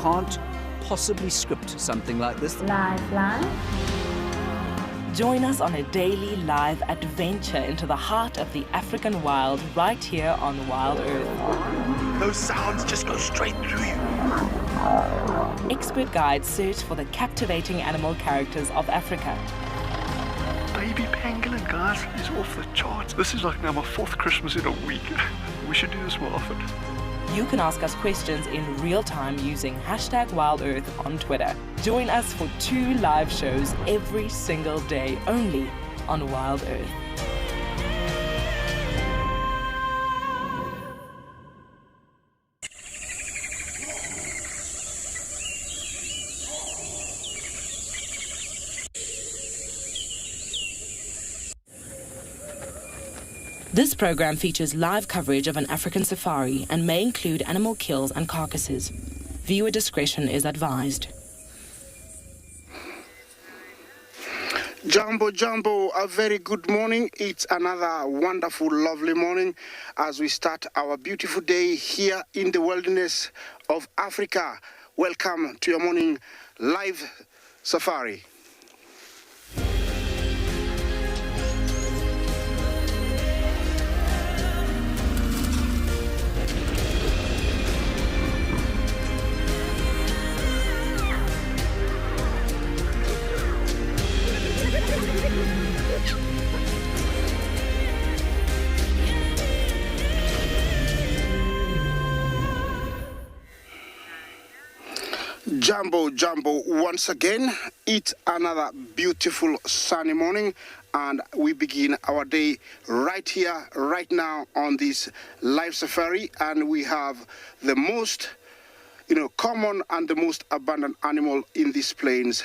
can't possibly script something like this. Lifeline. Join us on a daily live adventure into the heart of the African wild right here on WildEarth. Those sounds just go straight through you. Expert guides search for the captivating animal characters of Africa. Baby pangolin, guys, is off the charts. This is like now my 4th Christmas in a week. We should do this more often. You can ask us questions in real time using #WildEarth on Twitter. Join us for 2 live shows every single day only on WildEarth. This program features live coverage of an African safari and may include animal kills and carcasses. Viewer discretion is advised. Jumbo, Jumbo, a very good morning. It's another wonderful, lovely morning as we start our beautiful day here in the wilderness of Africa. Welcome to your morning live safari. Jumbo, Jumbo, once again, it's another beautiful sunny morning, and we begin our day right here, right now on this live safari, and we have the most, common and the most abundant animal in these plains,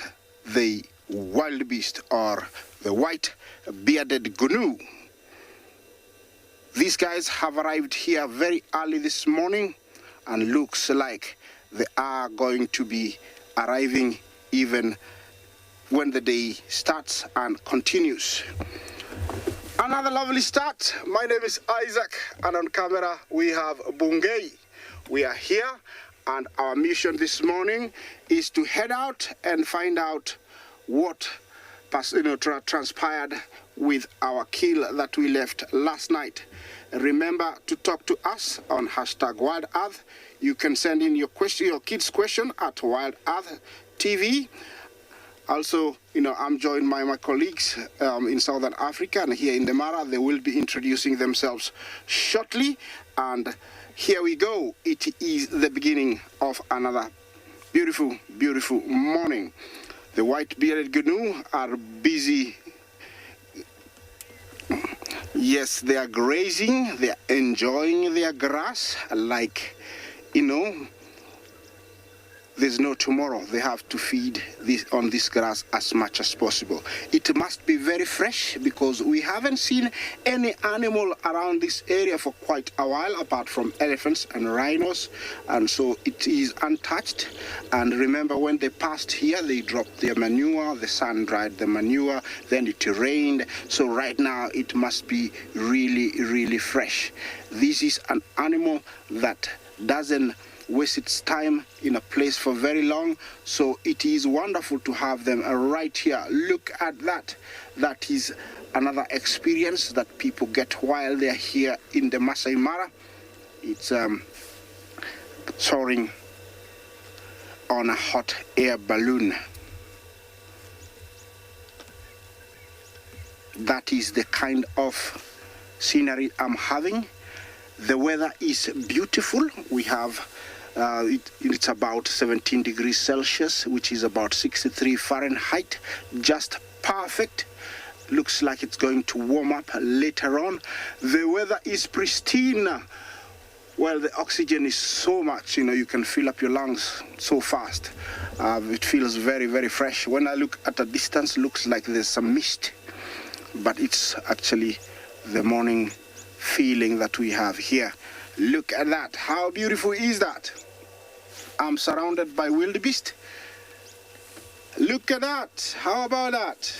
the wildebeest, or the white bearded gnu. These guys have arrived here very early this morning, and looks like they are going to be arriving even when the day starts and continues. Another lovely start. My name is Isaac, and on camera we have Bungei. We are here, and our mission this morning is to head out and find out what transpired with our kill that we left last night. Remember to talk to us on #WildEarth. You can send in your question, your kids' question at WildEarth TV. Also, I'm joined by my colleagues in Southern Africa and here in the Mara. They will be introducing themselves shortly. And here we go. It is the beginning of another beautiful, beautiful morning. The white-bearded gnu are busy. Yes, they are grazing. They are enjoying their grass like, there's no tomorrow. They have to feed on this grass as much as possible. It must be very fresh because we haven't seen any animal around this area for quite a while apart from elephants and rhinos, and so it is untouched. And remember, when they passed here, they dropped their manure, the sun dried the manure, then it rained, so right now it must be really, really fresh. This is an animal that doesn't waste its time in a place for very long, so it is wonderful to have them right here. Look at that. That is another experience that people get while they're here in the Masai Mara. It's soaring on a hot air balloon. That is the kind of scenery I'm having. The weather is beautiful. We have it's about 17 degrees Celsius, which is about 63 Fahrenheit, just perfect. Looks like it's going to warm up later on. The weather is pristine. Well, the oxygen is so much, you can fill up your lungs so fast. It feels very, very fresh. When I look at a distance, looks like there's some mist, but it's actually the morning feeling that we have here. Look at that. How beautiful is that? I'm surrounded by wildebeest. Look at that. How about that?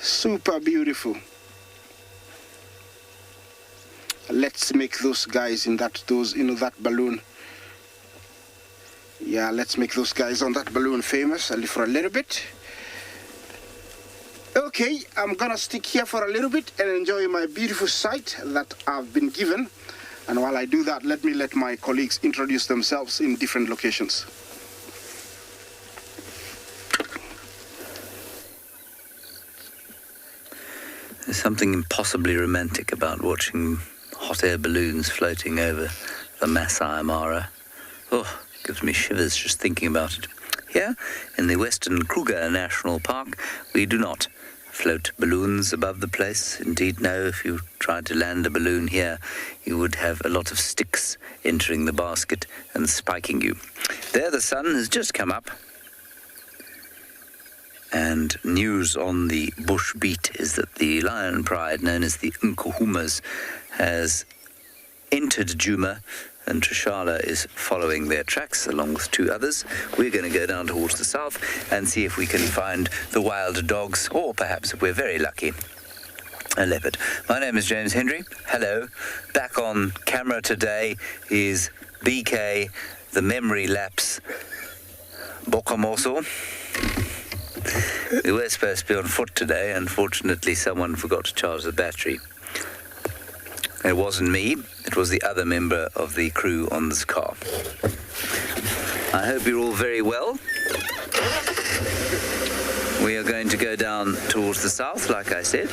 Super beautiful. let's make those guys in that balloon. Yeah, let's make those guys on that balloon famous for a little bit. Okay, I'm gonna stick here for a little bit and enjoy my beautiful sight that I've been given. And while I do that, let my colleagues introduce themselves in different locations. There's something impossibly romantic about watching hot air balloons floating over the Masai Mara. Oh, gives me shivers just thinking about it. Here, in the western Kruger National Park, we do not float balloons above the place. Indeed, no, if you tried to land a balloon here, you would have a lot of sticks entering the basket and spiking you. There, the sun has just come up. And news on the bush beat is that the lion pride, known as the Nkuhumas, has entered Djuma, and Tswalu is following their tracks along with two others. We're going to go down towards the south and see if we can find the wild dogs, or perhaps, if we're very lucky, a leopard. My name is James Hendry. Hello. Back on camera today is BK, the memory lapse Bokamoso. We were supposed to be on foot today. Unfortunately, someone forgot to charge the battery. It wasn't me. It was the other member of the crew on this car. I hope you're all very well. We are going to go down towards the south, like I said.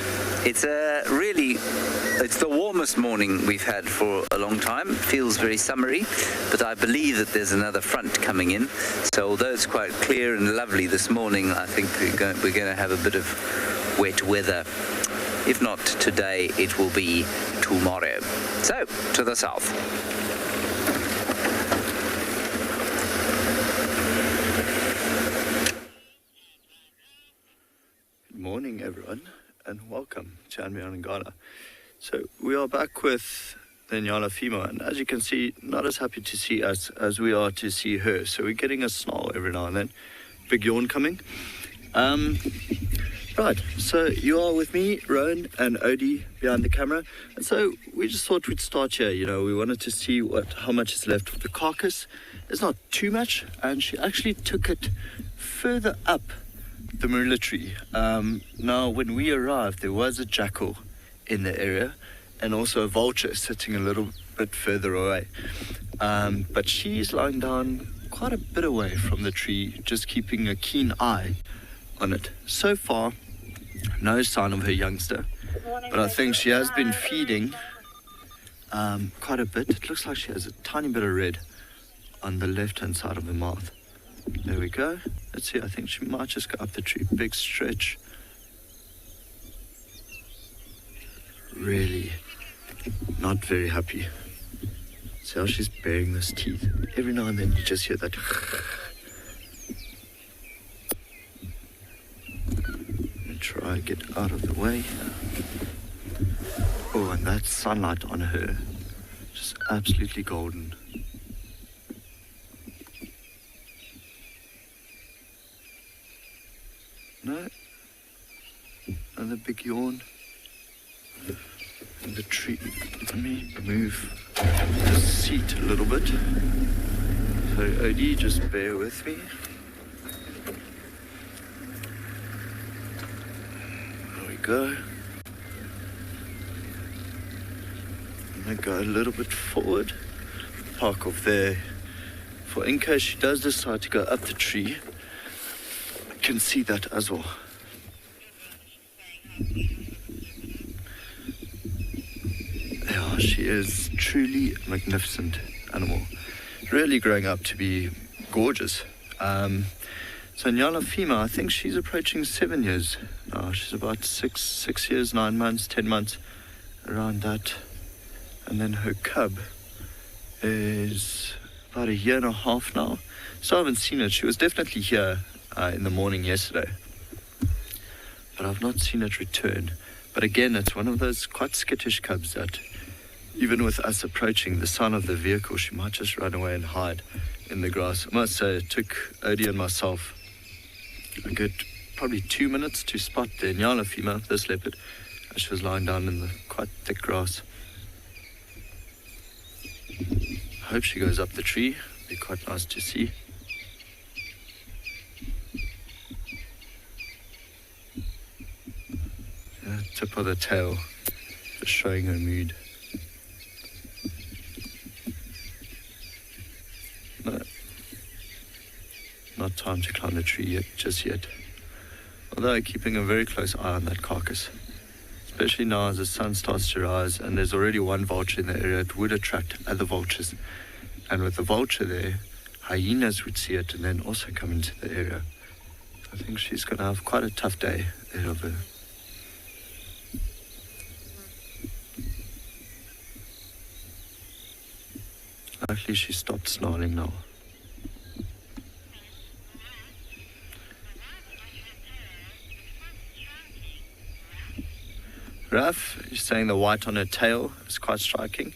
It's the warmest morning we've had for a long time. It feels very summery, but I believe that there's another front coming in. So although it's quite clear and lovely this morning, I think we're going to have a bit of wet weather. If not today, it will be tomorrow. So, to the south. Good morning, everyone, and welcome to andBeyond and Ngala. So we are back with the Ngala female, and as you can see, not as happy to see us as we are to see her. So we're getting a snarl every now and then. Big yawn coming. Right, so you are with me, Rowan and Odie behind the camera, and so we just thought we'd start here. You know, we wanted to see how much is left of the carcass. It's not too much, and she actually took it further up the marula tree. Now, when we arrived, there was a jackal in the area, and also a vulture sitting a little bit further away. But she's lying down quite a bit away from the tree, just keeping a keen eye on it. So far, no sign of her youngster, but I think she has been feeding quite a bit. It looks like she has a tiny bit of red on the left-hand side of her mouth. There we go. Let's see, I think she might just go up the tree. Big stretch. Really not very happy. See how she's baring those teeth. Every now and then you just hear that. Try and get out of the way. Oh, and that sunlight on her, just absolutely golden. No, another big yawn. And the tree. Let me move the seat a little bit. So Odie, just bear with me. Go. I'm going to go a little bit forward, park off there, for in case she does decide to go up the tree, I can see that as well. Yeah, she is truly a magnificent animal, really growing up to be gorgeous. So Ngala female, I think she's approaching 7 years. She's about 6 years, 9 months, 10 months, around that. And then her cub is about a year and a half now. So I haven't seen it. She was definitely here in the morning yesterday, but I've not seen it return. But again, it's one of those quite skittish cubs that even with us approaching the sign of the vehicle, she might just run away and hide in the grass. I must say, it took Odie and myself a good probably 2 minutes to spot the Ngala female, this leopard, as she was lying down in the quite thick grass. I hope she goes up the tree. Be quite nice to see. Tip of the tail, just showing her mood. No, not time to climb the tree yet, just yet. Although keeping a very close eye on that carcass, especially now as the sun starts to rise and there's already one vulture in the area. It would attract other vultures, and with the vulture there, hyenas would see it and then also come into the area. I think she's going to have quite a tough day ahead of her. Luckily she stopped snarling now. Giraffe is saying the white on her tail is quite striking.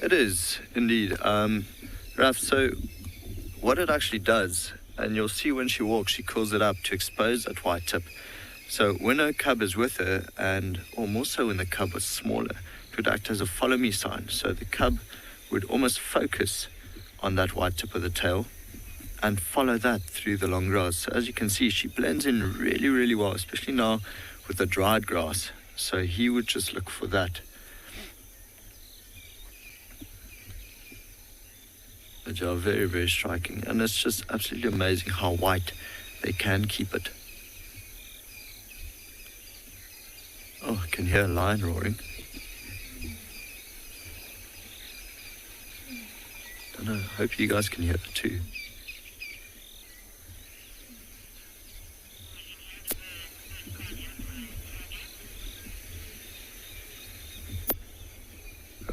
It is indeed. Giraffe, so what it actually does, and you'll see when she walks, she curls it up to expose that white tip. So when her cub is with her, or more so when the cub was smaller, it would act as a follow me sign. So the cub would almost focus on that white tip of the tail and follow that through the long grass. So as you can see, she blends in really, really well, especially now with the dried grass. So he would just look for that. But are very, very striking. And it's just absolutely amazing how white they can keep it. Oh, I can hear a lion roaring. I don't know, hope you guys can hear it too.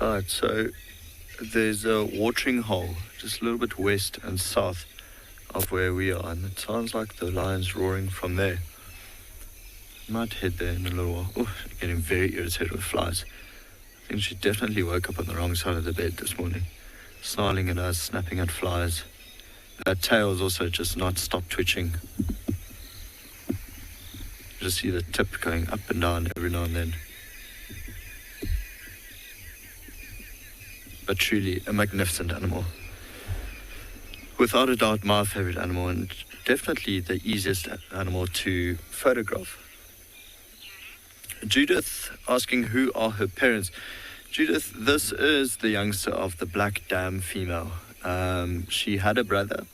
Right, so there's a watering hole just a little bit west and south of where we are, and it sounds like the lion's roaring from there. Might head there in a little while. Oh, getting very irritated with flies. I think she definitely woke up on the wrong side of the bed this morning, snarling at us, snapping at flies. Her tail's also just not stopped twitching. You just see the tip going up and down every now and then. But truly a magnificent animal. Without a doubt, my favorite animal, and definitely the easiest animal to photograph. Judith asking who are her parents. Judith, this is the youngster of the black dam female. She had a brother,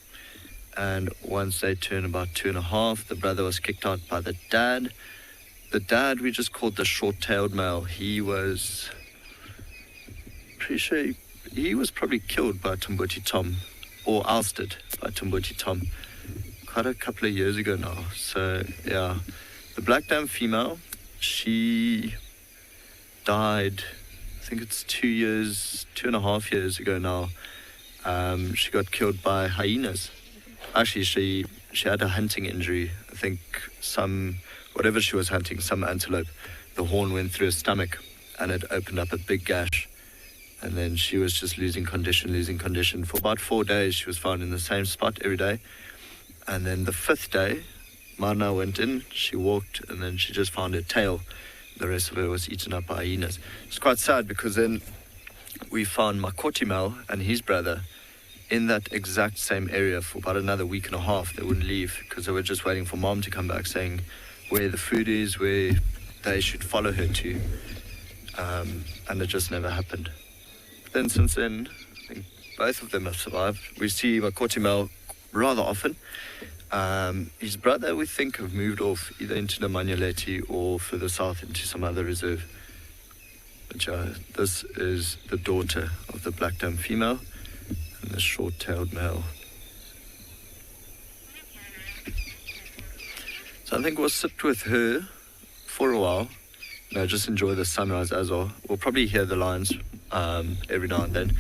and once they turned about 2.5, the brother was kicked out by the dad. The dad we just called the short-tailed male. He was pretty sure he was probably killed by Tumbuti Tom, or ousted by Tumbuti Tom, quite a couple of years ago now. So yeah, the black dam female, she died, I think it's 2.5 years ago now. She got killed by hyenas. Actually, she had a hunting injury. I think whatever she was hunting, some antelope, the horn went through her stomach and it opened up a big gash. And then she was just losing condition. For about 4 days, she was found in the same spot every day. And then the 5th day, Marna went in, she walked, and then she just found her tail. The rest of her was eaten up by hyenas. It's quite sad because then we found Makotimel and his brother in that exact same area for about another 1.5 weeks. They wouldn't leave because they were just waiting for Mom to come back saying where the food is, where they should follow her to. And it just never happened. Then since then, I think both of them have survived. We see Makotimel rather often. His brother, we think, have moved off either into the Manyaleti or further south into some other reserve. But this is the daughter of the black dam female and the short-tailed male. So I think we'll sit with her for a while. Just enjoy the sunrise as well. We'll probably hear the lions every now and then,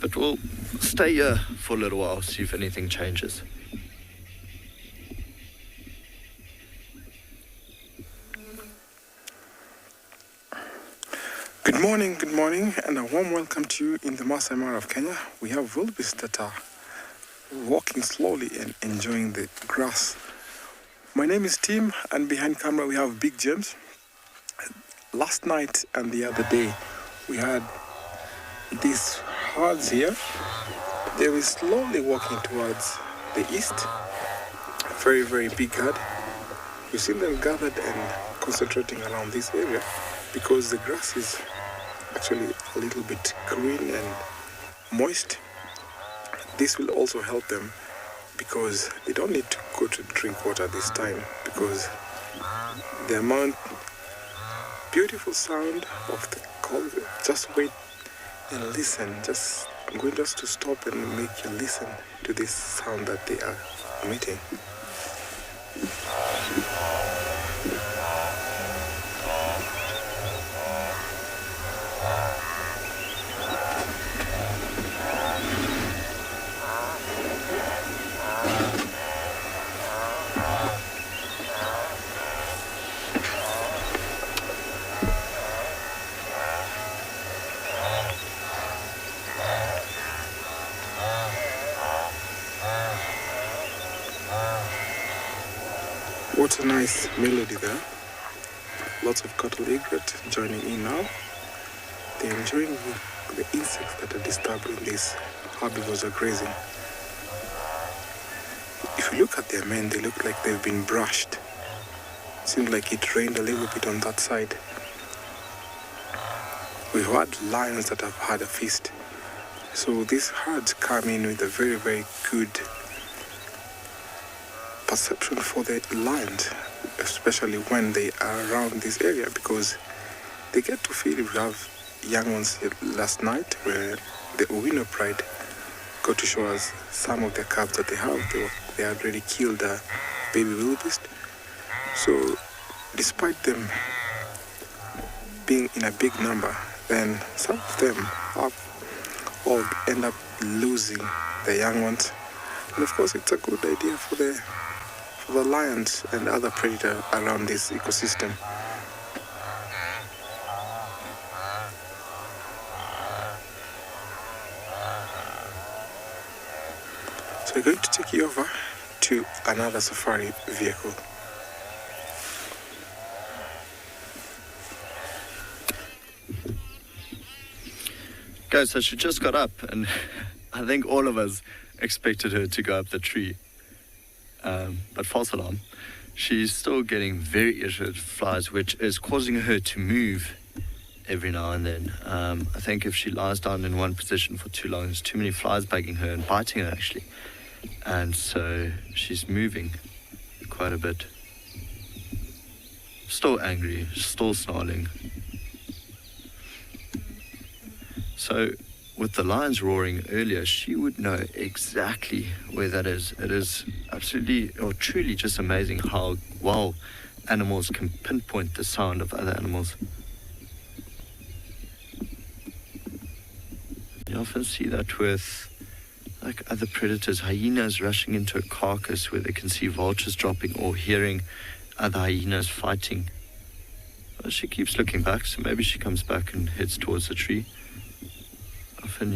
but we'll stay here for a little while, see if anything changes. Good morning, and a warm welcome to you in the Masai Mara of Kenya. We have wildebeest that are walking slowly and enjoying the grass. My name is Tim, and behind camera we have Big James. Last night and the other day we had this herds here. They were slowly walking towards the east. Very, very big herd. You see them gathered and concentrating around this area because the grass is actually a little bit green and moist. This will also help them because they don't need to go to drink water this time because the amount beautiful sound of the call. Just wait and listen. I'm going just to stop and make you listen to this sound that they are emitting. What a nice melody there. Lots of cattle egret joining in now. They're enjoying the insects that are disturbing these herbivores are grazing. If you look at their men, they look like they've been brushed. Seems like it rained a little bit on that side. We've had lions that have had a feast. So these herds come in with a very, very good perception for the lions, especially when they are around this area, because they get to feel. We have young ones last night where the Owino Pride got to show us some of the calves that they have. They had already killed a baby wildebeest. So despite them being in a big number, then some of them have all end up losing the young ones. And of course it's a good idea for the lions and other predators around this ecosystem. So we're going to take you over to another safari vehicle. Guys, so she just got up, and I think all of us expected her to go up the tree. But false alarm. She's still getting very irritated flies, which is causing her to move every now and then. I think if she lies down in one position for too long, there's too many flies bugging her and biting her, actually. And so she's moving quite a bit. Still angry, still snarling. So with the lions roaring earlier, she would know exactly where that is. It is absolutely or truly just amazing how well animals can pinpoint the sound of other animals. You often see that with like other predators, hyenas rushing into a carcass where they can see vultures dropping or hearing other hyenas fighting. Well, she keeps looking back, so maybe she comes back and heads towards the tree. Often,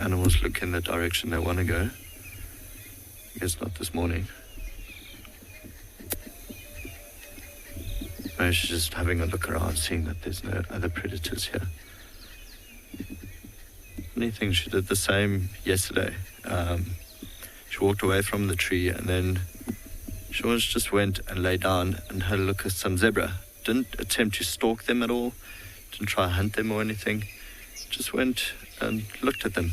animals look in the direction they want to go. I guess not this morning. Maybe she's just having a look around, seeing that there's no other predators here. Funny thing, she did the same yesterday. She walked away from the tree and then she just went and lay down and had a look at some zebra. Didn't attempt to stalk them at all. Didn't try to hunt them or anything. Just went and looked at them.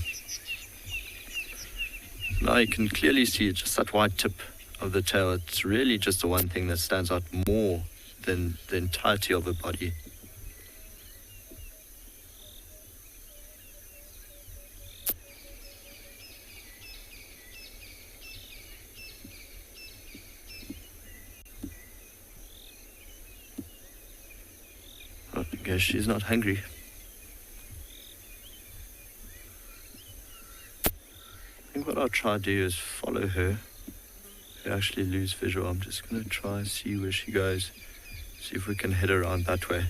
Now you can clearly see just that white tip of the tail. It's really just the one thing that stands out more than the entirety of her body. Well, I guess she's not hungry. I think what I'll try to do is follow her. If I actually lose visual, I'm just going to try and see where she goes. See if we can head around that way.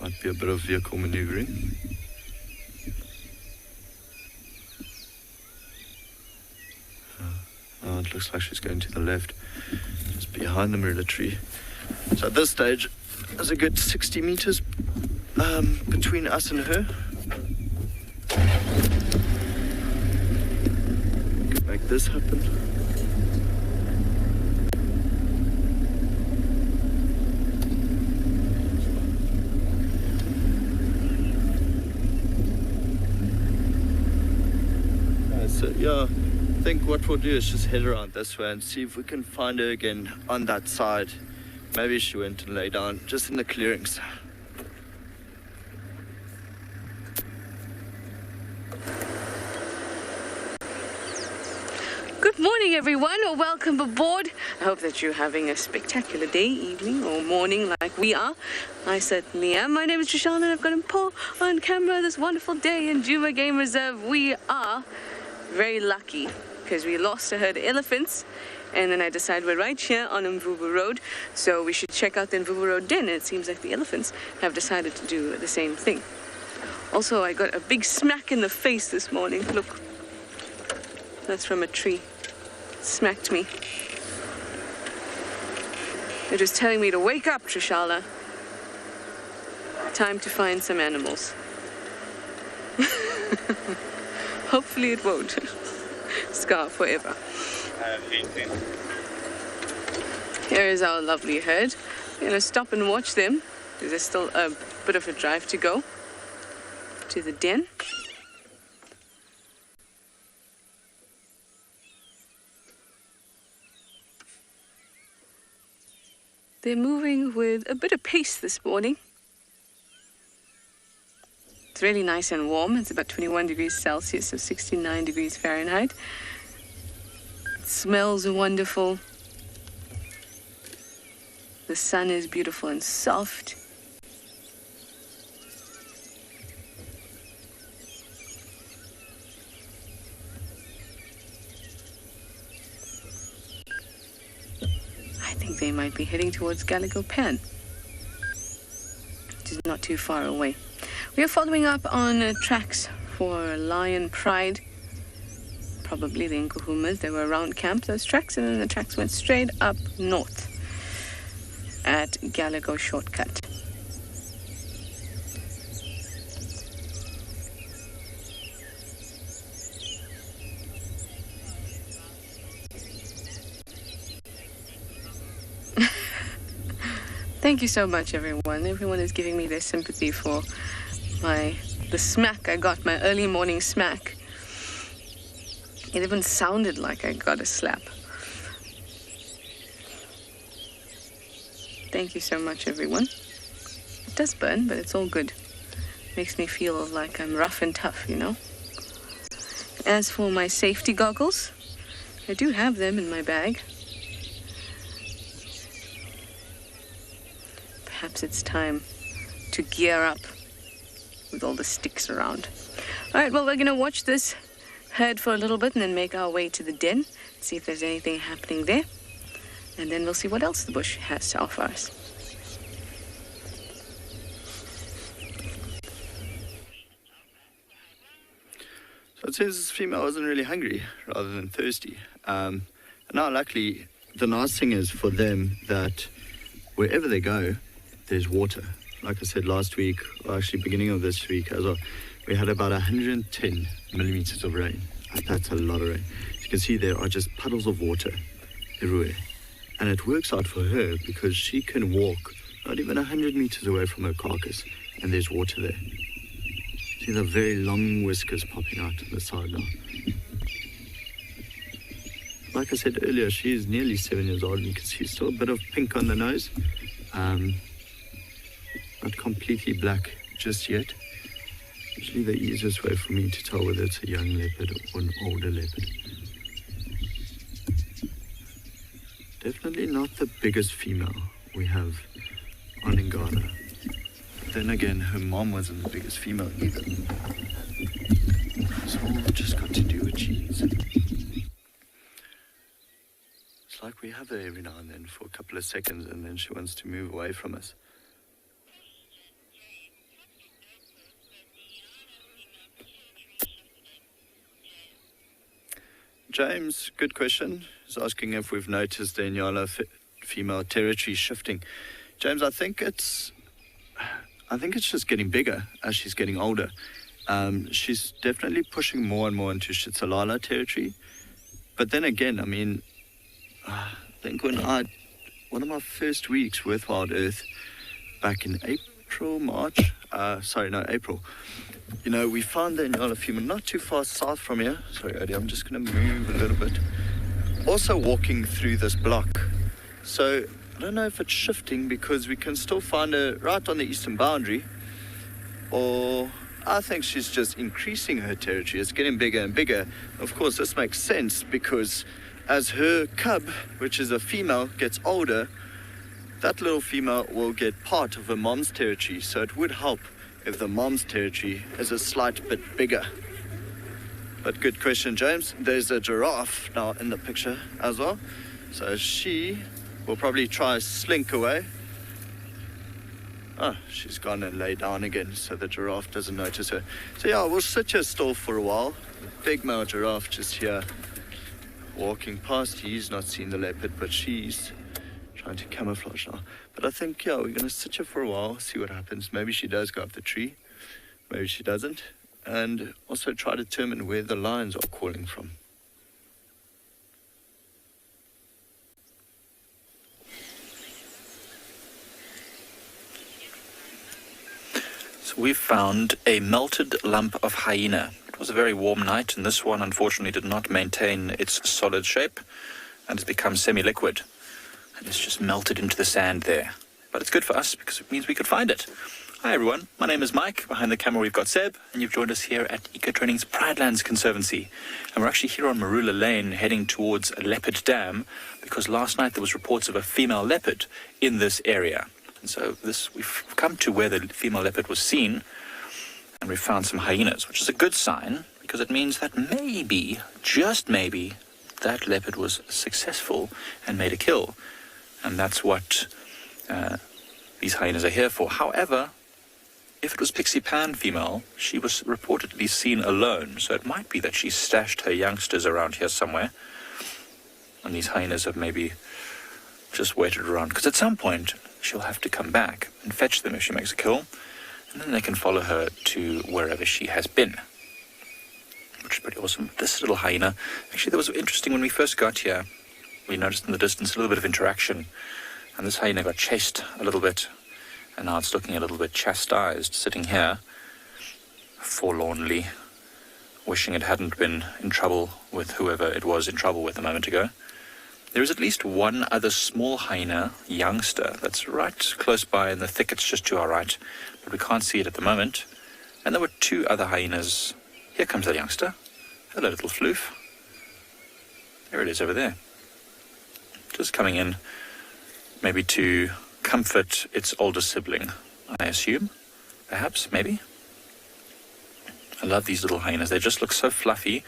Might be a bit of vehicle maneuvering. Oh, it looks like she's going to the left. Just behind the murder tree. So at this stage, there's a good 60 meters between us and her. this happen. So yeah, I think what we'll do is just head around this way and see if we can find her again on that side. Maybe she went and lay down just in the clearings. Good morning, everyone, or welcome aboard. I hope that you're having a spectacular day, evening, or morning like we are. I certainly am. My name is Trishana, and I've got him on camera this wonderful day in Djuma Game Reserve. We are very lucky because we lost a herd of elephants, and then I decided we're right here on Mvubu Road, so we should check out the Mvubu Road den. And it seems like the elephants have decided to do the same thing. Also, I got a big smack in the face this morning. Look, that's from a tree. It smacked me. It was telling me to wake up, Trishala. Time to find some animals. Hopefully it won't scar forever. Here is our lovely herd. We're going to stop and watch them. There's still a bit of a drive to go to the den. They're moving with a bit of pace this morning. It's really nice and warm. It's about 21 degrees Celsius, so 69 degrees Fahrenheit. It smells wonderful. The sun is beautiful and soft. I think they might be heading towards Galago Pan, which is not too far away. We are following up on tracks for Lion Pride, probably the Nkuhumas. They were around camp, those tracks, and then the tracks went straight up north at Galago Shortcut. Thank you so much, everyone. Everyone is giving me their sympathy for the smack I got, my early morning smack. It even sounded like I got a slap. Thank you so much, everyone. It does burn, but it's all good. Makes me feel like I'm rough and tough, you know. As for my safety goggles, I do have them in my bag. Perhaps it's time to gear up with all the sticks around. All right, well, we're going to watch this herd for a little bit and then make our way to the den, see if there's anything happening there, and then we'll see what else the bush has to offer us. So it says this female wasn't really hungry rather than thirsty. And now, luckily, the nice thing is for them that wherever they go, there's water. Like I said last week, or actually beginning of this week as well, we had about 110 millimeters of rain. That's a lot of rain. As you can see, there are just puddles of water everywhere. And it works out for her because she can walk not even 100 meters away from her carcass, and there's water there. See the very long whiskers popping out to the side now. Like I said earlier, she is nearly 7 years old, and you can see still a bit of pink on the nose. Not completely black just yet. Usually the easiest way for me to tell whether it's a young leopard or an older leopard. Definitely not the biggest female we have on Ngala. Then again, her mom wasn't the biggest female either. So all just got to do with genes. It's like we have her every now and then for a couple of seconds, and then she wants to move away from us. James, good question. He's asking if we've noticed the Ngala female territory shifting. James, I think it's just getting bigger as she's getting older. She's definitely pushing more and more into Shitsalala territory. But then again, I mean, I think one of my first weeks with WildEarth back in April. You know, we found the Ngala female not too far south from here. Sorry, Odie, I'm just going to move a little bit. Also walking through this block. So I don't know if it's shifting because we can still find her right on the eastern boundary, or I think she's just increasing her territory. It's getting bigger and bigger. Of course, this makes sense because as her cub, which is a female, gets older, that little female will get part of her mom's territory. So it would help if the mom's territory is a slight bit bigger. But good question, James. There's a giraffe now in the picture as well. So she will probably try slink away. Oh, she's gone and lay down again, so the giraffe doesn't notice her. So yeah, we'll sit here still for a while. Big male giraffe just here walking past. He's not seen the leopard, but she's trying to camouflage now. But I think, yeah, we're going to sit here for a while, see what happens. Maybe she does go up the tree. Maybe she doesn't. And also try to determine where the lions are calling from. So we found a melted lump of hyena. It was a very warm night, and this one unfortunately did not maintain its solid shape and has become semi-liquid. And it's just melted into the sand there. But it's good for us because it means we could find it. Hi everyone, my name is Mike. Behind the camera we've got Seb, and you've joined us here at Ecotraining's Pridelands Conservancy. And we're actually here on Marula Lane heading towards Leopard Dam because last night there was reports of a female leopard in this area. And so we've come to where the female leopard was seen, and we've found some hyenas, which is a good sign because it means that maybe, just maybe, that leopard was successful and made a kill. And that's what these hyenas are here for. However, if it was Pixie Pan female, she was reportedly seen alone, so it might be that she stashed her youngsters around here somewhere, and these hyenas have maybe just waited around, because at some point she'll have to come back and fetch them if she makes a kill, and then they can follow her to wherever she has been, which is pretty awesome. This little hyena, actually that was interesting. When we first got here, we noticed in the distance a little bit of interaction, and this hyena got chased a little bit, and now it's looking a little bit chastised, sitting here, forlornly, wishing it hadn't been in trouble with whoever it was in trouble with a moment ago. There is at least one other small hyena youngster that's right close by in the thickets just to our right, but we can't see it at the moment. And there were two other hyenas. Here comes the youngster. Hello, little floof. There it is over there. Just coming in, maybe to comfort its older sibling, I assume. Perhaps, maybe. I love these little hyenas. They just look so fluffy.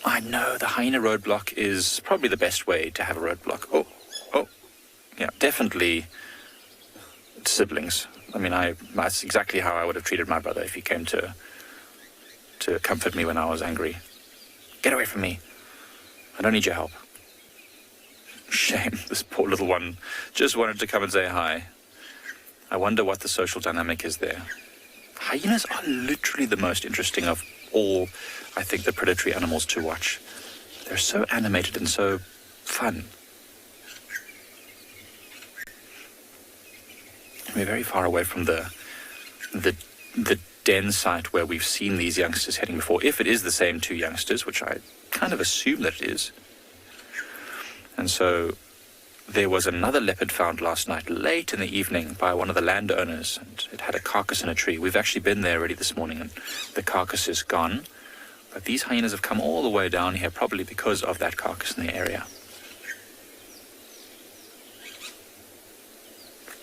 I know the hyena roadblock is probably the best way to have a roadblock. Oh, yeah, definitely siblings. I mean, that's exactly how I would have treated my brother if he came to comfort me when I was angry. Get away from me. I don't need your help. Shame, this poor little one just wanted to come and say hi. I wonder what the social dynamic is there. Hyenas are literally the most interesting of all, I think, the predatory animals to watch. They're so animated and so fun. We're very far away from the den site where we've seen these youngsters heading before, if it is the same two youngsters, which I kind of assume that it is. And so there was another leopard found last night, late in the evening, by one of the landowners, and it had a carcass in a tree. We've actually been there already this morning, and the carcass is gone. But these hyenas have come all the way down here, probably because of that carcass in the area.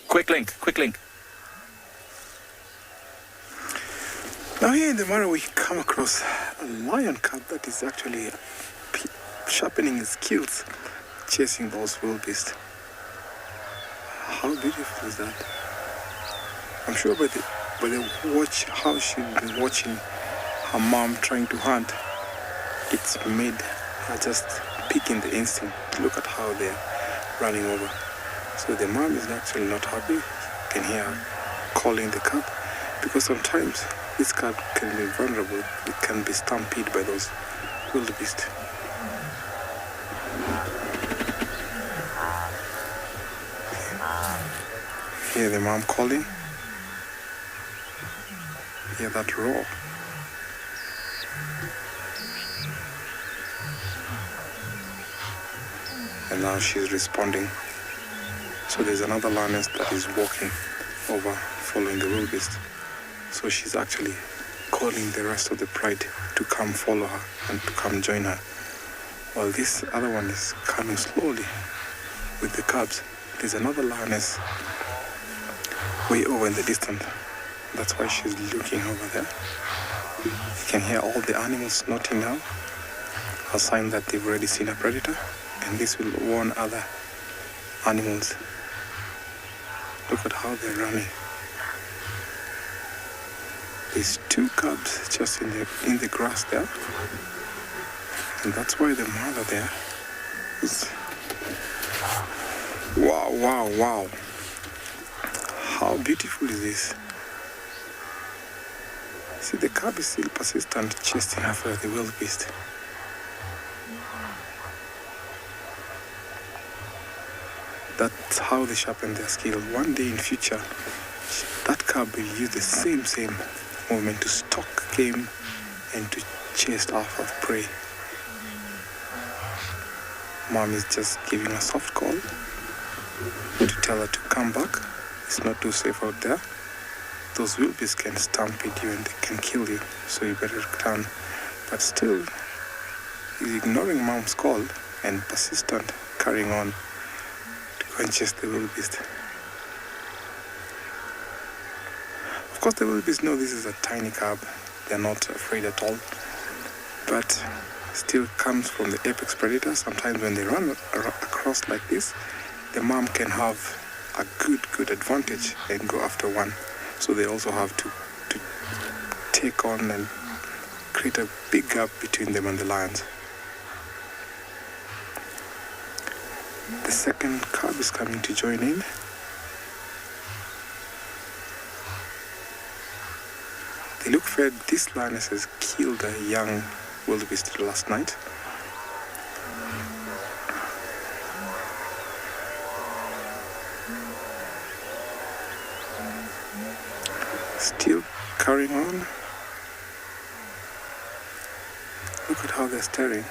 Quick link. Now here in the Mara we come across a lion cub that is actually sharpening his skills, chasing those wildebeest. How beautiful is that? I'm sure by the watch, how she'll be watching her mom trying to hunt, it's made her just pick in the instinct. Look at how they're running over. So the mom is actually not happy. You can hear her calling the cub, because sometimes this cub can be vulnerable. It can be stampeded by those wildebeest. Hear the mom calling. Hear that roar. And now she's responding. So there's another lioness that is walking over following the wildebeest. So she's actually calling the rest of the pride to come follow her and to come join her. While this other one is coming slowly with the cubs. There's another lioness way over in the distance. That's why she's looking over there. You can hear all the animals snorting now, a sign that they've already seen a predator, and this will warn other animals. Look at how they're running. There's two cubs just in the grass there, and that's why the mother there is. Wow, wow, wow. How beautiful is this? See, the cub is still persistent, chasing after the wildebeest. That's how they sharpen their skill. One day in future, that cub will use the same movement to stalk game and to chase after prey. Mom is just giving a soft call to tell her to come back. It's not too safe out there. Those wildebeest can stampede you and they can kill you, so you better return. But still, he's ignoring mom's call and persistent, carrying on to go and chase the wildebeest. Of course, the wildebeest know this is a tiny cub. They're not afraid at all. But still comes from the apex predator. Sometimes when they run across like this, the mom can have a good advantage and go after one. So they also have to take on and create a big gap between them and the lions. The second cub is coming to join in. They look fed. This lioness has killed a young wildebeest last night. Still carrying on. Look at how they're staring.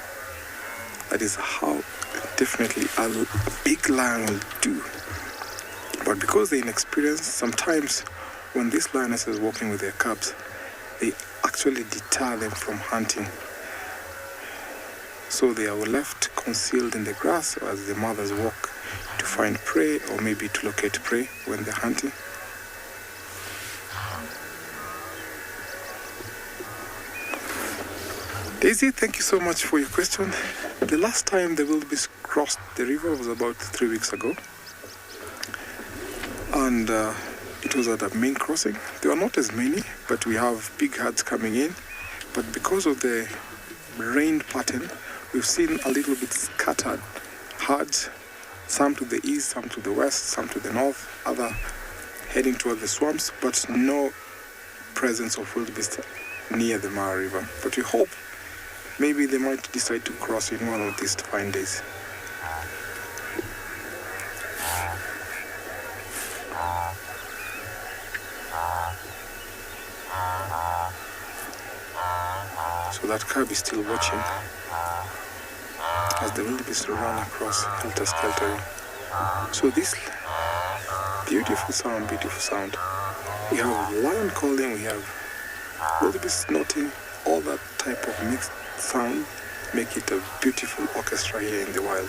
That is how definitely a big lion will do. But because they're inexperienced, sometimes when this lioness is walking with their cubs, they actually deter them from hunting. So they are left concealed in the grass as the mothers walk to find prey or maybe to locate prey when they're hunting. Daisy, thank you so much for your question. The last time the wildebeest crossed the river was about 3 weeks ago. And it was at a main crossing. There are not as many, but we have big herds coming in. But because of the rain pattern, we've seen a little bit scattered herds, some to the east, some to the west, some to the north, other heading toward the swamps, but no presence of wildebeest near the Mara River. But we hope maybe they might decide to cross in one of these fine days. So that cub is still watching as the wildebeest run across helter-skeltering. So this beautiful sound. We have lion calling, we have wildebeest snorting, all that type of mixed sound make it a beautiful orchestra here in the wild.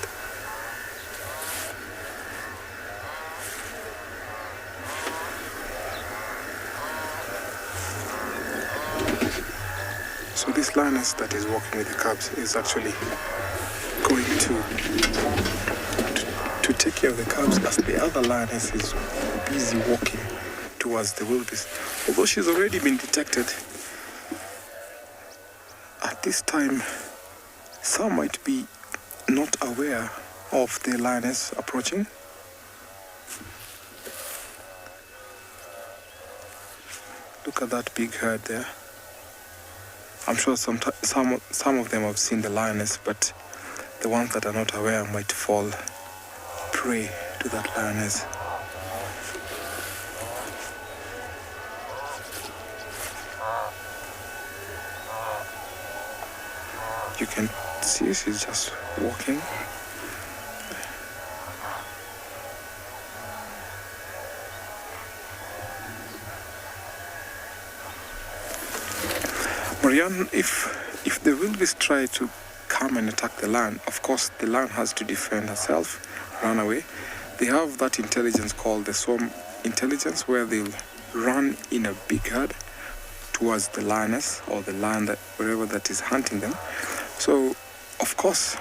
So this lioness that is walking with the cubs is actually going to take care of the cubs as the other lioness is busy walking towards the wildebeest. Although she's already been detected, at this time some might be not aware of the lioness approaching. Look at that big herd there. I'm sure some of them have seen the lioness, but the ones that are not aware might fall prey to that lioness. You can see she's just walking. Marianne, if the wildebeest try to come and attack the lion, of course the lion has to defend herself, run away. They have that intelligence called the swarm intelligence, where they'll run in a big herd towards the lioness or the lion, that wherever that is hunting them. So, of course,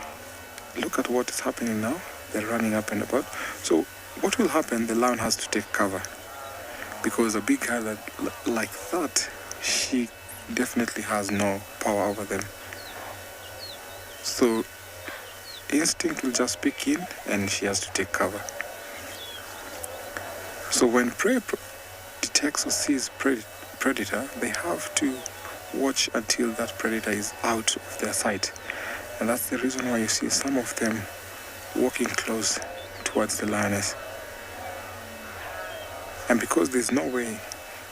look at what is happening now. They're running up and about. So, what will happen? The lion has to take cover, because a big herd like that, she definitely has no power over them. So, instinct will just pick in, and she has to take cover. So, when prey detects or sees predator, they have to watch until that predator is out of their sight. And that's the reason why you see some of them walking close towards the lioness. And because there's no way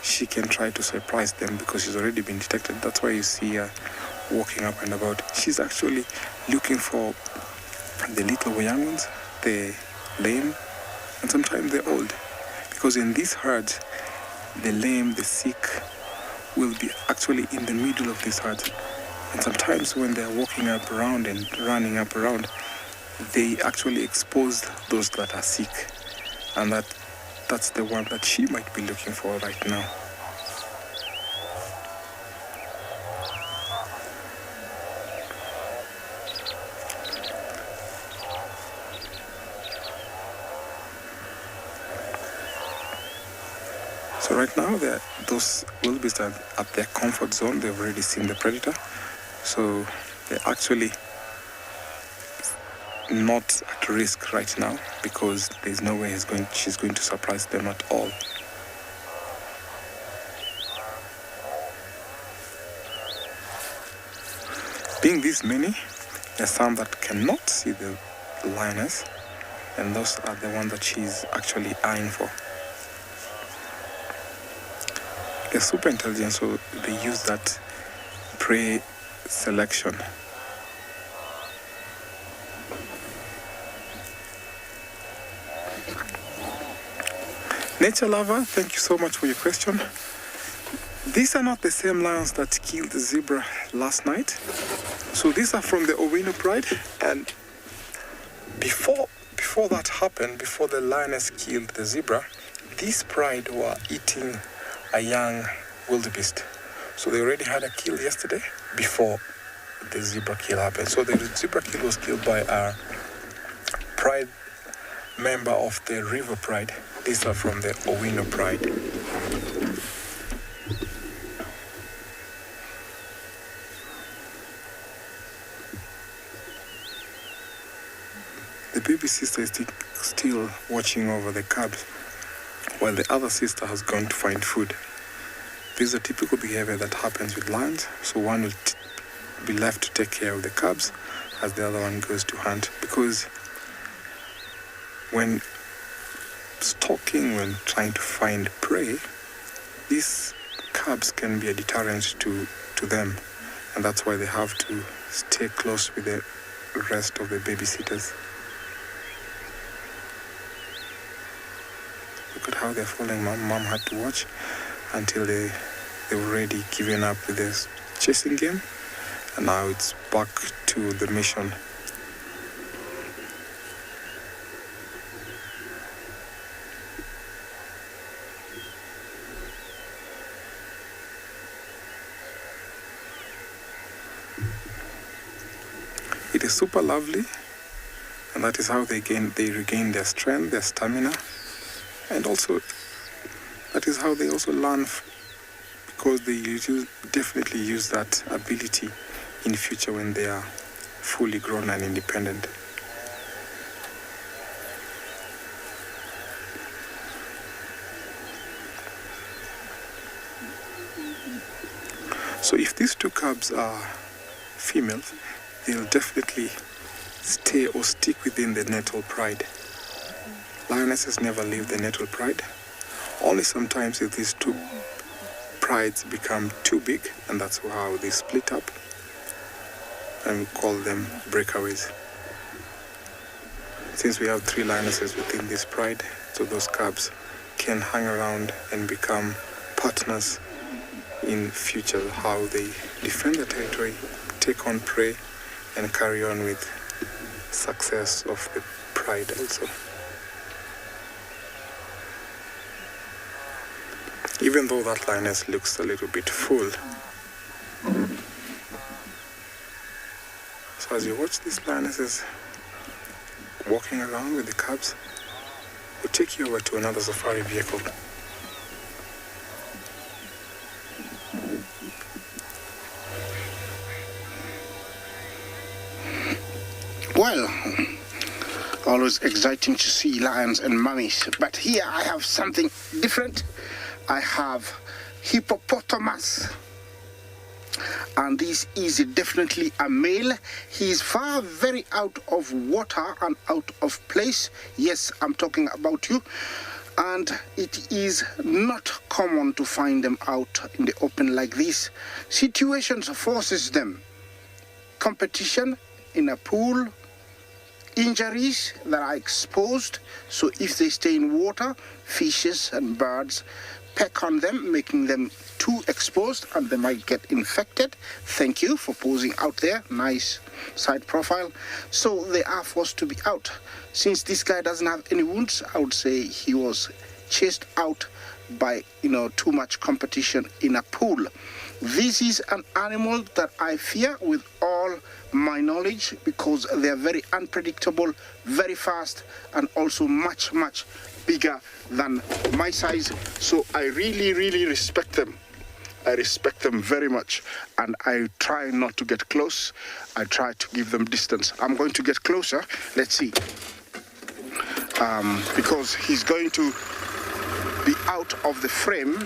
she can try to surprise them, because she's already been detected, that's why you see her walking up and about. She's actually looking for the little young ones, the lame, and sometimes the old. Because in these herds, the lame, the sick, will be actually in the middle of these herds. And sometimes when they're walking up around and running up around, they actually expose those that are sick. And that's the one that she might be looking for right now. So right now, those wildebeest are at their comfort zone. They've already seen the predator. So they're actually not at risk right now, because there's no way she's going to surprise them at all. Being this many, there are some that cannot see the lioness, and those are the ones that she's actually eyeing for. They're super intelligent, so they use that prey selection. Nature lover, thank you so much for your question. These are not the same lions that killed the zebra last night. So these are from the Owino Pride, and before that happened, before the lioness killed the zebra, these pride were eating a young wildebeest. So they already had a kill yesterday before the zebra kill happened. So the zebra kill was killed by a pride member of the River Pride. These are from the Owino Pride. The baby sister is still watching over the cubs, while the other sister has gone to find food. This is a typical behavior that happens with lions. So one will be left to take care of the cubs as the other one goes to hunt. Because when stalking, when trying to find prey, these cubs can be a deterrent to them. And that's why they have to stay close with the rest of the babysitters. Look at how they're following mom. Mom had to watch until they were already given up with this chasing game, and now it's back to the mission. It is super lovely, and that is how they regain their strength, their stamina, and also that is how they also learn, because they definitely use that ability in the future when they are fully grown and independent. So if these two cubs are females, they'll definitely stay or stick within the natal pride. Lionesses never leave the natal pride. Only sometimes if these two prides become too big, and that's how they split up, and we call them breakaways. Since we have 3 lionesses within this pride, so those cubs can hang around and become partners in future, how they defend the territory, take on prey, and carry on with success of the pride also. Even though that lioness looks a little bit full. So as you watch these lionesses walking around with the cubs, we'll take you over to another safari vehicle. Well, always exciting to see lions and mummies, but here I have something different. I have Hippopotamus, and this is definitely a male. He is very out of water and out of place. Yes, I'm talking about you. And it is not common to find them out in the open like this. Situations forces them. Competition in a pool, injuries that are exposed. So if they stay in water, fishes and birds peck on them, making them too exposed, and they might get infected. Thank you for posing out there. Nice side profile. So they are forced to be out. Since this guy doesn't have any wounds, I would say he was chased out by, too much competition in a pool. This is an animal that I fear with all my knowledge, because they are very unpredictable, very fast, and also much, much bigger than my size. So I really, really respect them. I respect them very much, and I try not to get close. I try to give them distance. I'm going to get closer. Let's see. Because he's going to be out of the frame.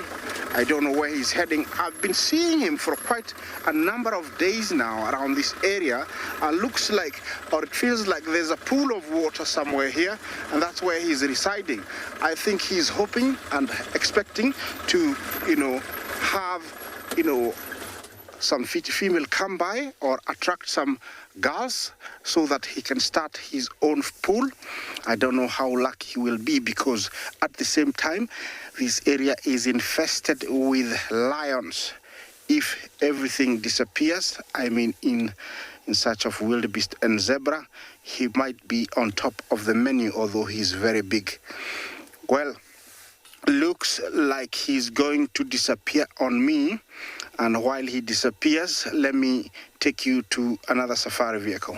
I don't know where he's heading. I've been seeing him for quite a number of days now around this area. Looks like, or it feels like, there's a pool of water somewhere here, and that's where he's residing. I think he's hoping and expecting to, have, some female come by or attract some girls so that he can start his own pool. I don't know how lucky he will be, because at the same time, this area is infested with lions. If everything disappears, in search of wildebeest and zebra, he might be on top of the menu, although he's very big. Well, looks like he's going to disappear on me, and while he disappears, let me take you to another safari vehicle.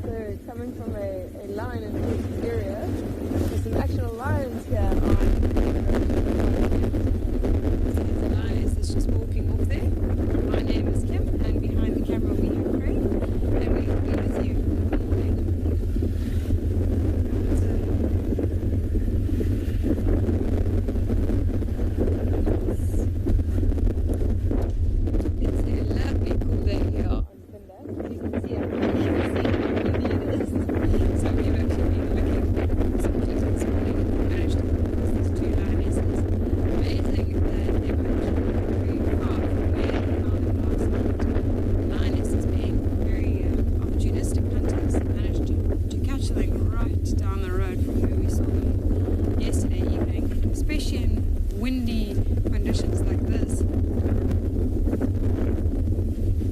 So coming from a lion infested area, there's some actual lions here on the lioness is just walking off there. My name is Kim, and behind the camera we have Craig, and we will be with you all morning. It's a lovely cool day here on Phinda. You can see everything. You can see how windy it is. So we've actually been looking for some clips this morning. Managed to put these 2 lionesses. Amazing that they were actually very far from where they found them last night. Lionesses being very opportunistic hunters, managed to catch them right down the road from where we saw them yesterday evening, especially in windy conditions like this.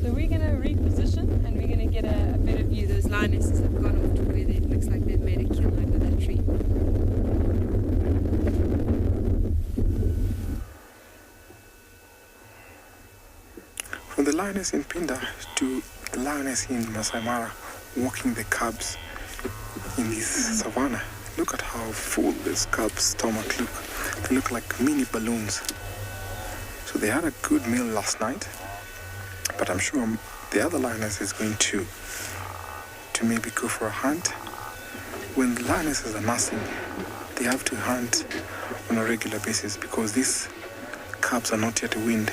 So we're going to reposition, and we're going to get a better view. Those lionesses have gone off to where it looks like they've made a kill under that tree. From the lioness in Phinda to the lioness in Masai Mara walking the cubs in this savannah. Look at how full this cub's stomach look. They look like mini balloons. So they had a good meal last night, but I'm sure the other lioness is going to maybe go for a hunt. When the lionesses are nursing they have to hunt on a regular basis because these cubs are not yet weaned.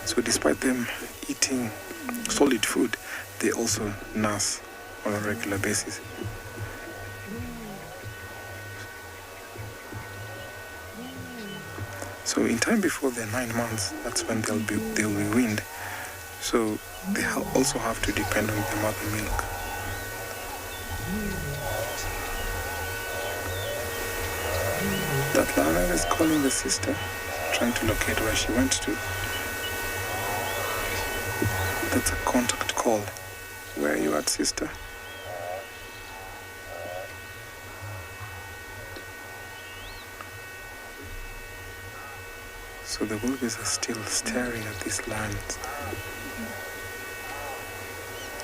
So despite them eating solid food, they also nurse on a regular basis. So in time before they're 9 months, that's when they'll be weaned. So they also have to depend on the mother milk. That lioness is calling the sister, trying to locate where she went to. That's a contact call. Where are you at, sister? So the wildebeest are still staring at these lions.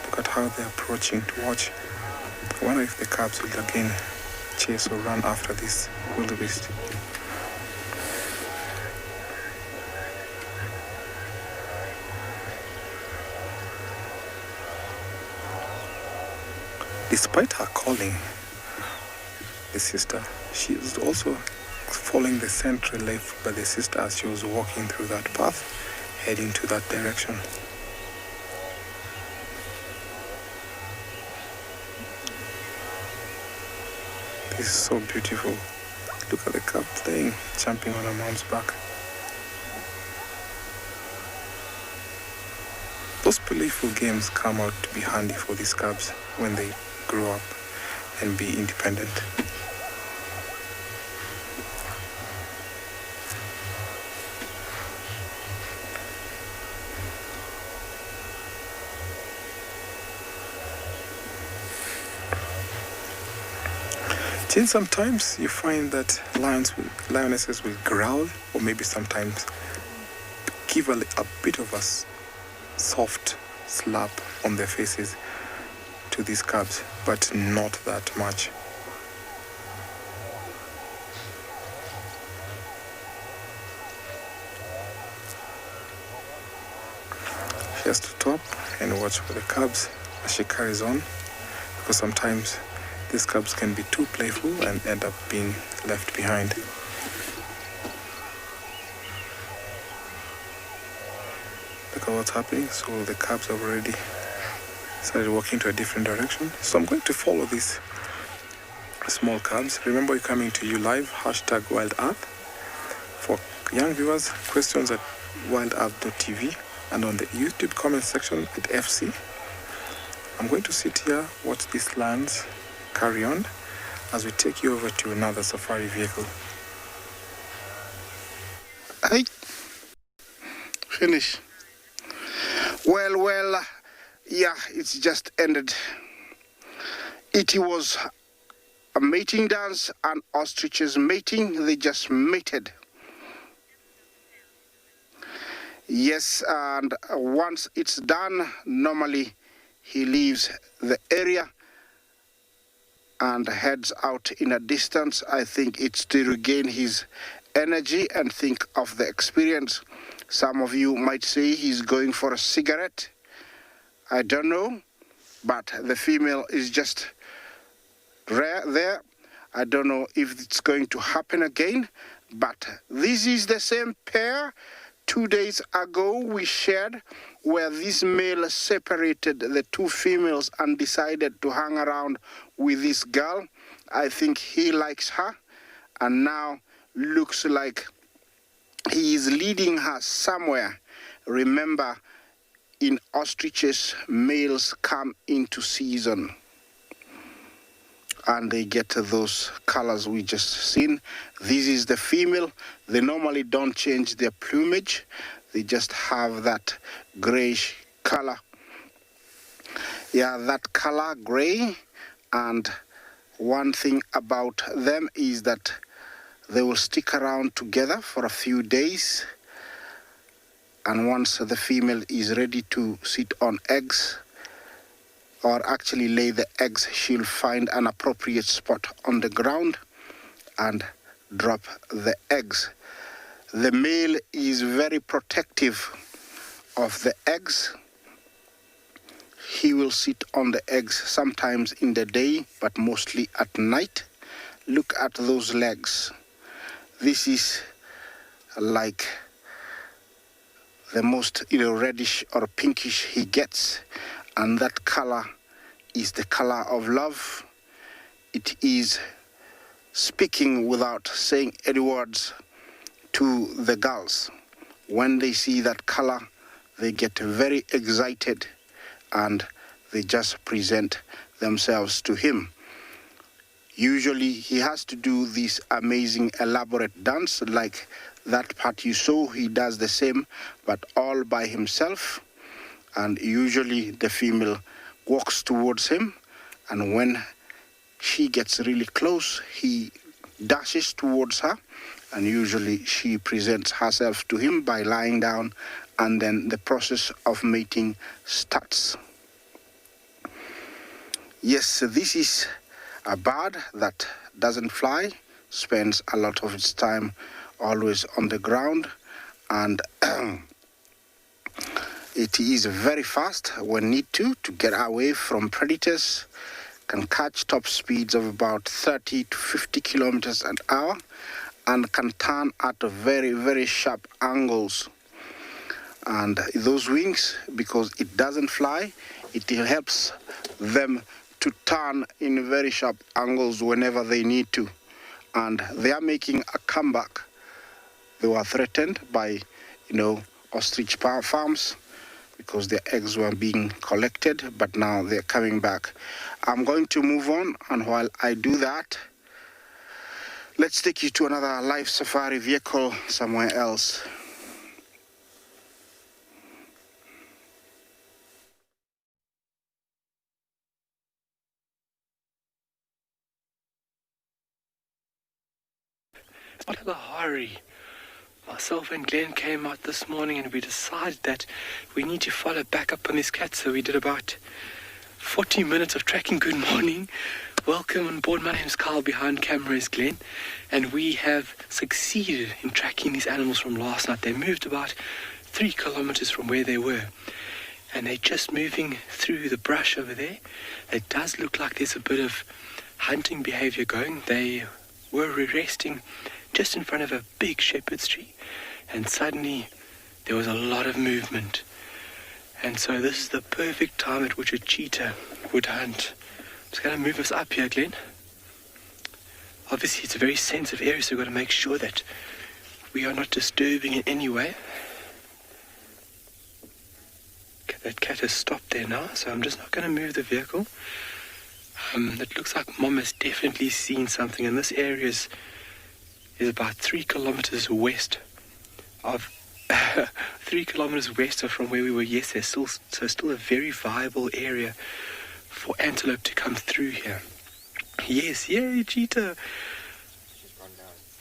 Look at how they're approaching to watch. I wonder if the cubs will again chase or run after this wildebeest. Despite her calling the sister, she is also following the scent left by the sister as she was walking through that path, heading to that direction. This is so beautiful. Look at the cub playing, jumping on her mom's back. Those playful games come out to be handy for these cubs when they grow up and be independent. Then sometimes you find that lionesses will growl, or maybe sometimes give a bit of a soft slap on their faces to these cubs, but not that much. She has to stop and watch for the cubs as she carries on, because sometimes these cubs can be too playful and end up being left behind. Look at what's happening. So the cubs have already started walking to a different direction. So I'm going to follow these small cubs. Remember, we're coming to you live, #WildEarth. For young viewers, questions at wildearth.tv and on the YouTube comment section at FC. I'm going to sit here, watch these lions carry on as we take you over to another safari vehicle. Hey, finish. Well, yeah, it's just ended. It was a mating dance and ostriches mating. They just mated. Yes, and once it's done, normally he leaves the area and heads out in a distance. I think it's to regain his energy and think of the experience. Some of you might say he's going for a cigarette. I don't know, but the female is just rare there. I don't know if it's going to happen again, but this is the same pair 2 days ago we shared, where this male separated the two females and decided to hang around with this girl. I think he likes her, and now looks like he is leading her somewhere. Remember, in ostriches, males come into season and they get those colors we just seen. This is the female. They normally don't change their plumage. They just have that grayish color. Yeah, that color, gray. And one thing about them is that they will stick around together for a few days. And once the female is ready to sit on eggs, or actually lay the eggs, she'll find an appropriate spot on the ground and drop the eggs. The male is very protective of the eggs. He will sit on the eggs sometimes in the day, but mostly at night. look at those legs. This is like the most reddish or pinkish he gets, and that color is the color of love. It is speaking without saying any words to the girls. When they see that color, they get very excited and they just present themselves to him. Usually he has to do this amazing elaborate dance like that part you saw. He does the same, but all by himself. And usually the female walks towards him, and when she gets really close, he dashes towards her, and usually she presents herself to him by lying down, and then the process of mating starts. Yes, this is a bird that doesn't fly, spends a lot of its time always on the ground, and it is very fast when need to get away from predators, can catch top speeds of about 30 to 50 kilometers an hour, and can turn at very, very sharp angles. And those wings, because it doesn't fly, it helps them to turn in very sharp angles whenever they need to. And they are making a comeback. They were threatened by, ostrich farms because their eggs were being collected, but now they're coming back. I'm going to move on, and while I do that, let's take you to another live safari vehicle somewhere else. Tswalu Kalahari. Myself and Glenn came out this morning and we decided that we need to follow back up on these cats. So we did about 40 minutes of tracking. Good morning. Welcome on board. My name's Carl. Behind camera is Glenn. And we have succeeded in tracking these animals from last night. They moved about 3 kilometers from where they were. And they're just moving through the brush over there. It does look like there's a bit of hunting behavior going. They were resting just in front of a big shepherd's tree, and suddenly there was a lot of movement. And so this is the perfect time at which a cheetah would hunt. I'm just going to move us up here, Glenn. Obviously it's a very sensitive area, so we've got to make sure that we are not disturbing in any way. Okay, that cat has stopped there now, so I'm just not going to move the vehicle. It looks like Mom has definitely seen something, and this area is about 3 kilometers west of 3 kilometers west of from where we were yesterday. So still a very viable area for antelope to come through here. Yes, yay, cheetah.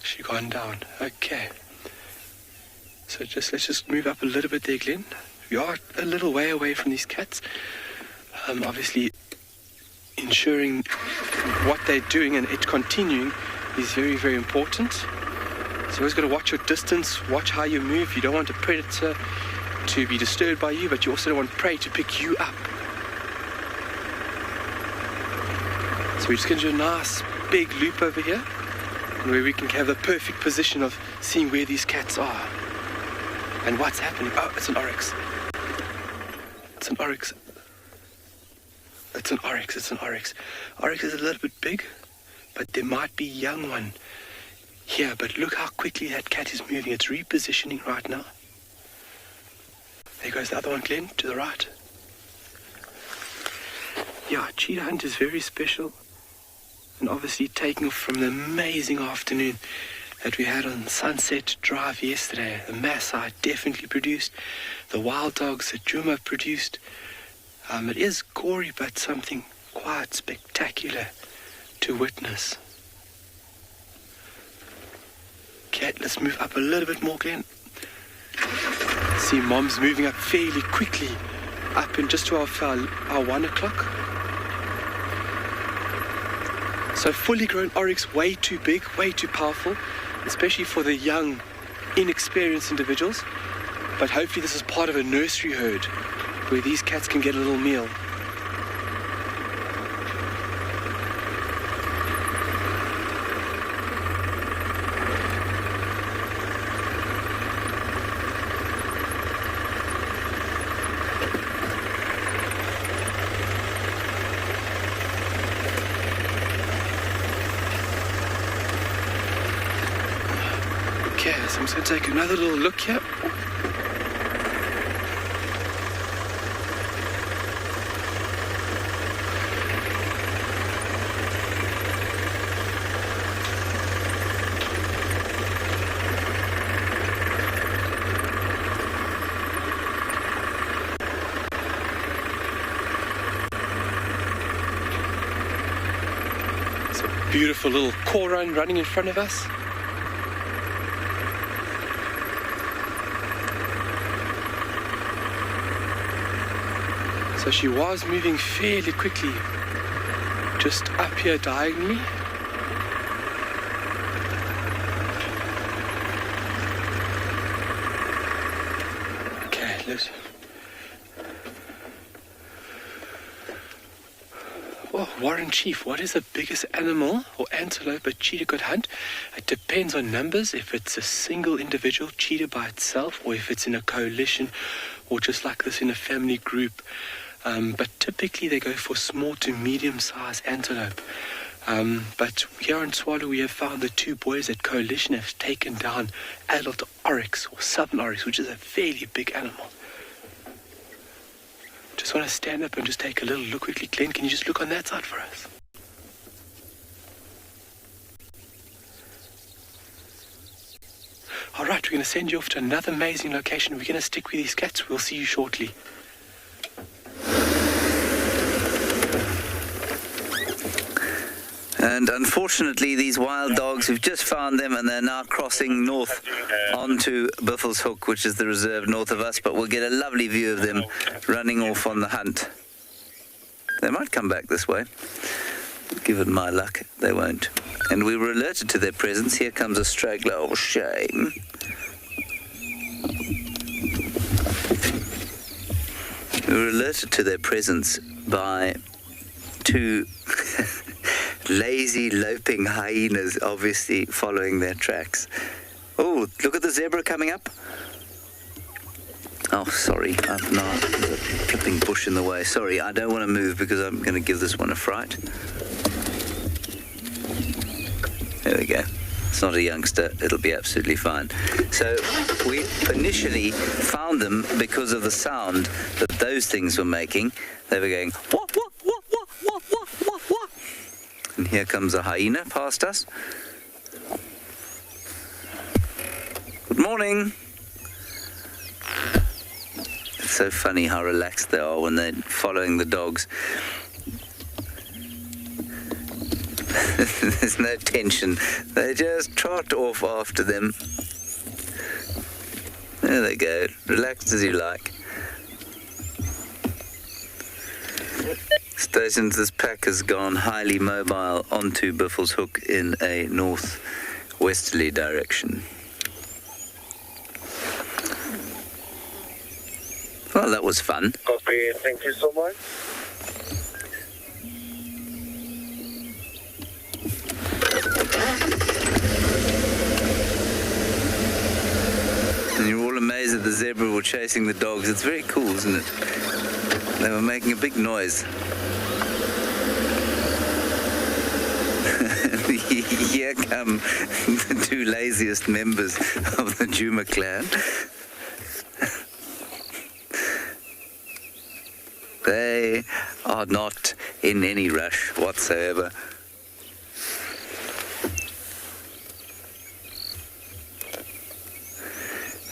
She's gone down. Okay. So let's just move up a little bit there, Glenn. We are a little way away from these cats. Obviously, ensuring what they're doing and it continuing is very, very important. So you always got to watch your distance, watch how you move. You don't want a predator to be disturbed by you, but you also don't want prey to pick you up. So we're just going to do a nice big loop over here, where we can have the perfect position of seeing where these cats are and what's happening. Oh, it's an oryx. It's an oryx. It's an oryx, it's an oryx. Oryx is a little bit big, but there might be a young one here. But look how quickly that cat is moving. It's repositioning right now. There goes the other one, Glenn, to the right. Yeah, cheetah hunt is very special. And obviously taking off from the amazing afternoon that we had on Sunset Drive yesterday. The Maasai definitely produced. The wild dogs that Djuma produced. It is gory, but something quite spectacular to witness. Okay, let's move up a little bit more, Glenn. See, Mom's moving up fairly quickly, up in just to our 1 o'clock. So fully grown oryx, way too big, way too powerful, especially for the young, inexperienced individuals. But hopefully this is part of a nursery herd, where these cats can get a little meal. I'm just going to take another little look here. Beautiful little core run running in front of us. So she was moving fairly quickly, just up here diagonally. Okay, let's... Well, Warren Chief, what is the biggest animal or antelope a cheetah could hunt? It depends on numbers, if it's a single individual cheetah by itself, or if it's in a coalition, or just like this in a family group. But typically they go for small to medium-sized antelope. But here in Tswalu we have found the two boys at coalition have taken down adult oryx or southern oryx, which is a fairly big animal. Just want to stand up and just take a little look quickly. Glenn, can you just look on that side for us? All right, we're going to send you off to another amazing location. We're going to stick with these cats. We'll see you shortly. And unfortunately, these wild dogs, we've just found them and they're now crossing north onto Buffels Hook, which is the reserve north of us, but we'll get a lovely view of them running off on the hunt. They might come back this way. Given my luck, they won't. And we were alerted to their presence. Here comes a straggler. Oh, shame. We were alerted to their presence by two lazy, loping hyenas, obviously following their tracks. Oh, look at the zebra coming up. Oh, sorry, I've now got a clipping bush in the way. Sorry, I don't want to move because I'm going to give this one a fright. There we go. It's not a youngster, it'll be absolutely fine. So we initially found them because of the sound that those things were making. They were going, wah, wah, wah, wah, wah, wah, wah, wah. And here comes a hyena past us. Good morning. It's so funny how relaxed they are when they're following the dogs. There's no tension. They just trot off after them. There they go. Relaxed as you like. Stations, this pack has gone highly mobile onto Buffels Hook in a northwesterly direction. Well, that was fun. Copy, thank you so much. And you're all amazed that the zebra were chasing the dogs. It's very cool, isn't it? They were making a big noise. Here come the two laziest members of the Djuma clan. They are not in any rush whatsoever.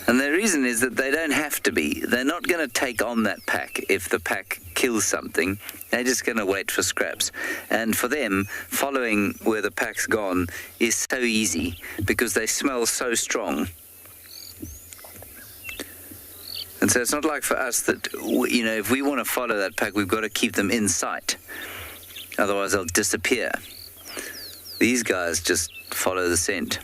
And the reason is that they don't have to be. They're not going to take on that pack if the pack kills something. They're just going to wait for scraps. And for them, following where the pack's gone is so easy because they smell so strong. And so it's not like for us that, you know, if we want to follow that pack, we've got to keep them in sight. Otherwise, they'll disappear. These guys just follow the scent.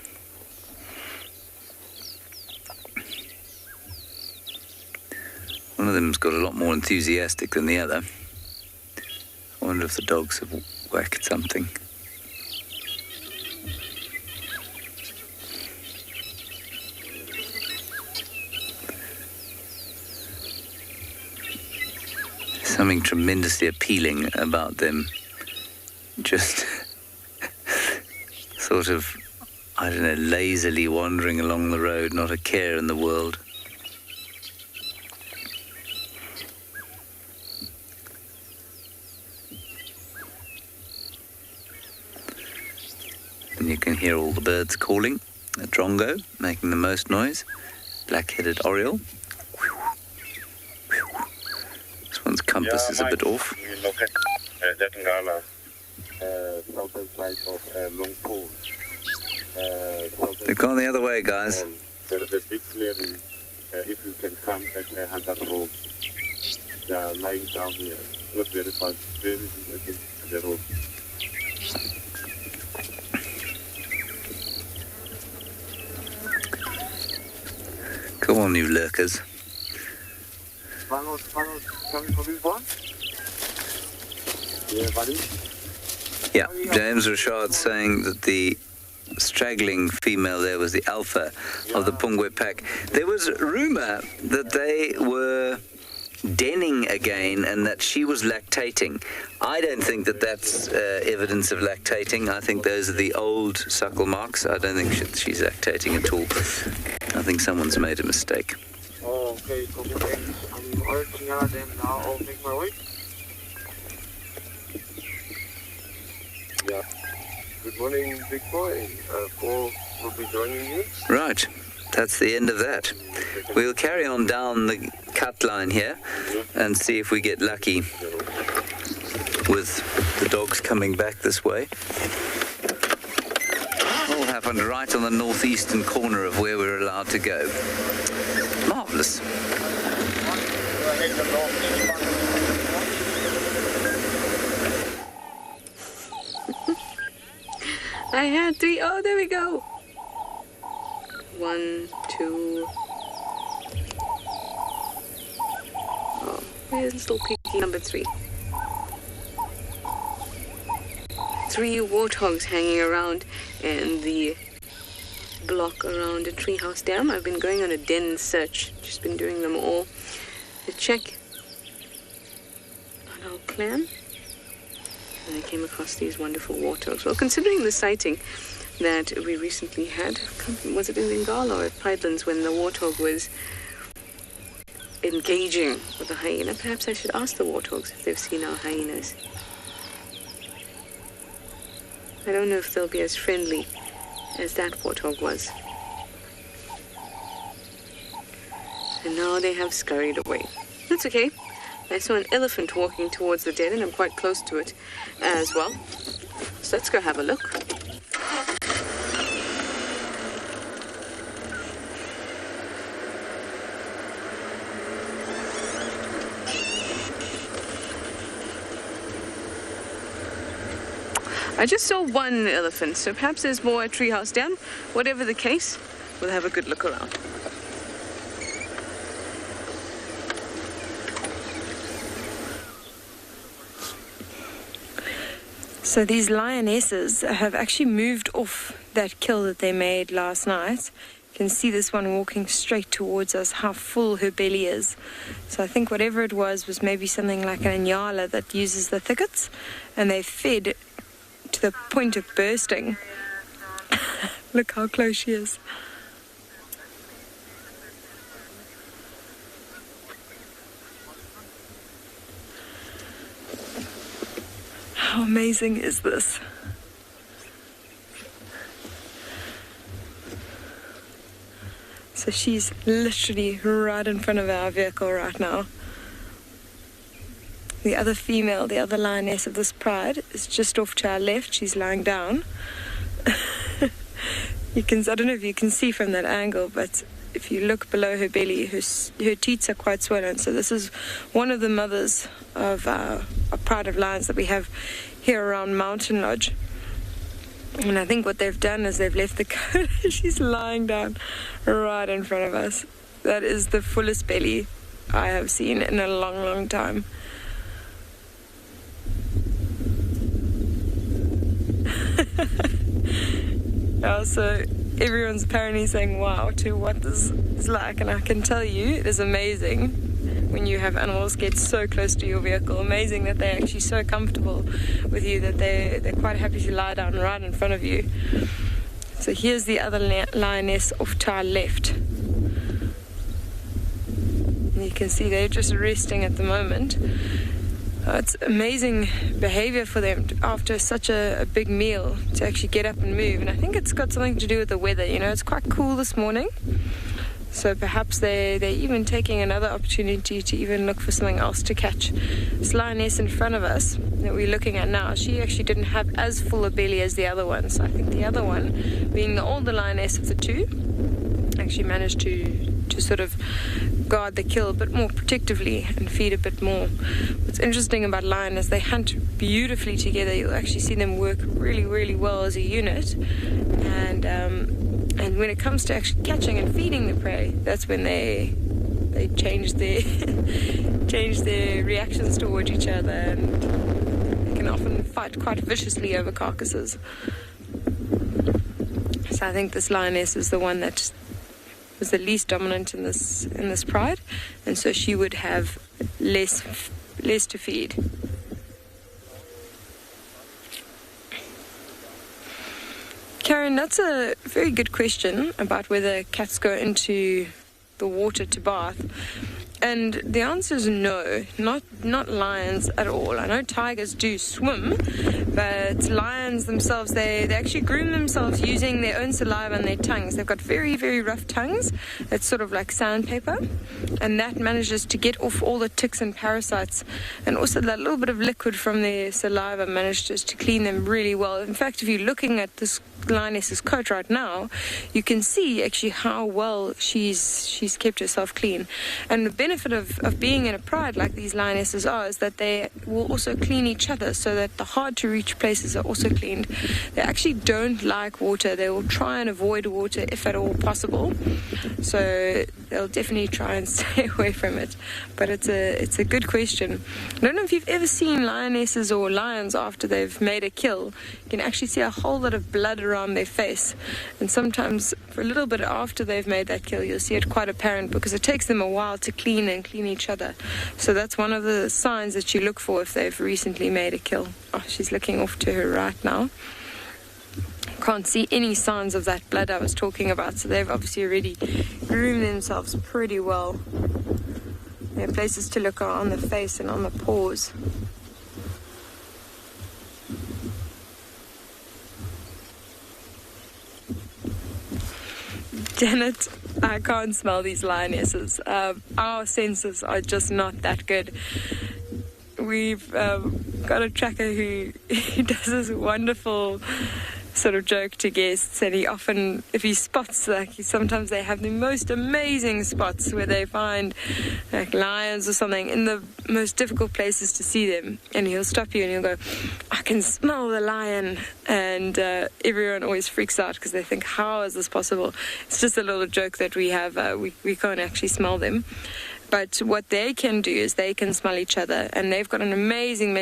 One of them's got a lot more enthusiastic than the other. I wonder if the dogs have whacked something. Something tremendously appealing about them just sort of I don't know, lazily wandering along the road, not a care in the world. And you can hear all the birds calling. A drongo making the most noise. Black-headed oriole. This one's compass is a bit off. We look at that Ngala southern side of Long Pole. They've gone the other way, guys. There is a big clearing. If you can come at 100 road, they are lying down here. Not very fast, very against the road. Come on, you lurkers. Coming for this one? Yeah, buddy. Yeah, James Richard saying that the straggling female there was the alpha of the Pungwe pack. There was rumour that they were denning again and that she was lactating. I don't think that that's evidence of lactating. I think those are the old suckle marks. I don't think she's lactating at all. I think someone's made a mistake. Oh, okay. I'm urging her, then now I'll make my way. Yeah. Good morning, big boy. Paul will be joining you. Right. That's the end of that. We'll carry on down the cut line here and see if we get lucky with the dogs coming back this way. All happened right on the northeastern corner of where we're allowed to go. Marvellous. I had 3. Oh, there we go. 1, 2. Oh, where's little piggy number 3? 3 warthogs hanging around in the block around a treehouse dam. I've been going on a den search, just been doing them all to check on our clan. And I came across these wonderful warthogs. Well, considering the sighting that we recently had, was it in Ngala or at Pipelands when the warthog was engaging with the hyena? Perhaps I should ask the warthogs if they've seen our hyenas. I don't know if they'll be as friendly as that warthog was. And now they have scurried away. That's okay. I saw an elephant walking towards the den, and I'm quite close to it as well. So let's go have a look. I just saw one elephant, so perhaps there's more at Treehouse Dam. Whatever the case, we'll have a good look around. So these lionesses have actually moved off that kill that they made last night. You can see this one walking straight towards us, how full her belly is. So I think whatever it was maybe something like an Ngala that uses the thickets, and they fed to the point of bursting. Look how close she is. How amazing is this? So she's literally right in front of our vehicle right now. The other female, the other lioness of this pride, is just off to our left. She's lying down. I don't know if you can see from that angle, but if you look below her belly, her teats are quite swollen. So this is one of the mothers of a pride of lions that we have here around Mountain Lodge. And I think what they've done is they've left the coat. She's lying down right in front of us. That is the fullest belly I have seen in a long, long time. So everyone's apparently saying wow to what this is like, and I can tell you it is amazing when you have animals get so close to your vehicle. Amazing that they're actually so comfortable with you that they're quite happy to lie down right in front of you. So here's the other lioness off to our left. And you can see they're just resting at the moment. It's amazing behavior for them after such a big meal to actually get up and move. And I think it's got something to do with the weather. You know, it's quite cool this morning. So perhaps they're even taking another opportunity to even look for something else to catch. This lioness in front of us that we're looking at now, she actually didn't have as full a belly as the other one. So I think the other one, being the older lioness of the two, actually managed to sort of guard the kill a bit more protectively and feed a bit more. What's interesting about lion is they hunt beautifully together. You'll actually see them work really, really well as a unit. And when it comes to actually catching and feeding the prey, that's when they change their change their reactions towards each other, and they can often fight quite viciously over carcasses. So I think this lioness is the one that was the least dominant in this pride, and so she would have less to feed. Karen, that's a very good question about whether cats go into the water to bath. And the answer is no, not lions at all. I know tigers do swim, but lions themselves, they actually groom themselves using their own saliva and their tongues. They've got very, very rough tongues. It's sort of like sandpaper, and that manages to get off all the ticks and parasites. And also that little bit of liquid from their saliva manages to clean them really well. In fact, if you're looking at this lioness's coat right now, you can see actually how well she's kept herself clean. And the benefit of being in a pride like these lionesses are is that they will also clean each other, so that the hard to reach places are also cleaned. They actually don't like water. They will try and avoid water if at all possible, so they'll definitely try and stay away from it. But it's a good question. I don't know if you've ever seen lionesses or lions after they've made a kill. You can actually see a whole lot of blood around their face, and sometimes for a little bit after they've made that kill, you'll see it quite apparent, because it takes them a while to clean each other. So that's one of the signs that you look for if they've recently made a kill. Oh, she's looking off to her right now. Can't see any signs of that blood I was talking about, so they've obviously already groomed themselves pretty well. There are places to look on the face and on the paws. Janet, I can't smell these lionesses. Our senses are just not that good. We've got a tracker who does this wonderful sort of joke to guests, and he often, if he spots, sometimes they have the most amazing spots where they find like lions or something in the most difficult places to see them, and he'll stop you and he'll go, "I can smell the lion," and everyone always freaks out because they think, how is this possible? It's just a little joke that we have. We can't actually smell them. But what they can do is they can smell each other, and they've got an amazing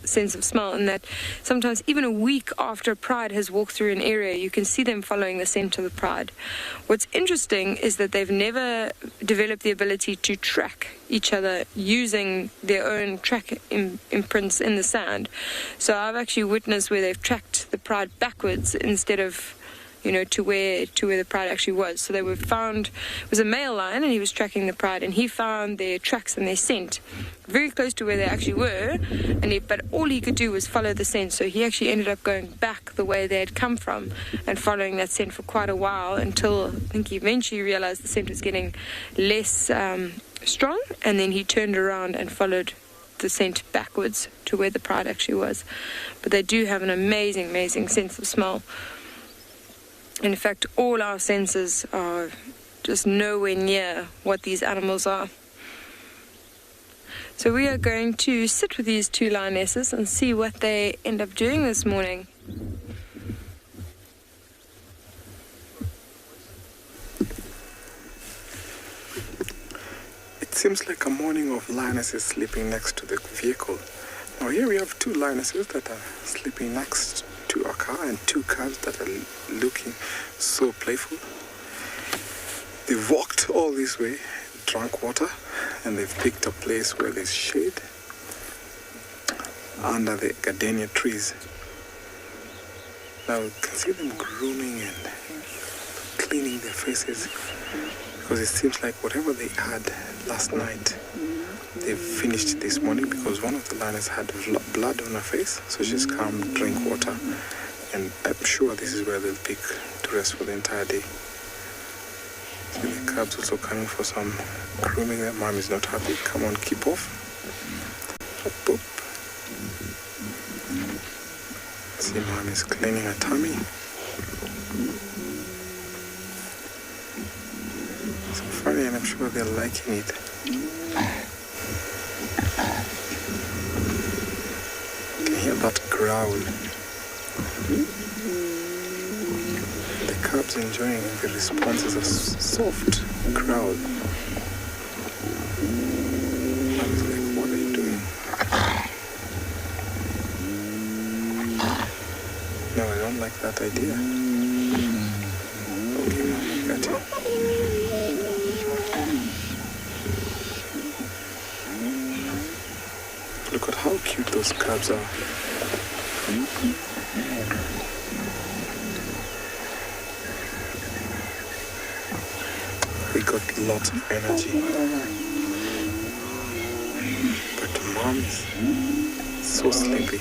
sense of smell, in that sometimes even a week after a pride has walked through an area, you can see them following the scent of the pride. What's interesting is that they've never developed the ability to track each other using their own track imprints in the sand. So I've actually witnessed where they've tracked the pride backwards instead of to where the pride actually was. So they were found, it was a male lion, and he was tracking the pride, and he found their tracks and their scent very close to where they actually were, but all he could do was follow the scent. So he actually ended up going back the way they had come from and following that scent for quite a while, until I think he eventually realized the scent was getting less strong, and then he turned around and followed the scent backwards to where the pride actually was. But they do have an amazing sense of smell. In fact, all our senses are just nowhere near what these animals are. So we are going to sit with these two lionesses and see what they end up doing this morning. It seems like a morning of lionesses sleeping next to the vehicle. Now here we have two lionesses that are sleeping next to a car, and two calves that are looking so playful. They've walked all this way, drunk water, and they've picked a place where there's shade under the gardenia trees. Now you can see them grooming and cleaning their faces, because it seems like whatever they had last night, they finished this morning, because one of the lioness had blood on her face, so she's come, drink water, and I'm sure this is where they'll pick to rest for the entire day. So the cubs also coming for some grooming. Their mom is not happy. Come on, keep off. Boop. See, mom is cleaning her tummy. So funny, and I'm sure they're liking it. You can hear that growl. The cubs enjoying the responses of soft growl. I was like, what are you doing? No, I don't like that idea. Okay, Mom, I got you. Look at how cute those cubs are. They got lots of energy. But Mom is so sleepy.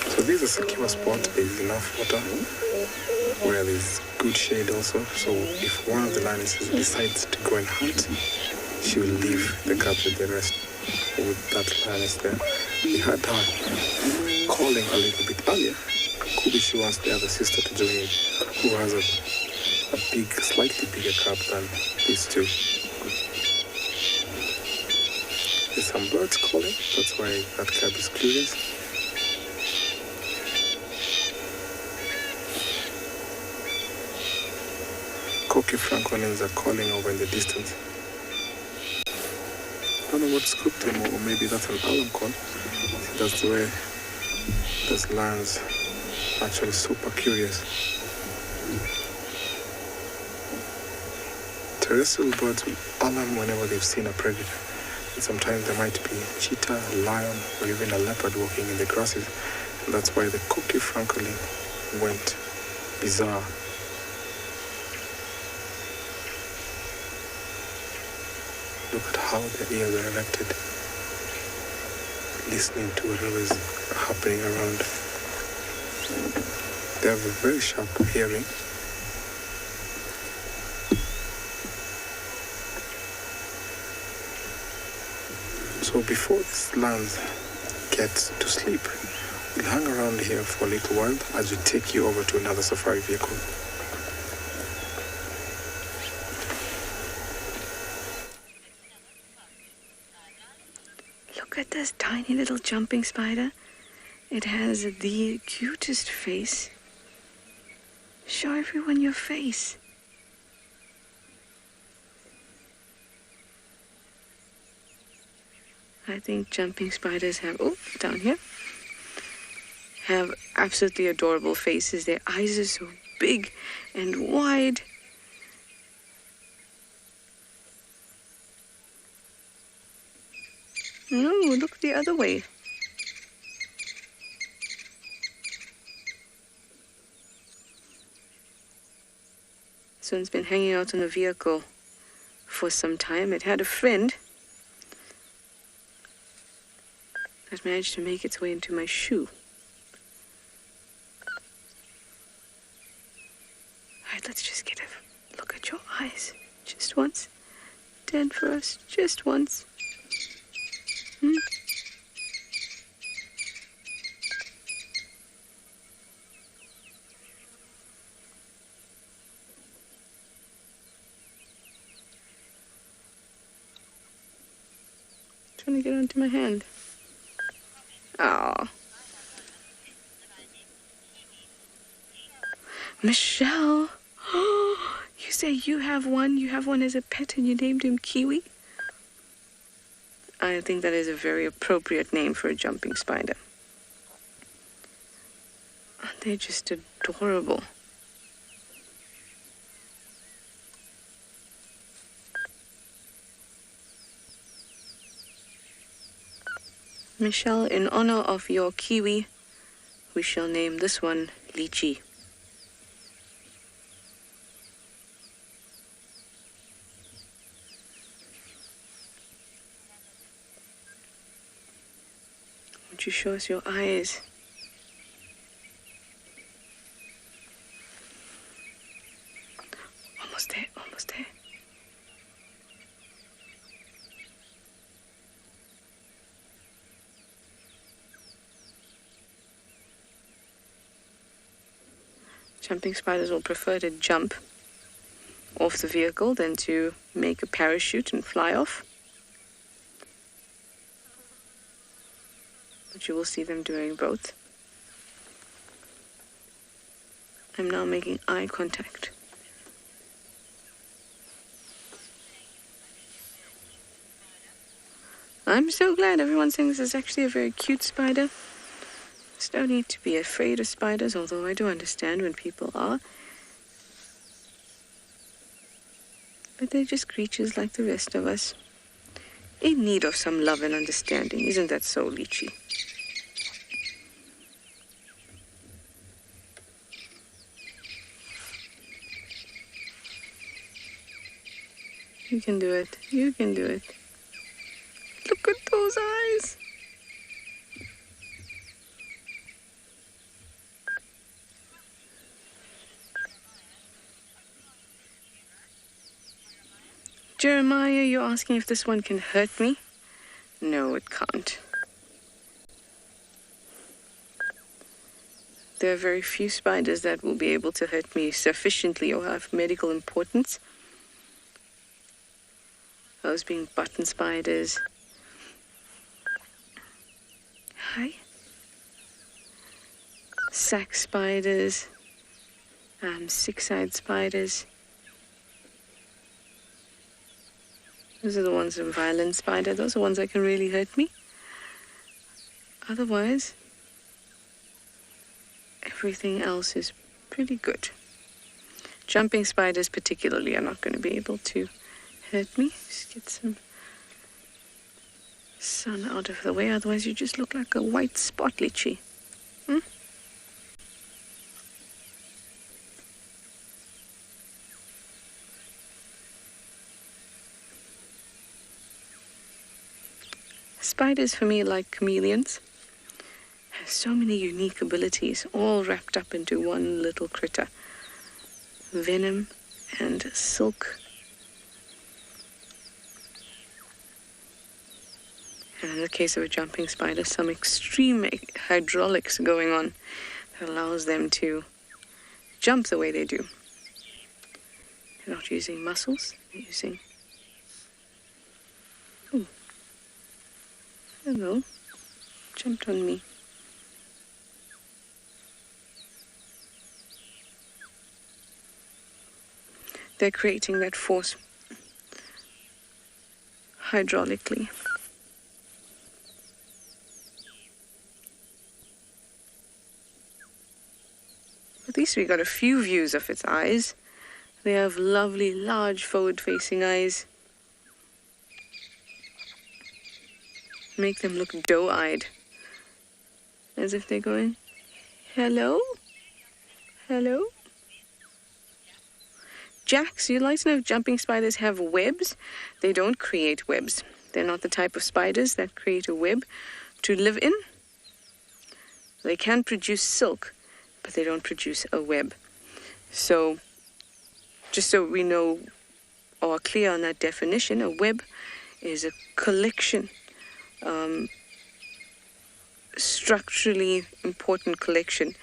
So this is a secure spot. There is enough water where there is good shade also. So if one of the lionesses decides to go and hunt, she will leave the cubs with the rest. With that lioness there, we heard her calling a little bit earlier. Could be she wants the other sister to join in, who has a big, slightly bigger cub than these two. There's some birds calling, that's why that cub is curious. Cocky francolins are calling over in the distance. I don't know what scooped them, or maybe that's an alarm call. That's the way those lions are actually super curious. Terrestrial birds will alarm whenever they've seen a predator. And sometimes there might be a cheetah, a lion, or even a leopard walking in the grasses. And that's why the cocky francolin went bizarre. Look at how their ears are erected, listening to whatever is happening around. They have a very sharp hearing. So before these lions get to sleep, we'll hang around here for a little while as we take you over to another safari vehicle. Look at this tiny little jumping spider. It has the cutest face. Show everyone your face. I think jumping spiders have, down here, have absolutely adorable faces. Their eyes are so big and wide. No, look the other way. This one's been hanging out in the vehicle for some time. It had a friend that managed to make its way into my shoe. Alright, let's just get a look at your eyes. Just once. Dead for us. Just once. Trying to get onto my hand. Oh. Michelle. You say you have one as a pet and you named him Kiwi? I think that is a very appropriate name for a jumping spider. Aren't they just adorable? Michelle, in honor of your kiwi, we shall name this one Lychee. Won't you show us your eyes? Almost there, almost there. Jumping spiders will prefer to jump off the vehicle than to make a parachute and fly off. But you will see them doing both. I'm now making eye contact. I'm so glad everyone's saying this is actually a very cute spider. There's no need to be afraid of spiders, although I do understand when people are. But they're just creatures like the rest of us, in need of some love and understanding. Isn't that so, Lychee? You can do it. You can do it. Look at those eyes. Jeremiah, you're asking if this one can hurt me? No, it can't. There are very few spiders that will be able to hurt me sufficiently or have medical importance. Those being button spiders. Hi. Sack spiders. Six-eyed spiders. Those are the ones in violent spider. Those are ones that can really hurt me. Otherwise, everything else is pretty good. Jumping spiders particularly are not going to be able to hurt me. Just get some sun out of the way. Otherwise, you just look like a white spot, Lychee. Spiders, for me, like chameleons, have so many unique abilities, all wrapped up into one little critter. Venom and silk. And in the case of a jumping spider, some extreme hydraulics going on that allows them to jump the way they do. They're not using muscles, they're using... Ooh. Hello. Jumped on me. They're creating that force hydraulically. At least we got a few views of its eyes. They have lovely, large, forward-facing eyes. Make them look doe-eyed. As if they're going, hello? Hello? Jax, you'd like to know if jumping spiders have webs? They don't create webs. They're not the type of spiders that create a web to live in. They can produce silk, but they don't produce a web. So, just so we know or are clear on that definition, a web is a collection, structurally important collection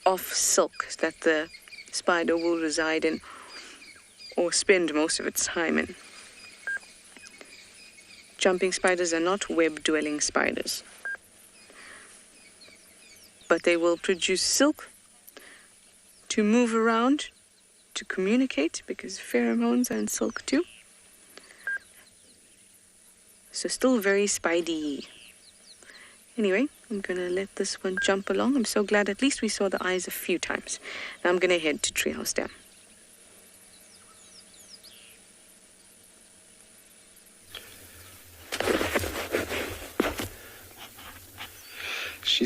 of silk that the spider will reside in or spend most of its time in. Jumping spiders are not web-dwelling spiders, but they will produce silk to move around, to communicate, because pheromones are in silk too. So still very spidey. Anyway, I'm going to let this one jump along. I'm so glad at least we saw the eyes a few times. Now I'm going to head to Treehouse Dam.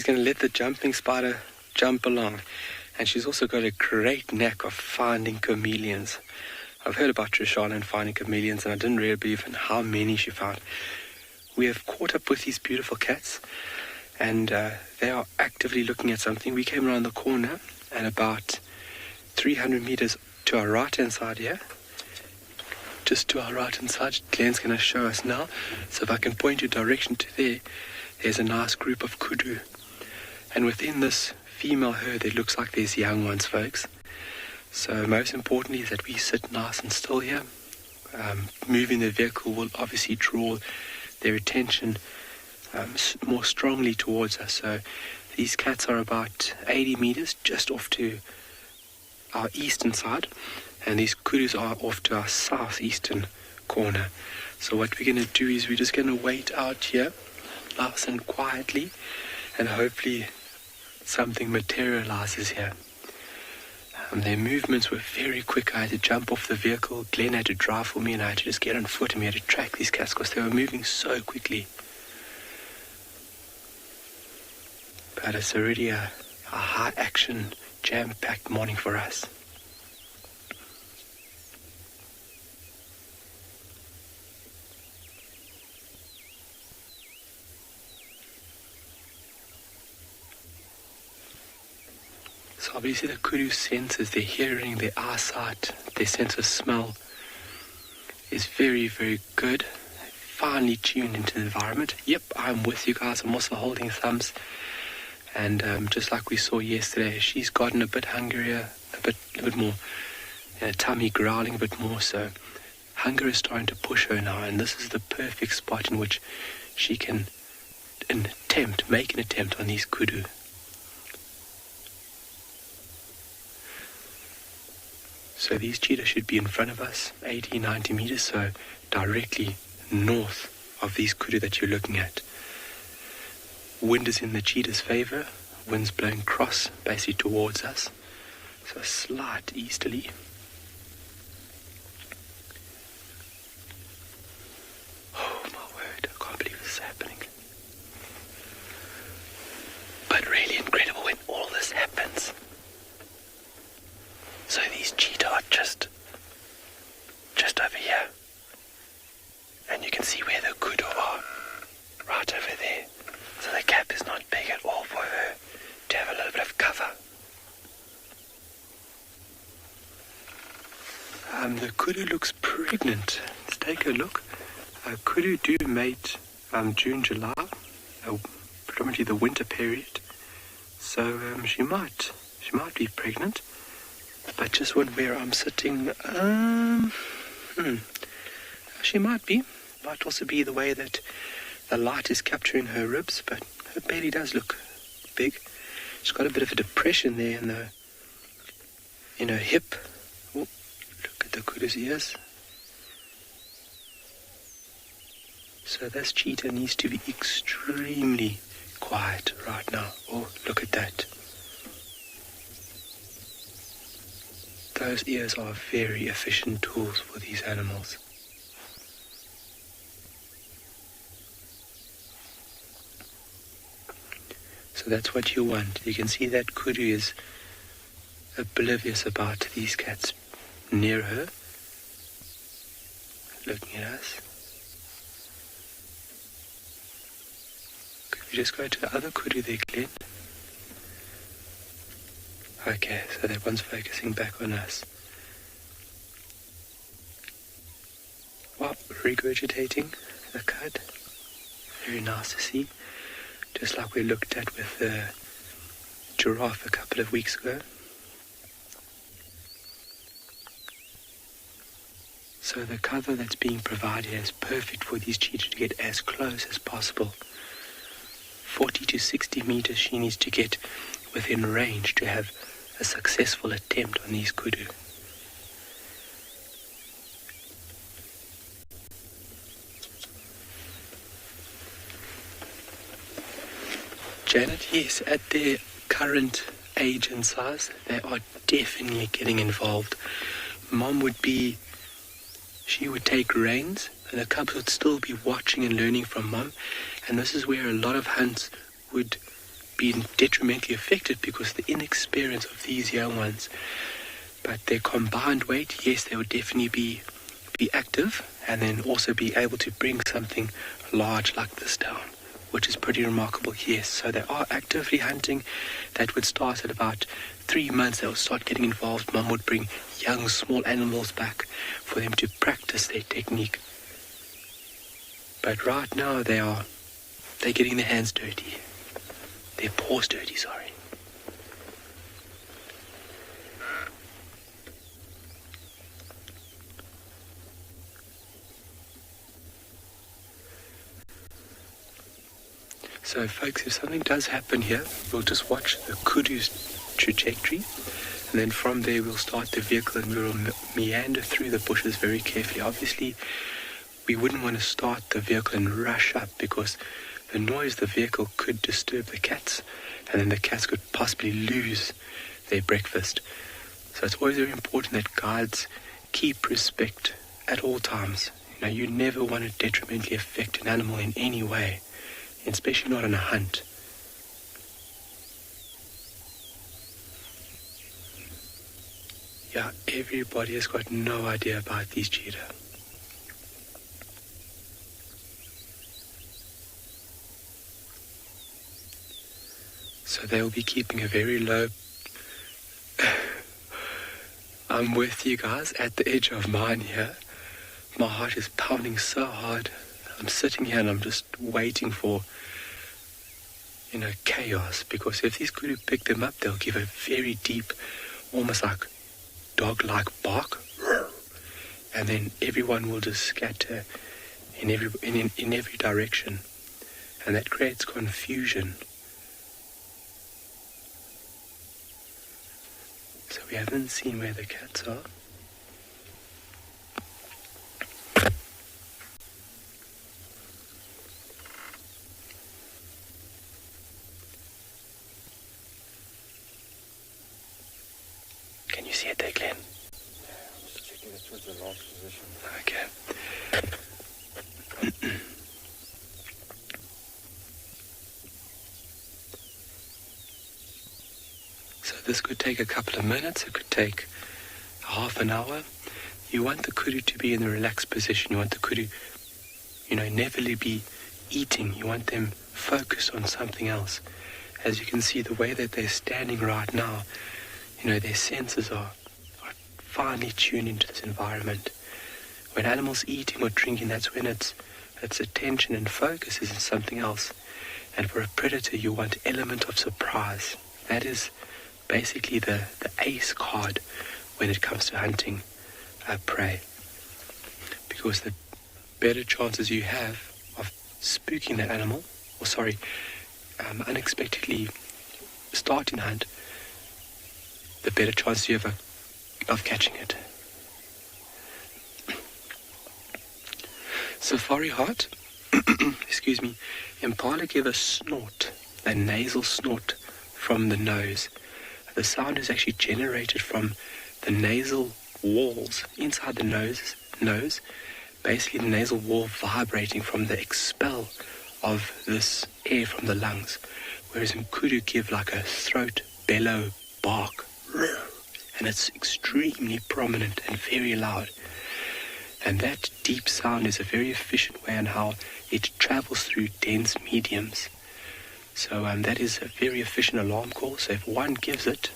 going to let the jumping spider jump along. And she's also got a great knack of finding chameleons. I've heard about Trishana and finding chameleons, and I didn't really believe in how many she found. We have caught up with these beautiful cats, and they are actively looking at something. We came around the corner, and about 300 meters to our right-hand side here, just to our right-hand side, Glenn's going to show us now. So if I can point your direction to there, there's a nice group of kudu. And within this female herd, it looks like there's young ones, folks. So most importantly is that we sit nice and still here. Moving the vehicle will obviously draw their attention more strongly towards us. So these cats are about 80 meters just off to our eastern side, and these kudus are off to our southeastern corner. So what we're going to do is we're just going to wait out here nice and quietly, and hopefully something materializes here. Their movements were very quick. I had to jump off the vehicle. Glenn had to drive for me, and I had to just get on foot, and we had to track these cats because they were moving so quickly. But it's already a high-action, jam-packed morning for us. So obviously the kudu senses, their hearing, their eyesight, their sense of smell is very, very good. Finely tuned into the environment. Yep, I'm with you guys. I'm also holding thumbs. And just like we saw yesterday, she's gotten a bit hungrier, a bit more, tummy growling a bit more. So hunger is starting to push her now, and this is the perfect spot in which she can make an attempt on these kudu. So these cheetah should be in front of us, 80, 90 meters, so directly north of these kudu that you're looking at. Wind is in the cheetah's favor. Wind's blowing cross, basically towards us. So slight easterly. Oh my word, I can't believe this is happening. But really incredible when all this happens. So these cheetah are just over here. And you can see where the kudu are, right over there. So the gap is not big at all for her to have a little bit of cover. The kudu looks pregnant. Let's take a look. Kudu do mate June, July, predominantly the winter period. So she might be pregnant. But just where I'm sitting, she might be. Might also be the way that the light is capturing her ribs, but her belly does look big. She's got a bit of a depression there in her hip. Oh, look at the kudu's ears. So this cheetah needs to be extremely quiet right now. Oh, look at that. Those ears are very efficient tools for these animals. So that's what you want. You can see that kudu is oblivious about these cats near her, looking at us. Could we just go to the other kudu there, Glenn? Okay, so that one's focusing back on us. Wow, regurgitating the cud. Very nice to see. Just like we looked at with the giraffe a couple of weeks ago. So the cover that's being provided is perfect for these cheetah to get as close as possible. 40 to 60 meters she needs to get within range to have a successful attempt on these kudu. Janet, yes, at their current age and size, they are definitely getting involved. Mom would take reins, and the cubs would still be watching and learning from Mom, and this is where a lot of hunts would been detrimentally affected because of the inexperience of these young ones. But their combined weight, yes, they would definitely be active and then also be able to bring something large like this down, which is pretty remarkable, yes. So they are actively hunting. That would start at about 3 months. They would start getting involved. Mum would bring young, small animals back for them to practice their technique. But right now they're getting their hands dirty. Their paws dirty, sorry. So folks, if something does happen here, we'll just watch the Kudu's trajectory, and then from there we'll start the vehicle and we'll meander through the bushes very carefully. Obviously, we wouldn't want to start the vehicle and rush up because the noise of the vehicle could disturb the cats, and then the cats could possibly lose their breakfast. So it's always very important that guides keep respect at all times. You never want to detrimentally affect an animal in any way, especially not on a hunt. Yeah, everybody has got no idea about these cheetah. So they will be keeping a very low... I'm with you guys at the edge of mine here. My heart is pounding so hard. I'm sitting here and I'm just waiting for, chaos. Because if these Kudu pick them up, they'll give a very deep, almost like dog-like bark. And then everyone will just scatter in every direction. And that creates confusion. So we haven't seen where the cats are. Can you see it there, Glenn? Yeah, I'm just checking it towards the last position. Okay. So this could take a couple of minutes. It could take half an hour. You want the Kudu to be in a relaxed position. You want the Kudu, never be eating. You want them focused on something else. As you can see, the way that they're standing right now, their senses are finely tuned into this environment. When animals eating or drinking, that's when its attention and focus is in something else. And for a predator, you want element of surprise. That is basically the ace card when it comes to hunting prey. Because the better chances you have of spooking that animal, unexpectedly starting hunt, the better chance you have of catching it. Safari Heart, excuse me, Impala give a snort, a nasal snort from the nose. The sound is actually generated from the nasal walls inside the nose, basically the nasal wall vibrating from the expel of this air from the lungs. Whereas in Kudu give like a throat bellow bark, and it's extremely prominent and very loud. And that deep sound is a very efficient way on how it travels through dense mediums. So that is a very efficient alarm call. So if one gives it,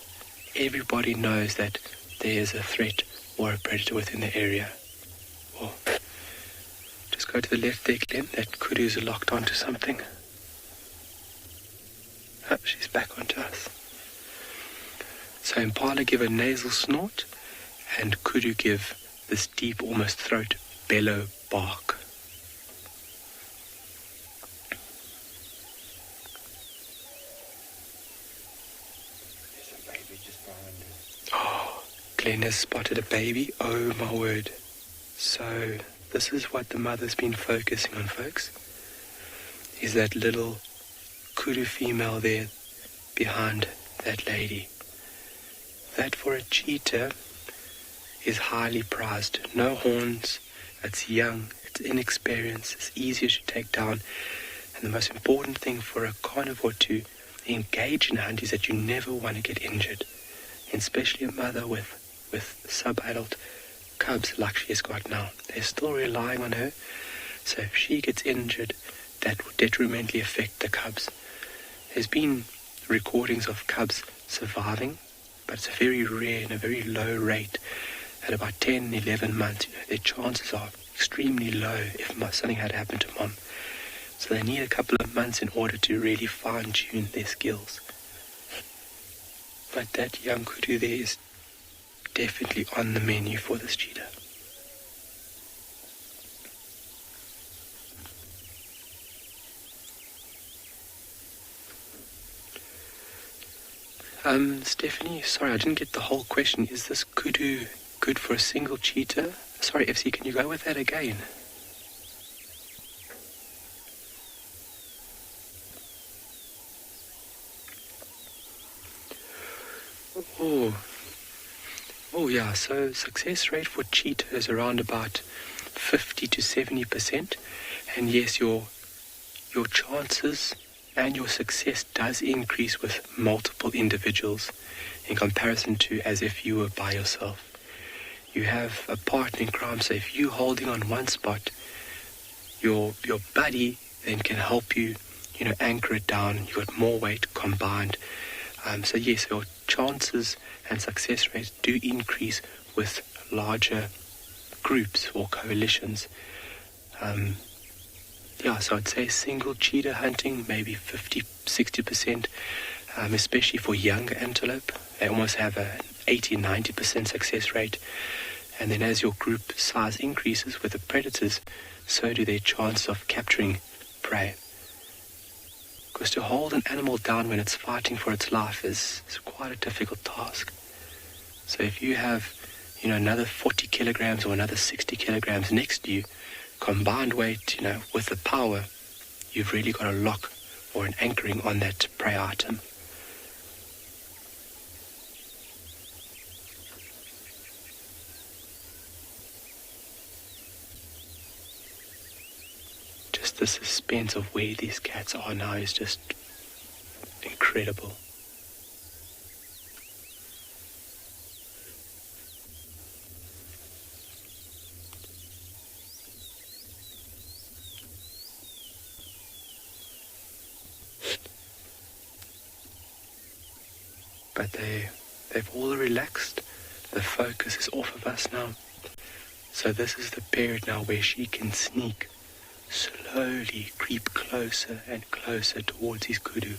everybody knows that there is a threat or a predator within the area. Well, just go to the left there, Glenn. That Kudu is locked onto something. Oh, she's back onto us. So Impala give a nasal snort, and Kudu give this deep, almost throat bellow bark. There's a baby just behind us. Oh, Glenn has spotted a baby. Oh my word. So this is what the mother's been focusing on, folks. Is that little Kudu female there behind that lady. That for a cheetah is highly prized. No horns, it's young, it's inexperienced, it's easier to take down. And the most important thing for a carnivore to engage in a hunt is that you never want to get injured, and especially a mother with sub-adult cubs like she has got now. They're still relying on her, so if she gets injured, that would detrimentally affect the cubs. There's been recordings of cubs surviving, but it's a very rare and a very low rate. At about 10, 11 months, their chances are extremely low if something had happened to mom. So they need a couple of months in order to really fine-tune their skills. But that young kudu there is definitely on the menu for this cheetah. Stephanie, sorry, I didn't get the whole question. Is this kudu good for a single cheetah? Sorry, FC, can you go with that again? Oh yeah, so success rate for cheetah is around about 50 to 70%. And yes, your chances and your success does increase with multiple individuals in comparison to as if you were by yourself. You have a partner in crime, so if you're holding on one spot, your buddy then can help you, anchor it down. You've got more weight combined. So yes, your chances and success rates do increase with larger groups or coalitions. So I'd say single cheetah hunting, maybe 50, 60%, especially for younger antelope. They almost have an 80, 90% success rate. And then as your group size increases with the predators, so do their chances of capturing prey. Because to hold an animal down when it's fighting for its life is quite a difficult task. So if you have, another 40 kilograms or another 60 kilograms next to you, combined weight, with the power, you've really got a lock or an anchoring on that prey item. Just the suspense of where these cats are now is just incredible. But they've all relaxed. The focus is off of us now. So this is the period now where she can sneak, slowly creep closer and closer towards his kudu.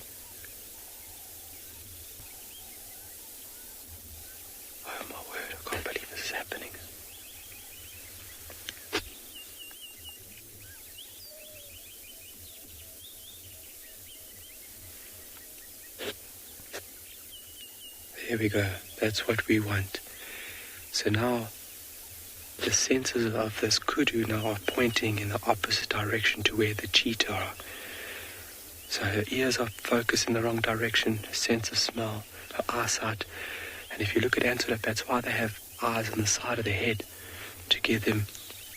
Oh my word, I can't believe this is happening. There we go. That's what we want. So now the senses of this kudu now are pointing in the opposite direction to where the cheetah are. So her ears are focused in the wrong direction, her sense of smell, her eyesight. And if you look at antelope, that's why they have eyes on the side of their head, to give them,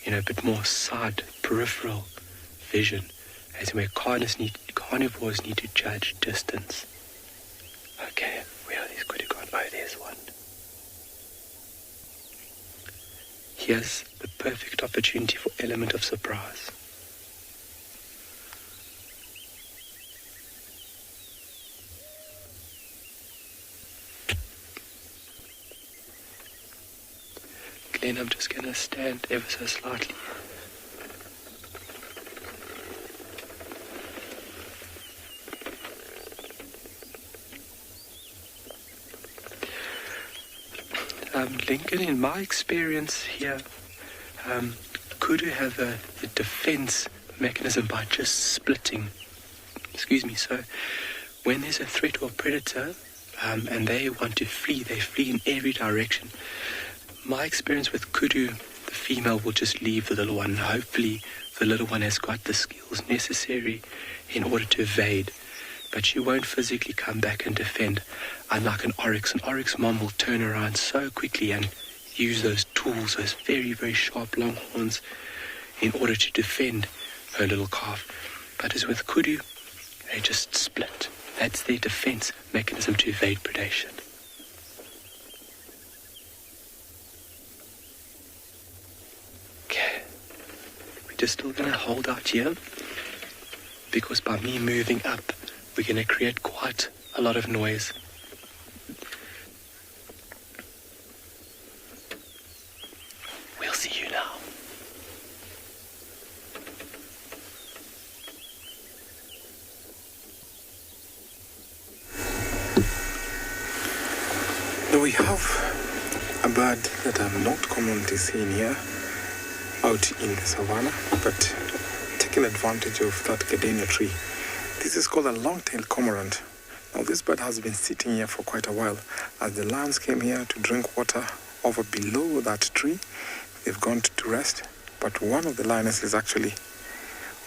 a bit more side peripheral vision, as where carnivores need to judge distance. Okay, where are these kudu gone? Oh, there's one. Here's the perfect opportunity for element of surprise. Glenn, I'm just going to stand ever so slightly. Lincoln, in my experience here, kudu have a defense mechanism by just splitting. So when there's a threat or predator and they want to flee, they flee in every direction. My experience with kudu, the female will just leave the little one. Hopefully the little one has got the skills necessary in order to evade. But she won't physically come back and defend. Unlike an oryx mom will turn around so quickly and use those tools, those very, very sharp long horns, in order to defend her little calf. But as with kudu, they just split. That's their defense mechanism to evade predation. Okay. We're just still going to hold out here, because by me moving up, we're going to create quite a lot of noise. We'll see you now. Now we have a bird that I'm not commonly seen here out in the savannah, but taking advantage of that gardenia tree. This is called a long-tailed cormorant. Now this bird has been sitting here for quite a while. As the lions came here to drink water over below that tree, they've gone to rest, but one of the lioness is actually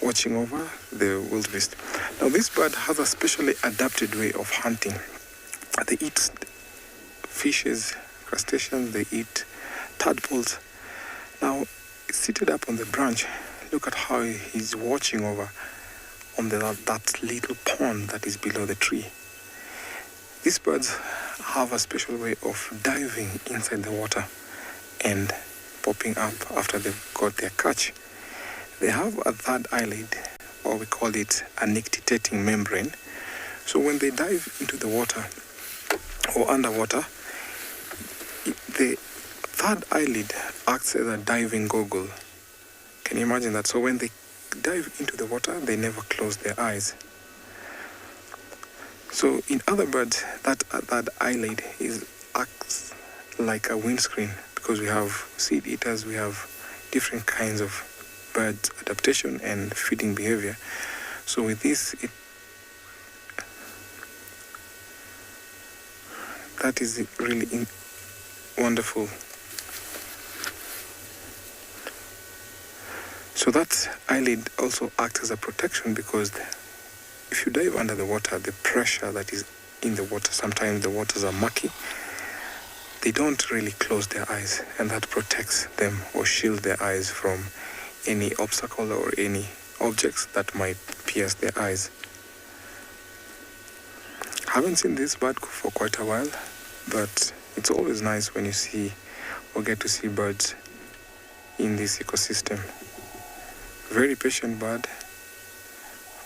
watching over the wildebeest. Now this bird has a specially adapted way of hunting. They eat fishes, crustaceans, they eat tadpoles. Now, seated up on the branch, look at how he's watching over on that little pond that is below the tree. These birds have a special way of diving inside the water and popping up after they've got their catch. They have a third eyelid, or we call it a nictitating membrane. So when they dive into the water or underwater, the third eyelid acts as a diving goggle. Can you imagine that? So when they dive into the water, they never close their eyes. So in other birds, that eyelid acts like a windscreen, because we have seed eaters, we have different kinds of birds adaptation and feeding behavior. So with this, that is really wonderful. So that eyelid also acts as a protection, because if you dive under the water, the pressure that is in the water, sometimes the waters are murky, they don't really close their eyes, and that protects them or shields their eyes from any obstacle or any objects that might pierce their eyes. I haven't seen this bird for quite a while, but it's always nice when you see or get to see birds in this ecosystem. Very patient bird.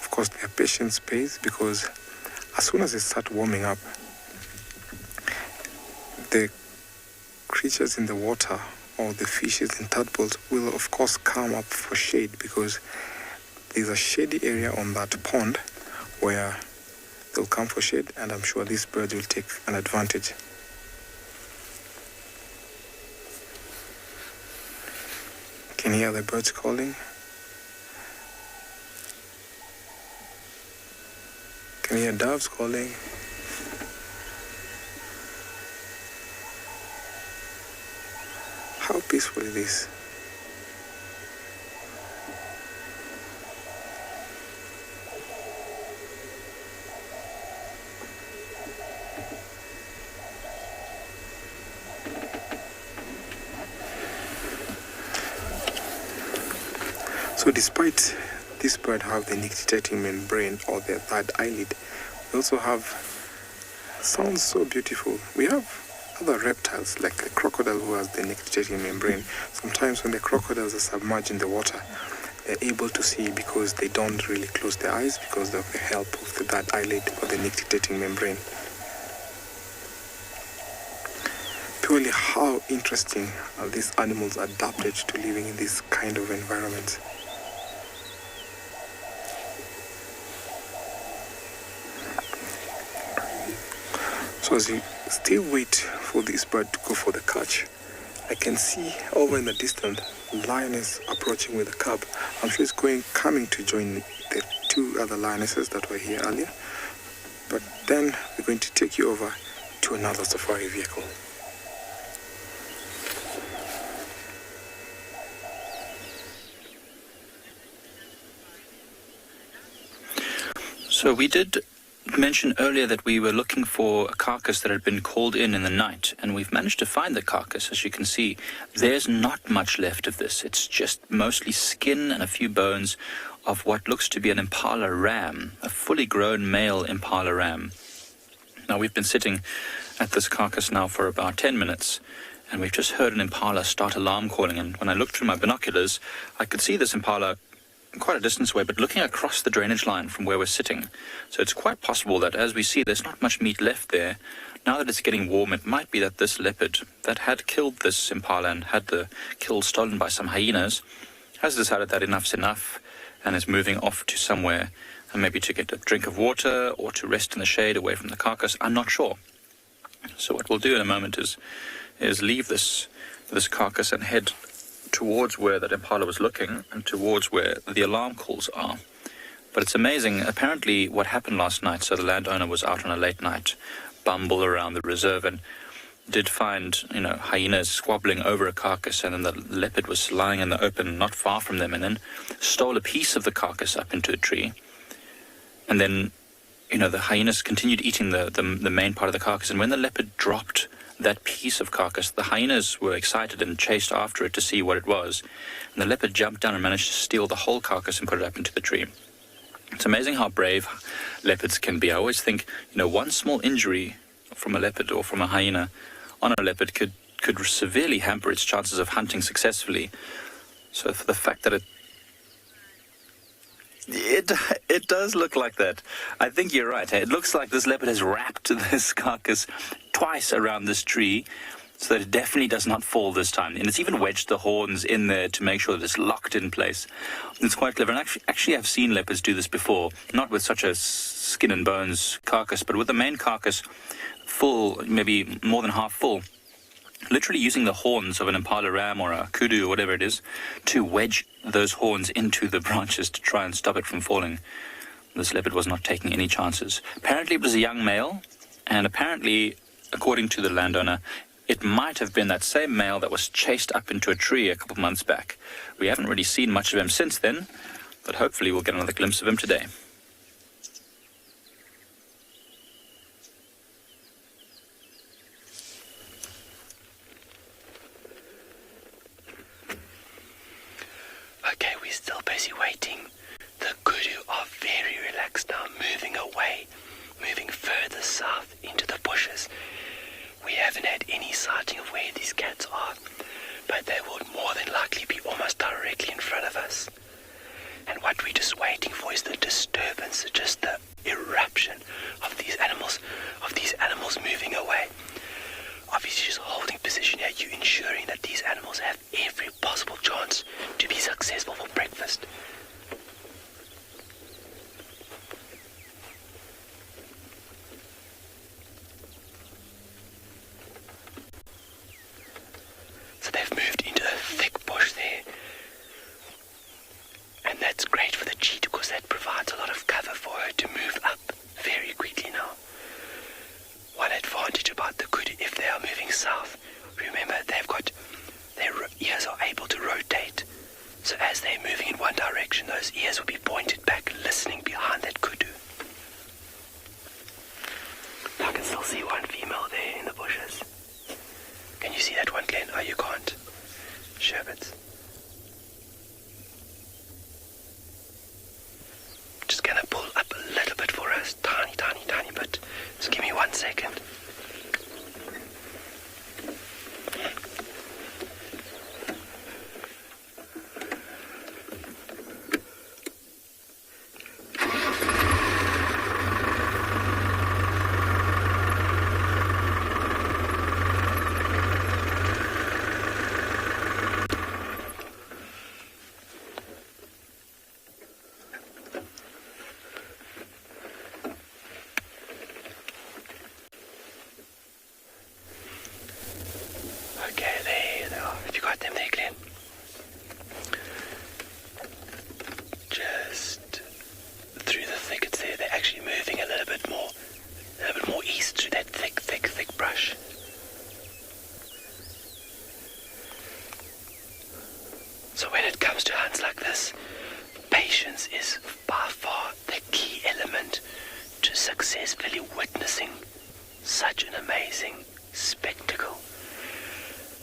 Of course, their patience pays, because as soon as they start warming up, the creatures in the water or the fishes and tadpoles will of course come up for shade, because there's a shady area on that pond where they'll come for shade, and I'm sure these birds will take an advantage. Can you hear the birds calling? Can you hear doves calling? How peaceful it is. So despite this bird have the nictitating membrane or the third eyelid, we also have sounds so beautiful. We have other reptiles like the crocodile who has the nictitating membrane. Sometimes when the crocodiles are submerged in the water, they're able to see because they don't really close their eyes because of the help of the third eyelid or the nictitating membrane. Purely how interesting are these animals adapted to living in this kind of environment. So as you still wait for this bird to go for the catch, I can see over in the distance lioness approaching with a cub. I'm sure it's coming to join the two other lionesses that were here earlier. But then we're going to take you over to another safari vehicle. So we did mentioned earlier that we were looking for a carcass that had been called in the night, and we've managed to find the carcass. As you can see, there's not much left of this. It's just mostly skin and a few bones of what looks to be an impala ram, a fully grown male impala ram. Now, we've been sitting at this carcass now for about 10 minutes, and we've just heard an impala start alarm calling, and when I looked through my binoculars, I could see this impala quite a distance away, but looking across the drainage line from where we're sitting. So it's quite possible that, as we see, there's not much meat left there. Now that it's getting warm, it might be that this leopard that had killed this impala and had the kill stolen by some hyenas has decided that enough's enough and is moving off to somewhere, and maybe to get a drink of water or to rest in the shade away from the carcass. I'm not sure. So what we'll do in a moment is leave this carcass and head towards where that impala was looking and towards where the alarm calls are. But it's amazing. Apparently what happened last night, so the landowner was out on a late night bumble around the reserve and did find, hyenas squabbling over a carcass, and then the leopard was lying in the open not far from them, and then stole a piece of the carcass up into a tree. And then, the hyenas continued eating the main part of the carcass, and when the leopard dropped that piece of carcass, the hyenas were excited and chased after it to see what it was, and the leopard jumped down and managed to steal the whole carcass and put it up into the tree. It's amazing how brave leopards can be. I always think, one small injury from a leopard or from a hyena on a leopard could severely hamper its chances of hunting successfully. So for the fact that it does look like that. I think you're right. It looks like this leopard has wrapped this carcass twice around this tree so that it definitely does not fall this time. And it's even wedged the horns in there to make sure that it's locked in place. It's quite clever. And actually I've seen leopards do this before, not with such a skin and bones carcass, but with the main carcass full, maybe more than half full. Literally using the horns of an impala ram or a kudu or whatever it is to wedge those horns into the branches to try and stop it from falling. This leopard was not taking any chances. Apparently it was a young male, and apparently, according to the landowner, it might have been that same male that was chased up into a tree a couple of months back. We haven't really seen much of him since then, but hopefully we'll get another glimpse of him today. Okay, we're still busy waiting. The Kudu are very relaxed now, moving away, moving further south into the bushes. We haven't had any sighting of where these cats are, but they would more than likely be almost directly in front of us. And what we're just waiting for is the disturbance, just the eruption of these animals moving away. Obviously just holding position here, you ensuring that these animals have every possible chance to be successful for breakfast. So they've moved into a thick bush there. And that's great for the cheetah because that provides a lot of cover for her to move up very quickly now. One advantage about the Kudu, if they are moving south, remember their ears are able to rotate. So as they're moving in one direction, those ears will be pointed back, listening behind that Kudu. I can still see one female there in the bushes. Can you see that one, Glenn? Oh, you can't. Sherbets. Just gonna pull up a little bit for us. Tiny bit. Just give me 1 second. So when it comes to hunts like this, patience is by far the key element to successfully witnessing such an amazing spectacle.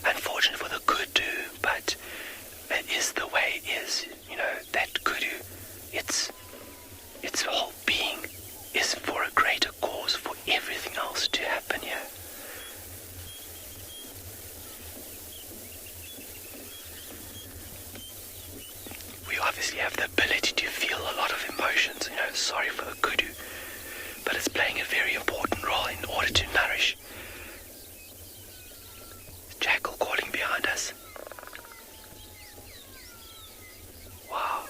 Unfortunate for the Kudu, but it is the way it is. You know, that Kudu, its whole being is for a greater cause, for everything else to happen here. We obviously have the ability to feel a lot of emotions, you know, sorry for the Kudu, but it's playing a very important role in order to nourish. Jackal calling behind us. Wow.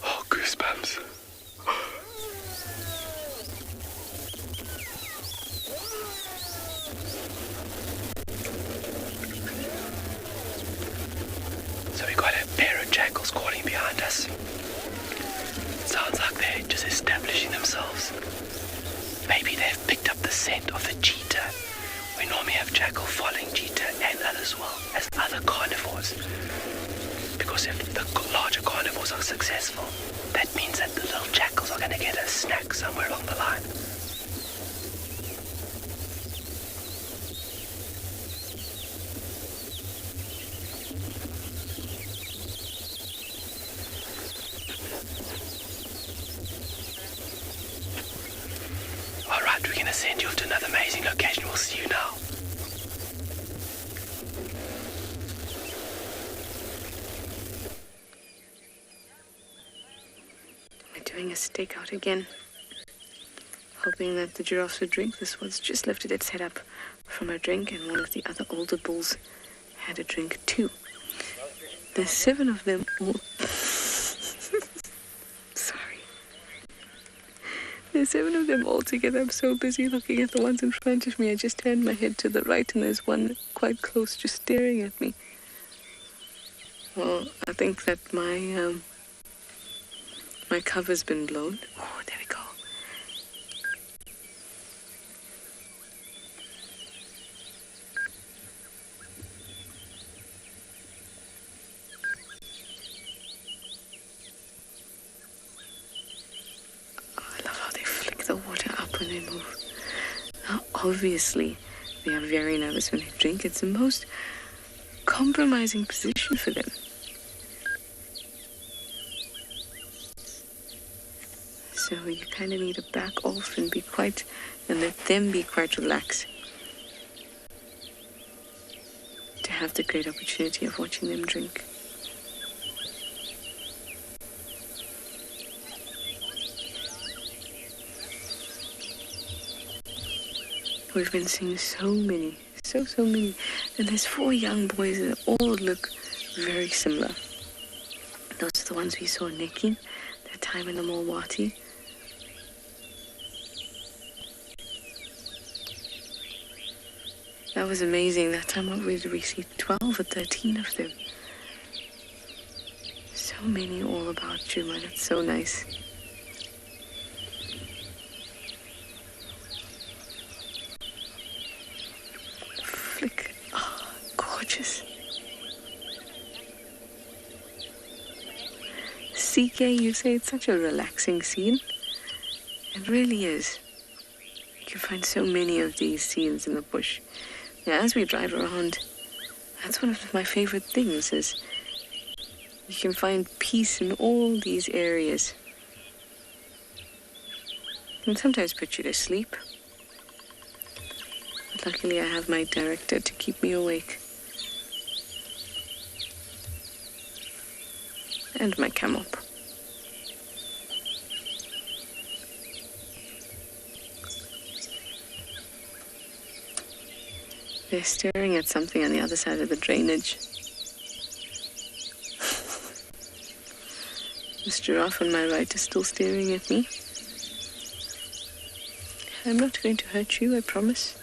Oh, goosebumps. So we got a pair of jackals calling behind us. Sounds like they're just establishing themselves. Maybe they've picked up the scent of the cheetah. We normally have jackal following cheetah and as well as other carnivores. Because if the larger carnivores are successful, that means that the little jackals are going to get a snack somewhere along the line. Alright, we're going to send you off to another amazing location. We'll see you now. We're doing a stakeout again. Hoping that the giraffes would drink. This one's just lifted its head up from a drink, and one of the other older bulls had a drink too. There's 7 of them all. There's 7 of them all together. I'm so busy looking at the ones in front of me. I just turned my head to the right and there's one quite close just staring at me. Well, I think that my cover's been blown. Oh, there we go. The water up when they move. Now, obviously, they are very nervous when they drink. It's the most compromising position for them. So you kind of need to back off and let them be quite relaxed to have the great opportunity of watching them drink. We've been seeing so many. And there's 4 young boys that all look very similar. Those are the ones we saw necking that time in the Mulwati. That was amazing. That time we see 12 or 13 of them. So many all about Djuma. That's so nice. Flick. Oh, gorgeous. CK, you say it's such a relaxing scene. It really is. You can find so many of these scenes in the bush. Yeah, as we drive around, that's one of my favorite things is you can find peace in all these areas. It can sometimes put you to sleep. But luckily I have my director to keep me awake. And my camel. They're staring at something on the other side of the drainage. This giraffe on my right is still staring at me. I'm not going to hurt you, I promise.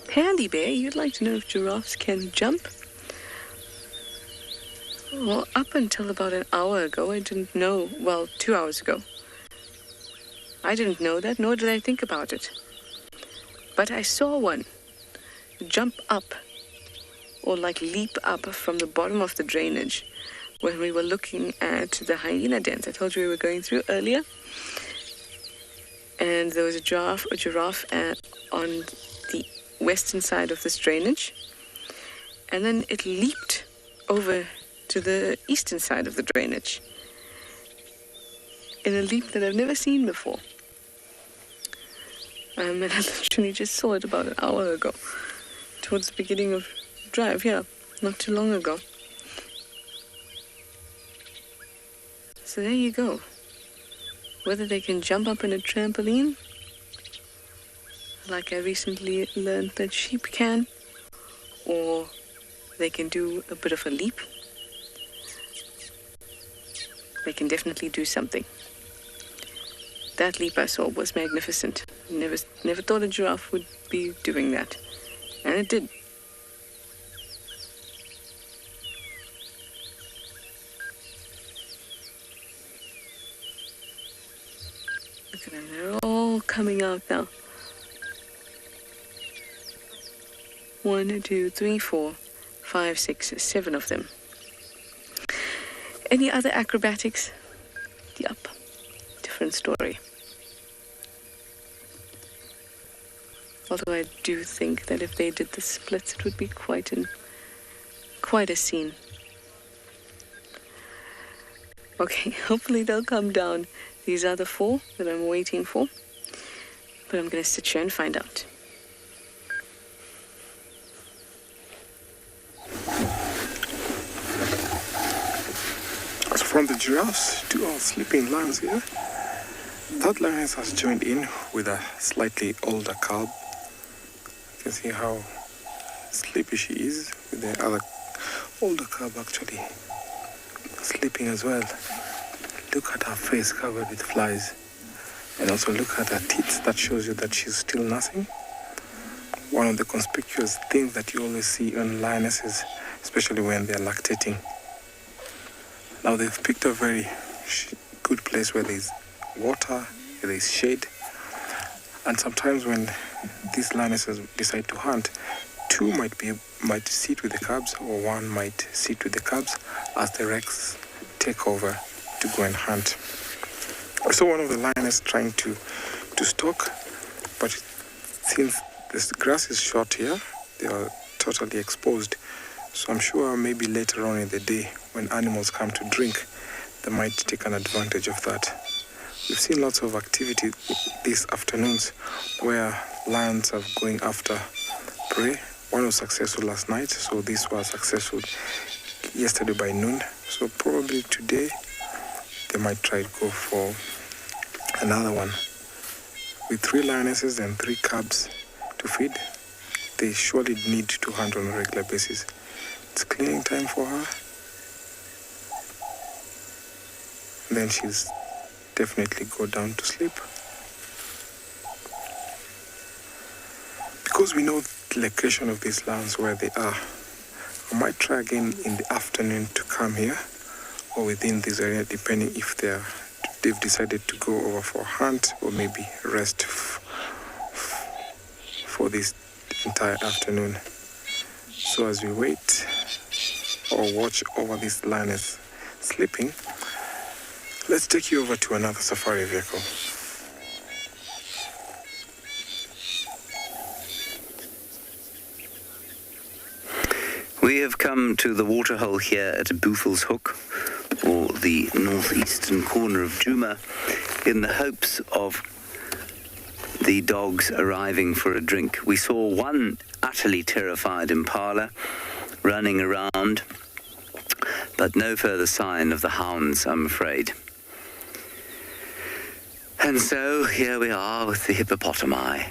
Handy Bear, you'd like to know if giraffes can jump? Well, up until about an hour ago, I didn't know. Well, 2 hours ago. I didn't know that, nor did I think about it. But I saw one jump up, or like leap up from the bottom of the drainage when we were looking at the hyena dens I told you we were going through earlier. And there was a giraffe on the western side of this drainage. And then it leaped over to the eastern side of the drainage in a leap that I've never seen before. And I literally just saw it about an hour ago, towards the beginning of drive, not too long ago. So there you go. Whether they can jump up in a trampoline, like I recently learned that sheep can, or they can do a bit of a leap, they can definitely do something. That leap I saw was magnificent. Never thought a giraffe would be doing that. And it did. Look at them, they're all coming out now. 1, 2, 3, 4, 5, 6, 7 of them. Any other acrobatics? Yup. Different story. Although I do think that if they did the splits, it would be quite a scene. Okay, hopefully they'll come down. These are the 4 that I'm waiting for. But I'm going to sit here and find out. So from the giraffes to our sleeping lions here, that lioness has joined in with a slightly older cub. You can see how sleepy she is, with the other older cub actually sleeping as well. Look at her face covered with flies, and also look at her teeth. That shows you that she's still nursing. One of the conspicuous things that you always see on lionesses, especially when they're lactating. Now they've picked a very good place where there's water, where there's shade, and sometimes when these lionesses decide to hunt, 2 might sit with the cubs, or 1 might sit with the cubs as the rex take over to go and hunt. I saw one of the lionesses trying to stalk, but since this grass is short here, they are totally exposed. So I'm sure maybe later on in the day, when animals come to drink, they might take an advantage of that. We've seen lots of activity these afternoons where lions are going after prey. One was successful last night, so this was successful yesterday by noon. So probably today they might try to go for another one. With 3 lionesses and 3 cubs to feed, they surely need to hunt on a regular basis. It's cleaning time for her. And then she's definitely go down to sleep. Because we know the location of these lands where they are, I might try again in the afternoon to come here or within this area, depending if they've decided to go over for a hunt or maybe rest for this entire afternoon. So as we wait or watch over this lioness sleeping, let's take you over to another safari vehicle. We have come to the waterhole here at Buffel's Hook, or the northeastern corner of Djuma, in the hopes of the dogs arriving for a drink. We saw one utterly terrified impala running around, but no further sign of the hounds, I'm afraid. And so here we are with the hippopotami,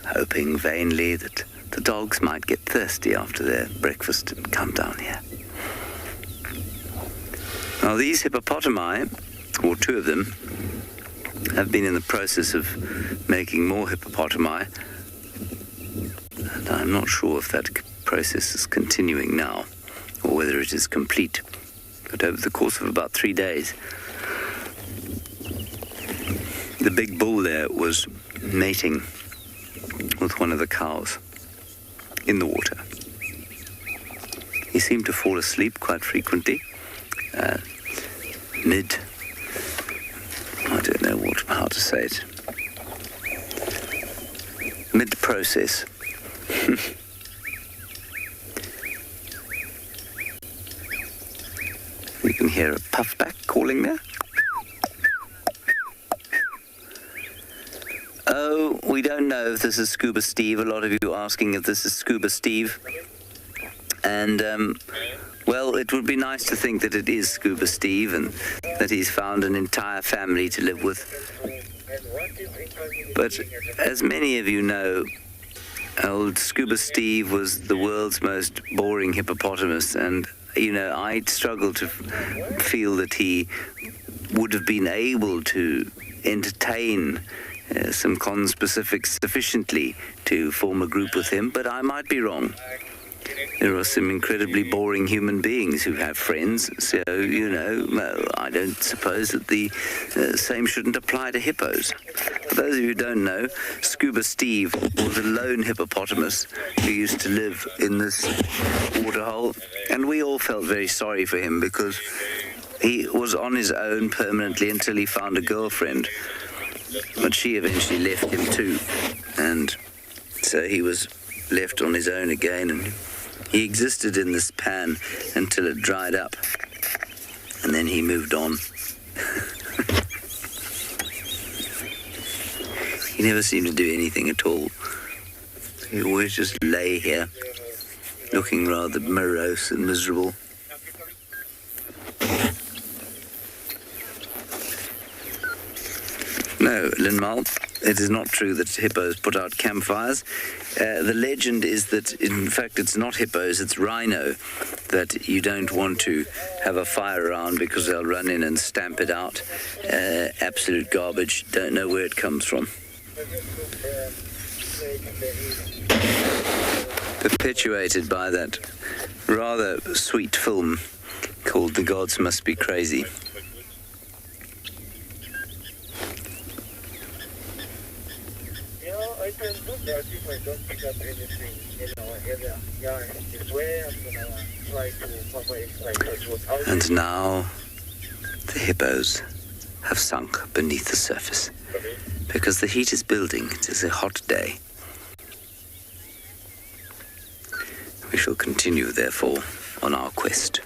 hoping vainly that the dogs might get thirsty after their breakfast and come down here. Now these hippopotami, or 2 of them, have been in the process of making more hippopotami, and I'm not sure if that process is continuing now. or whether it is complete. But over the course of about 3 days, the big bull there was mating with one of the cows in the water. He seemed to fall asleep quite frequently, I don't know how to say it, mid-process. We can hear a puffback calling there. Oh, we don't know if this is Scuba Steve. A lot of you asking if this is Scuba Steve. And, well, it would be nice to think that it is Scuba Steve and that he's found an entire family to live with. But as many of you know, old Scuba Steve was the world's most boring hippopotamus, and, you know, I struggle to feel that he would have been able to entertain some conspecifics sufficiently to form a group with him, but I might be wrong. There are some incredibly boring human beings who have friends, so, you know, I don't suppose that the same shouldn't apply to hippos. For those of you who don't know, Scuba Steve was a lone hippopotamus who used to live in this waterhole, and we all felt very sorry for him because he was on his own permanently until he found a girlfriend. But she eventually left him too, and so he was left on his own again, and he existed in this pan until it dried up, and then he moved on. He never seemed to do anything at all. He always just lay here, looking rather morose and miserable. No, Linmal, it is not true that hippos put out campfires. The legend is that, in fact, it's not hippos, it's rhino that you don't want to have a fire around because they'll run in and stamp it out. Absolute garbage. Don't know where it comes from. Perpetuated by that rather sweet film called The Gods Must Be Crazy. I can do that if I don't pick up anything in our area. Yeah, it is where I'm going to try to cover it. And now the hippos have sunk beneath the surface because the heat is building. It is a hot day. We shall continue, therefore, on our quest.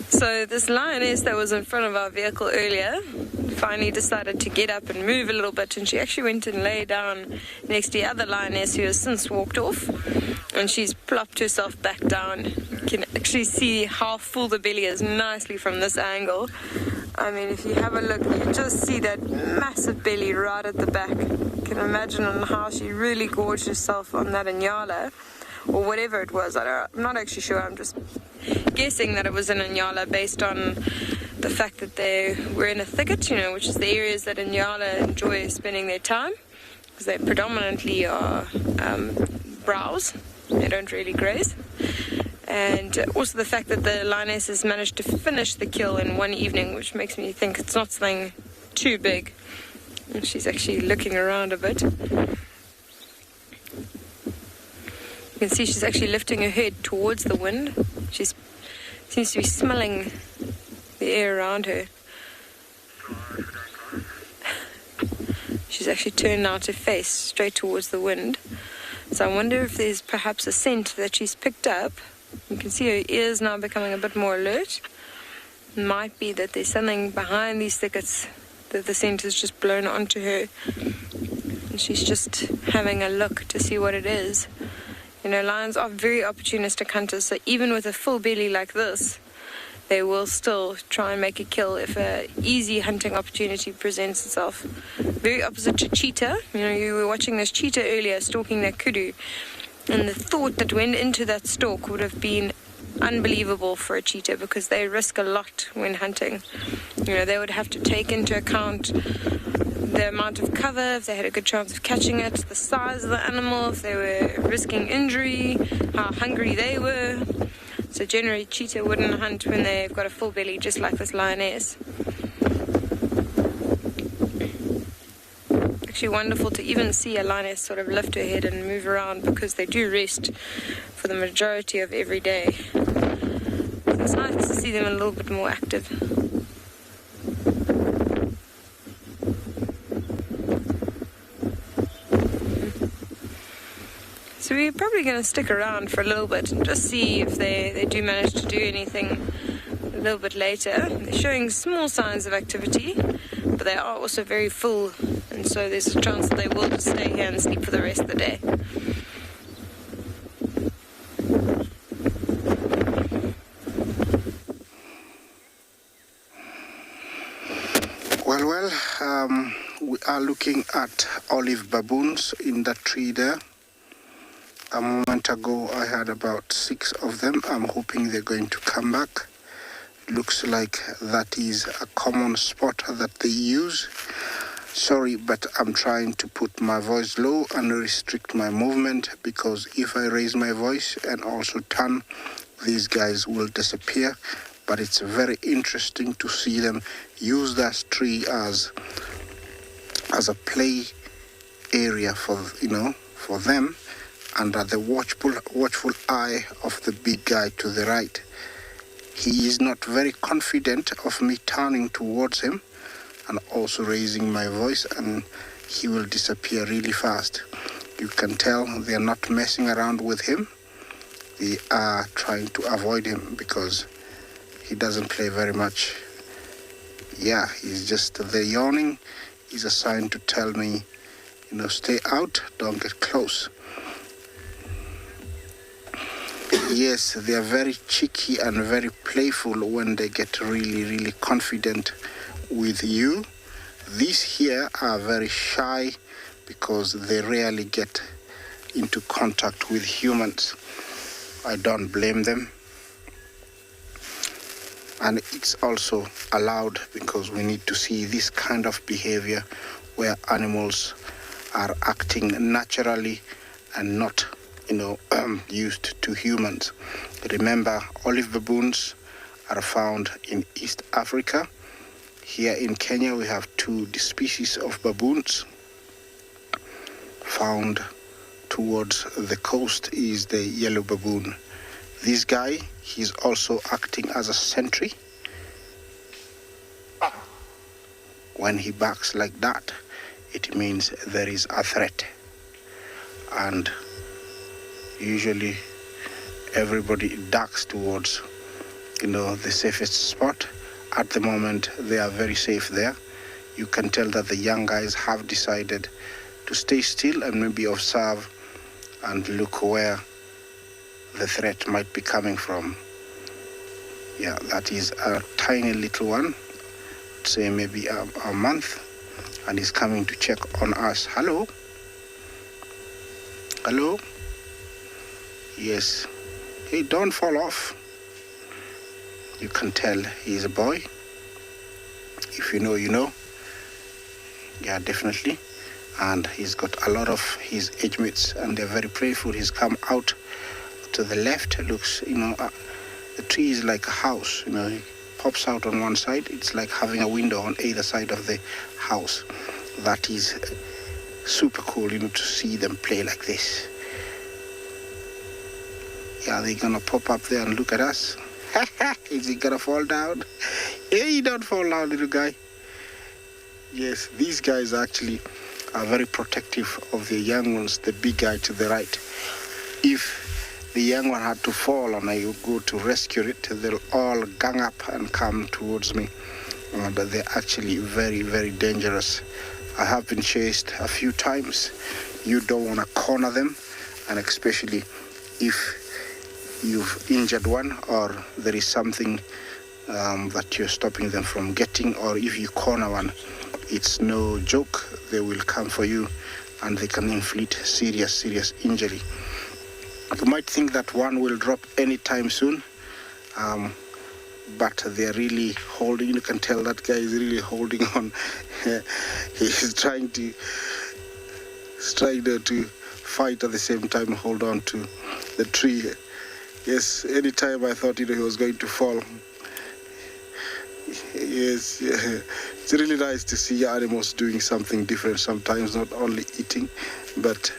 So this lioness that was in front of our vehicle earlier finally decided to get up and move a little bit, and she actually went and lay down next to the other lioness who has since walked off, and she's plopped herself back down. You can actually see how full the belly is nicely from this angle. I mean, if you have a look, you just see that massive belly right at the back. You can imagine on how she really gorged herself on that Ngala, or whatever it was. I'm not actually sure. I'm just guessing that it was an Ngala based on the fact that they were in a thicket, you know, which is the areas that Ngala enjoy spending their time, because they predominantly are browse. They don't really graze. And also the fact that the lioness has managed to finish the kill in one evening, which makes me think it's not something too big. And she's actually looking around a bit. You can see she's actually lifting her head towards the wind. She seems to be smelling the air around her. She's actually turned now to face straight towards the wind. So I wonder if there's perhaps a scent that she's picked up. You can see her ears now becoming a bit more alert. It might be that there's something behind these thickets that the scent has just blown onto her. And she's just having a look to see what it is. You know, lions are very opportunistic hunters, so even with a full belly like this, they will still try and make a kill if an easy hunting opportunity presents itself. Very opposite to cheetah. You know, you were watching this cheetah earlier stalking that kudu, and the thought that went into that stalk would have been unbelievable for a cheetah, because they risk a lot when hunting. You know, they would have to take into account the amount of cover, if they had a good chance of catching it, the size of the animal, if they were risking injury, how hungry they were. So generally, cheetah wouldn't hunt when they've got a full belly, just like this lioness. Actually wonderful to even see a lioness sort of lift her head and move around, because they do rest for the majority of every day. So it's nice to see them a little bit more active. So we're probably going to stick around for a little bit and just see if they do manage to do anything a little bit later. They're showing small signs of activity, but they are also very full, and so there's a chance that they will just stay here and sleep for the rest of the day. Well, we are looking at olive baboons in that tree there. A moment ago I had about 6 of them. I'm hoping they're going to come back. Looks like that is a common spot that they use. Sorry, but I'm trying to put my voice low and restrict my movement, because if I raise my voice and also turn, these guys will disappear. But it's very interesting to see them use that tree as a play area for them, under the watchful eye of the big guy to the right. He is not very confident of me turning towards him and also raising my voice, and he will disappear really fast. You can tell they are not messing around with him. They are trying to avoid him because he doesn't play very much. Yeah, he's just there yawning. He's a sign to tell me, stay out, don't get close. Yes, they are very cheeky and very playful when they get really, really confident with you. These here are very shy because they rarely get into contact with humans. I don't blame them. And it's also allowed because we need to see this kind of behavior where animals are acting naturally and not used to humans. Remember, olive baboons are found in East Africa. Here in Kenya we have 2 species of baboons. Found towards the coast is the yellow baboon. This guy, he's also acting as a sentry. When he barks like that, it means there is a threat. And usually everybody ducks towards the safest spot. At the moment they are very safe there. You can tell that the young guys have decided to stay still and maybe observe and look where the threat might be coming from. Yeah, that is a tiny little one, say maybe a month, and he's coming to check on us. Hello? Yes. Hey, don't fall off. You can tell he's a boy. If you know, you know. Yeah, definitely. And he's got a lot of his age mates, and they're very playful. He's come out to the left. Looks, the tree is like a house. He pops out on one side. It's like having a window on either side of the house. That is super cool, to see them play like this. Yeah, they're gonna pop up there and look at us. Is he gonna fall down? Hey, don't fall down, little guy. Yes, these guys actually are very protective of the young ones, the big guy to the right. If the young one had to fall and I go to rescue it, they'll all gang up and come towards me. But they're actually very, very dangerous. I have been chased a few times. You don't want to corner them, and especially if you've injured one or there is something that you're stopping them from getting, or if you corner one, it's no joke. They will come for you and they can inflict serious injury. You might think that one will drop anytime soon, but they're really holding. You can tell that guy is really holding on. He's trying to fight at the same time, hold on to the tree. Yes, anytime I thought he was going to fall. Yes, yeah. It's really nice to see animals doing something different sometimes, not only eating, but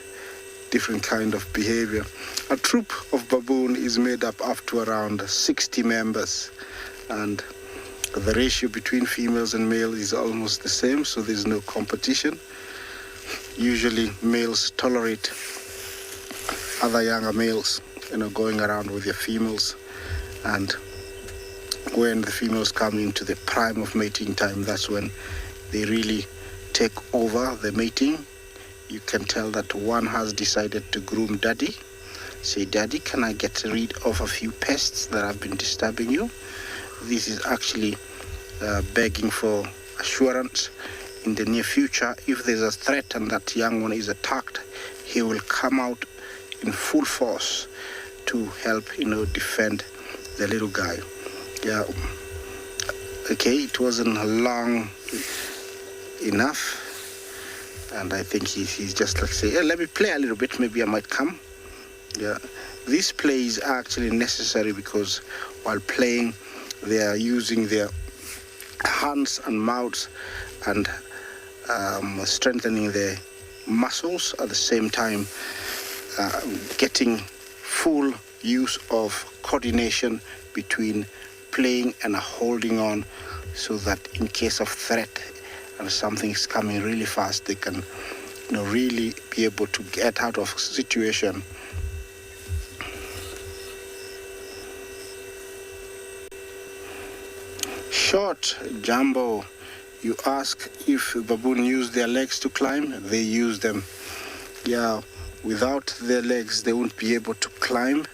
different kind of behavior. A troop of baboon is made up to around 60 members, and the ratio between females and males is almost the same, so there's no competition. Usually males tolerate other younger males, going around with their females, and when the females come into the prime of mating time, that's when they really take over the mating. You can tell that one has decided to groom daddy. Say, daddy, can I get rid of a few pests that have been disturbing you? This is actually begging for assurance. In the near future, if there's a threat and that young one is attacked, he will come out in full force to help, defend the little guy. Yeah. Okay, it wasn't long enough. And I think he's just like say, let me play a little bit, maybe I might come. Yeah. This play is actually necessary because while playing, they are using their hands and mouths and strengthening their muscles at the same time, getting full use of coordination between playing and holding on, so that in case of threat and something is coming really fast, they can really be able to get out of situation. Short Jumbo, you ask if baboon use their legs to climb. They use them. Yeah, without their legs they won't be able to climb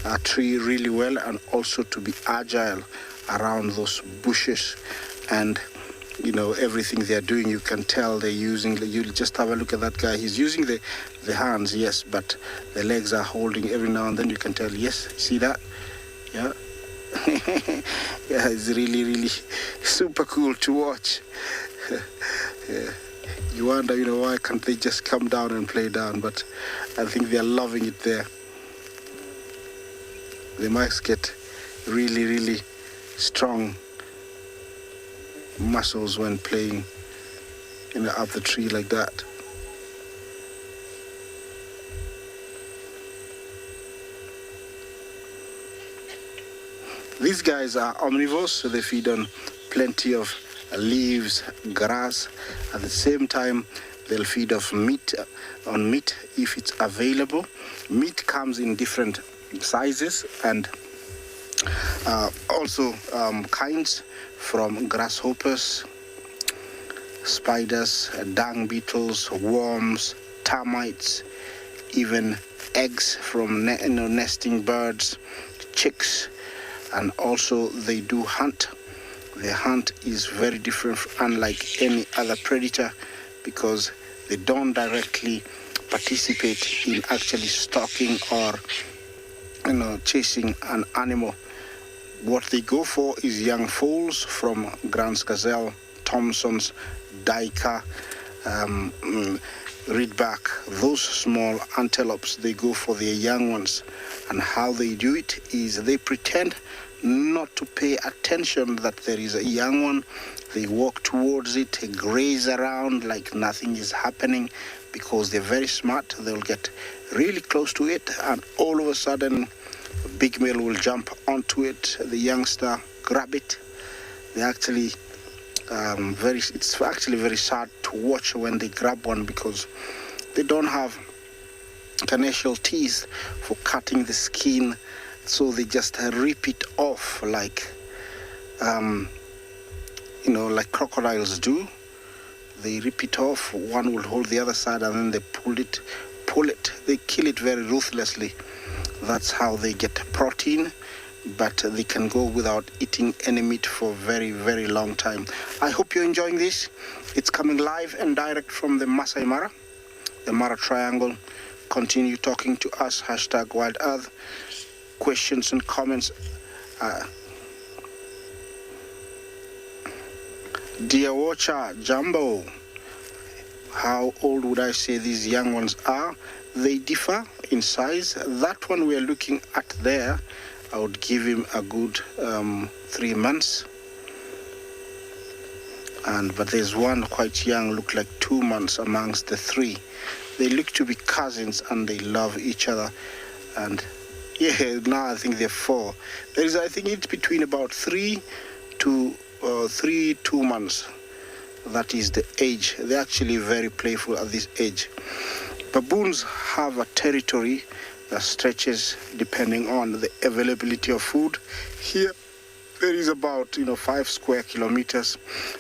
a tree really well, and also to be agile around those bushes. And everything they're doing, you can tell they're using, you just have a look at that guy, he's using the hands, yes, but the legs are holding every now and then. You can tell, yes, see that? Yeah. Yeah, it's really, really super cool to watch. Yeah. You wonder, why can't they just come down and play down? But I think they're loving it there. They must get really, really strong muscles when playing up the tree like that. These guys are omnivores, so they feed on plenty of leaves, grass. At the same time, they'll feed on meat if it's available. Meat comes in different sizes and also kinds, from grasshoppers, spiders, dung beetles, worms, termites, even eggs from nesting birds, chicks, and also they do hunt. Their hunt is very different, unlike any other predator, because they don't directly participate in actually stalking or chasing an animal. What they go for is young foals from Grant's gazelle, Thompson's, Dyker, Reedback, those small antelopes. They go for their young ones, and how they do it is they pretend not to pay attention that there is a young one. They walk towards it, graze around like nothing is happening, because they're very smart. They'll get really close to it, and all of a sudden a big male will jump onto it. The youngster grab it. They actually it's actually very sad to watch when they grab one, because they don't have carnassial teeth for cutting the skin, so they just rip it off like like crocodiles do. They rip it off. One will hold the other side, and then they pull it. They kill it very ruthlessly. That's how they get protein, but they can go without eating any meat for a very, very long time. I hope you're enjoying this. It's coming live and direct from the Masai Mara, the Mara Triangle. Continue talking to us, #WildEarth. Questions and comments Dear watcher, Jumbo, how old would I say these young ones are? They differ in size. That one we are looking at there, I would give him a good 3 months. But there's one quite young, look like 2 months amongst the three. They look to be cousins and they love each other. And yeah, now I think they're 4. There is, I think it's between about 2 months. That is the age. They're actually very playful at this age. Baboons have a territory that stretches depending on the availability of food. Here, there is about 5 square kilometers.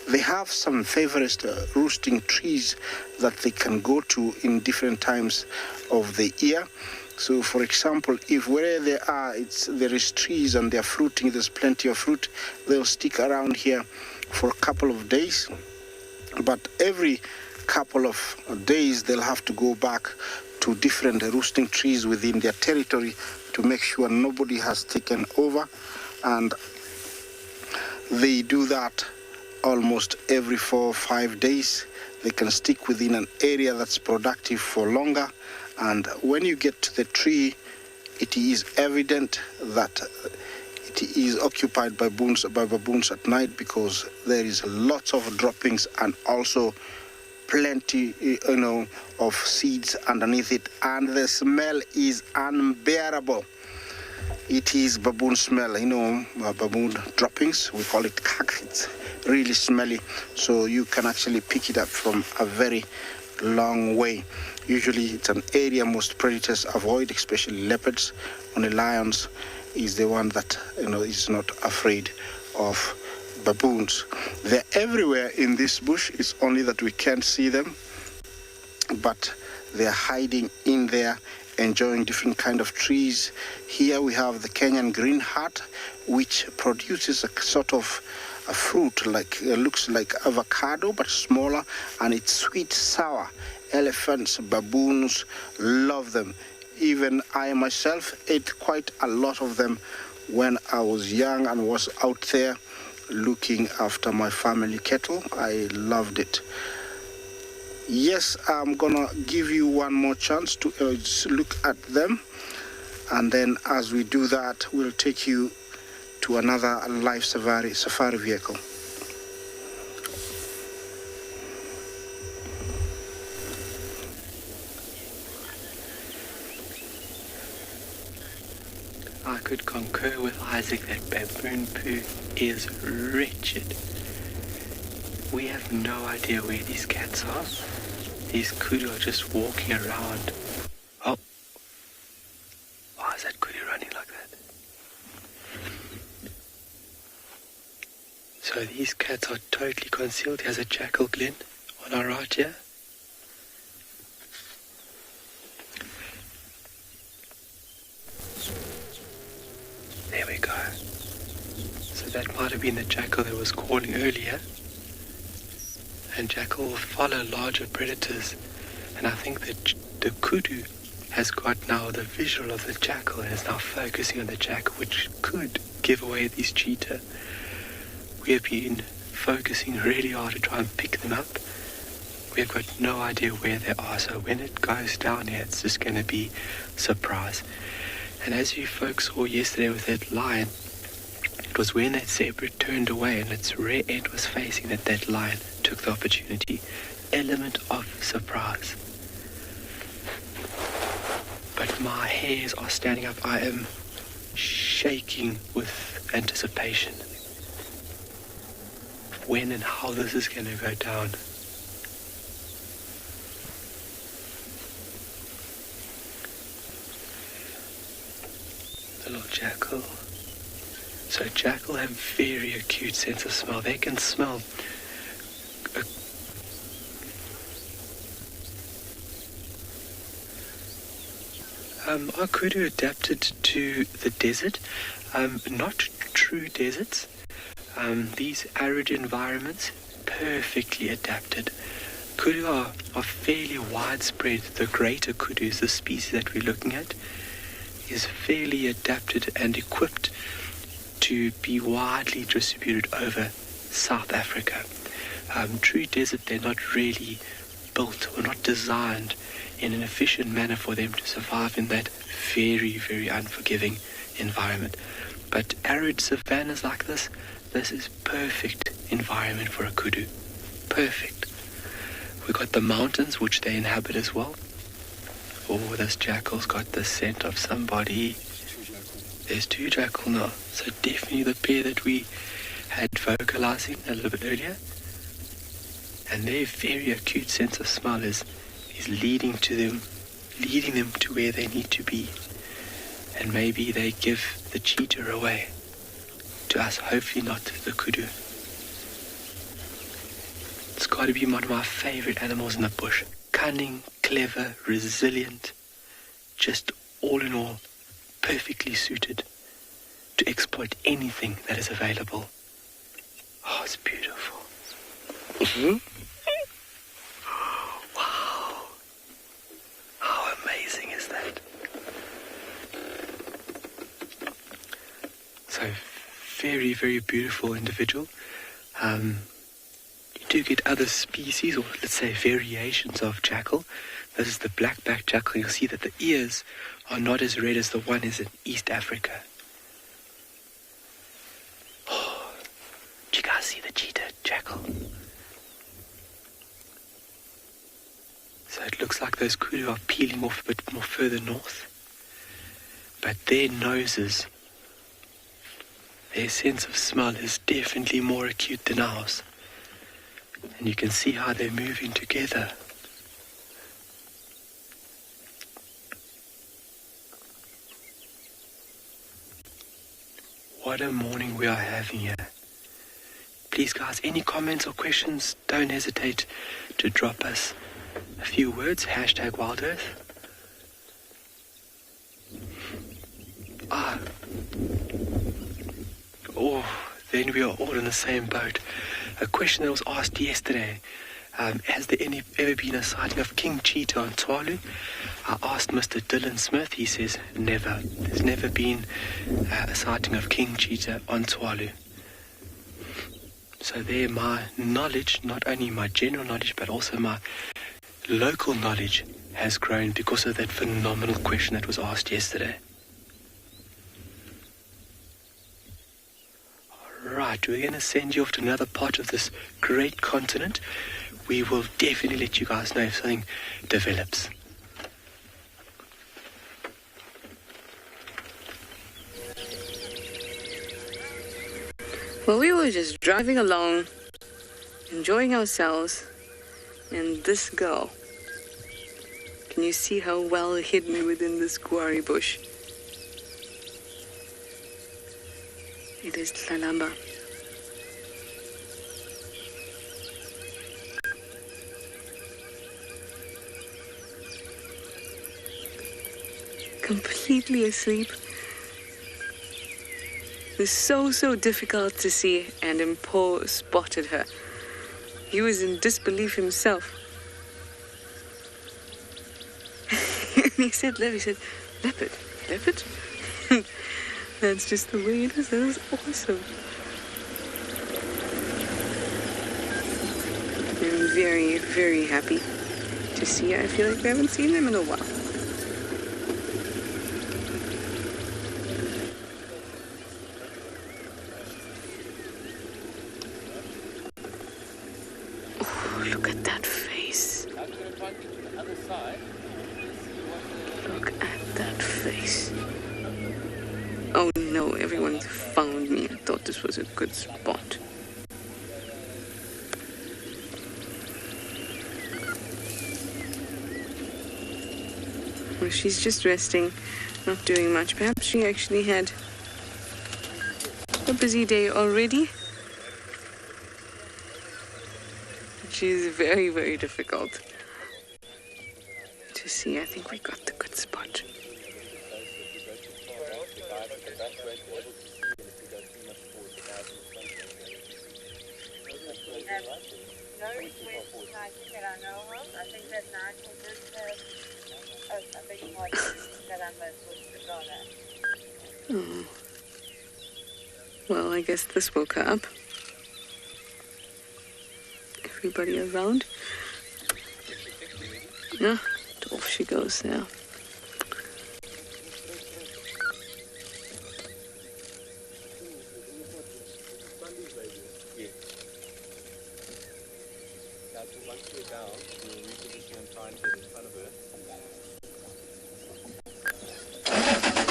They have some favorite roosting trees that they can go to in different times of the year. So, for example, if where they are, there is trees and they're fruiting, there's plenty of fruit, they'll stick around here for a couple of days. But every couple of days, they'll have to go back to different roosting trees within their territory to make sure nobody has taken over. And they do that almost every 4 or 5 days. They can stick within an area that's productive for longer. And when you get to the tree, it is evident that it is occupied by baboons at night, because there is lots of droppings and also plenty, of seeds underneath it. And the smell is unbearable. It is baboon smell, baboon droppings. We call it carcass. It's really smelly. So you can actually pick it up from a very long way. Usually it's an area most predators avoid, especially leopards. Only lions is the one that is not afraid of baboons. They're everywhere in this bush. It's only that we can't see them, but they're hiding in there, enjoying different kind of trees. Here we have the Kenyan green heart, which produces a sort of a fruit looks like avocado but smaller, and it's sweet sour. Elephants, baboons love them. Even I myself ate quite a lot of them when I was young and was out there looking after my family cattle. I loved it. Yes, I'm gonna give you one more chance to look at them, and then as we do that, we'll take you to another live safari vehicle. I could concur with Isaac that baboon poo is wretched. We have no idea where these cats are. These Kudu are just walking around. Oh. Why is that Kudu running like that? So these cats are totally concealed. There's a Jackal Glen on our right here. There we go. So that might have been the Jackal that was calling earlier. And Jackal will follow larger predators. And I think that the Kudu has got now the visual of the Jackal and is now focusing on the Jackal, which could give away these Cheetah. We have been focusing really hard to try and pick them up. We have got no idea where they are, so when it goes down here, it's just going to be a surprise. And as you folks saw yesterday with that lion, it was when that zebra turned away and its rear end was facing that lion took the opportunity. Element of surprise. But my hairs are standing up. I am shaking with anticipation. When and how this is going to go down. The little Jackal. So Jackal have very acute sense of smell. They can smell Our Kudu adapted to the desert, not true deserts. These arid environments, perfectly adapted. Kudu are fairly widespread. The greater Kudu is the species that we're looking at, is fairly adapted and equipped to be widely distributed over South Africa. True desert, they're not really built or not designed in an efficient manner for them to survive in that very, very unforgiving environment. But arid savannas like this is perfect environment for a kudu. Perfect. We got the mountains, which they inhabit as well. Oh, this jackal's got the scent of somebody. There's two jackal now. So definitely the pair that we had vocalizing a little bit earlier. And their very acute sense of smell is leading them to where they need to be. And maybe they give the cheetah away to us, hopefully not the kudu. It's got to be one of my favorite animals in the bush. Cunning, clever, resilient, just all in all, perfectly suited to exploit anything that is available. Oh, it's beautiful. Wow. How amazing is that? So, very, very beautiful individual. You do get other species, or let's say variations of jackal. This is the black-backed jackal. You'll see that the ears are not as red as the one is in East Africa. Oh, do you guys see the cheetah jackal? So it looks like those kudu are peeling off a bit more further north. But their noses, their sense of smell is definitely more acute than ours. And you can see how they're moving together. What a morning we are having here. Please guys, any comments or questions, don't hesitate to drop us a few words, #WildEarth. Then we are all in the same boat. A question that was asked yesterday, has there ever been a sighting of King Cheetah on Tswalu? I asked Mr. Dylan Smith, he says never. There's never been a sighting of King Cheetah on Tswalu. So there my knowledge, not only my general knowledge, but also my local knowledge has grown because of that phenomenal question that was asked yesterday. Right, we're going to send you off to another part of this great continent. We will definitely let you guys know if something develops. Well, we were just driving along, enjoying ourselves, and this girl. Can you see how well hidden within this guari bush? It is Tlalamba. Completely asleep. It was so difficult to see, and Mpo spotted her. He was in disbelief himself. And he said, leopard? That's just the way it is. That was awesome. I'm very, very happy to see her. I feel like we haven't seen them in a while. Oh, look at that face. Look at that face. Oh no, everyone found me. I thought this was a good spot. Well, she's just resting, not doing much. Perhaps she actually had a busy day already. She's very, very difficult to see. I think we got the good spot. Oh. Well, I guess this woke her up. everybody around. No, off she goes now.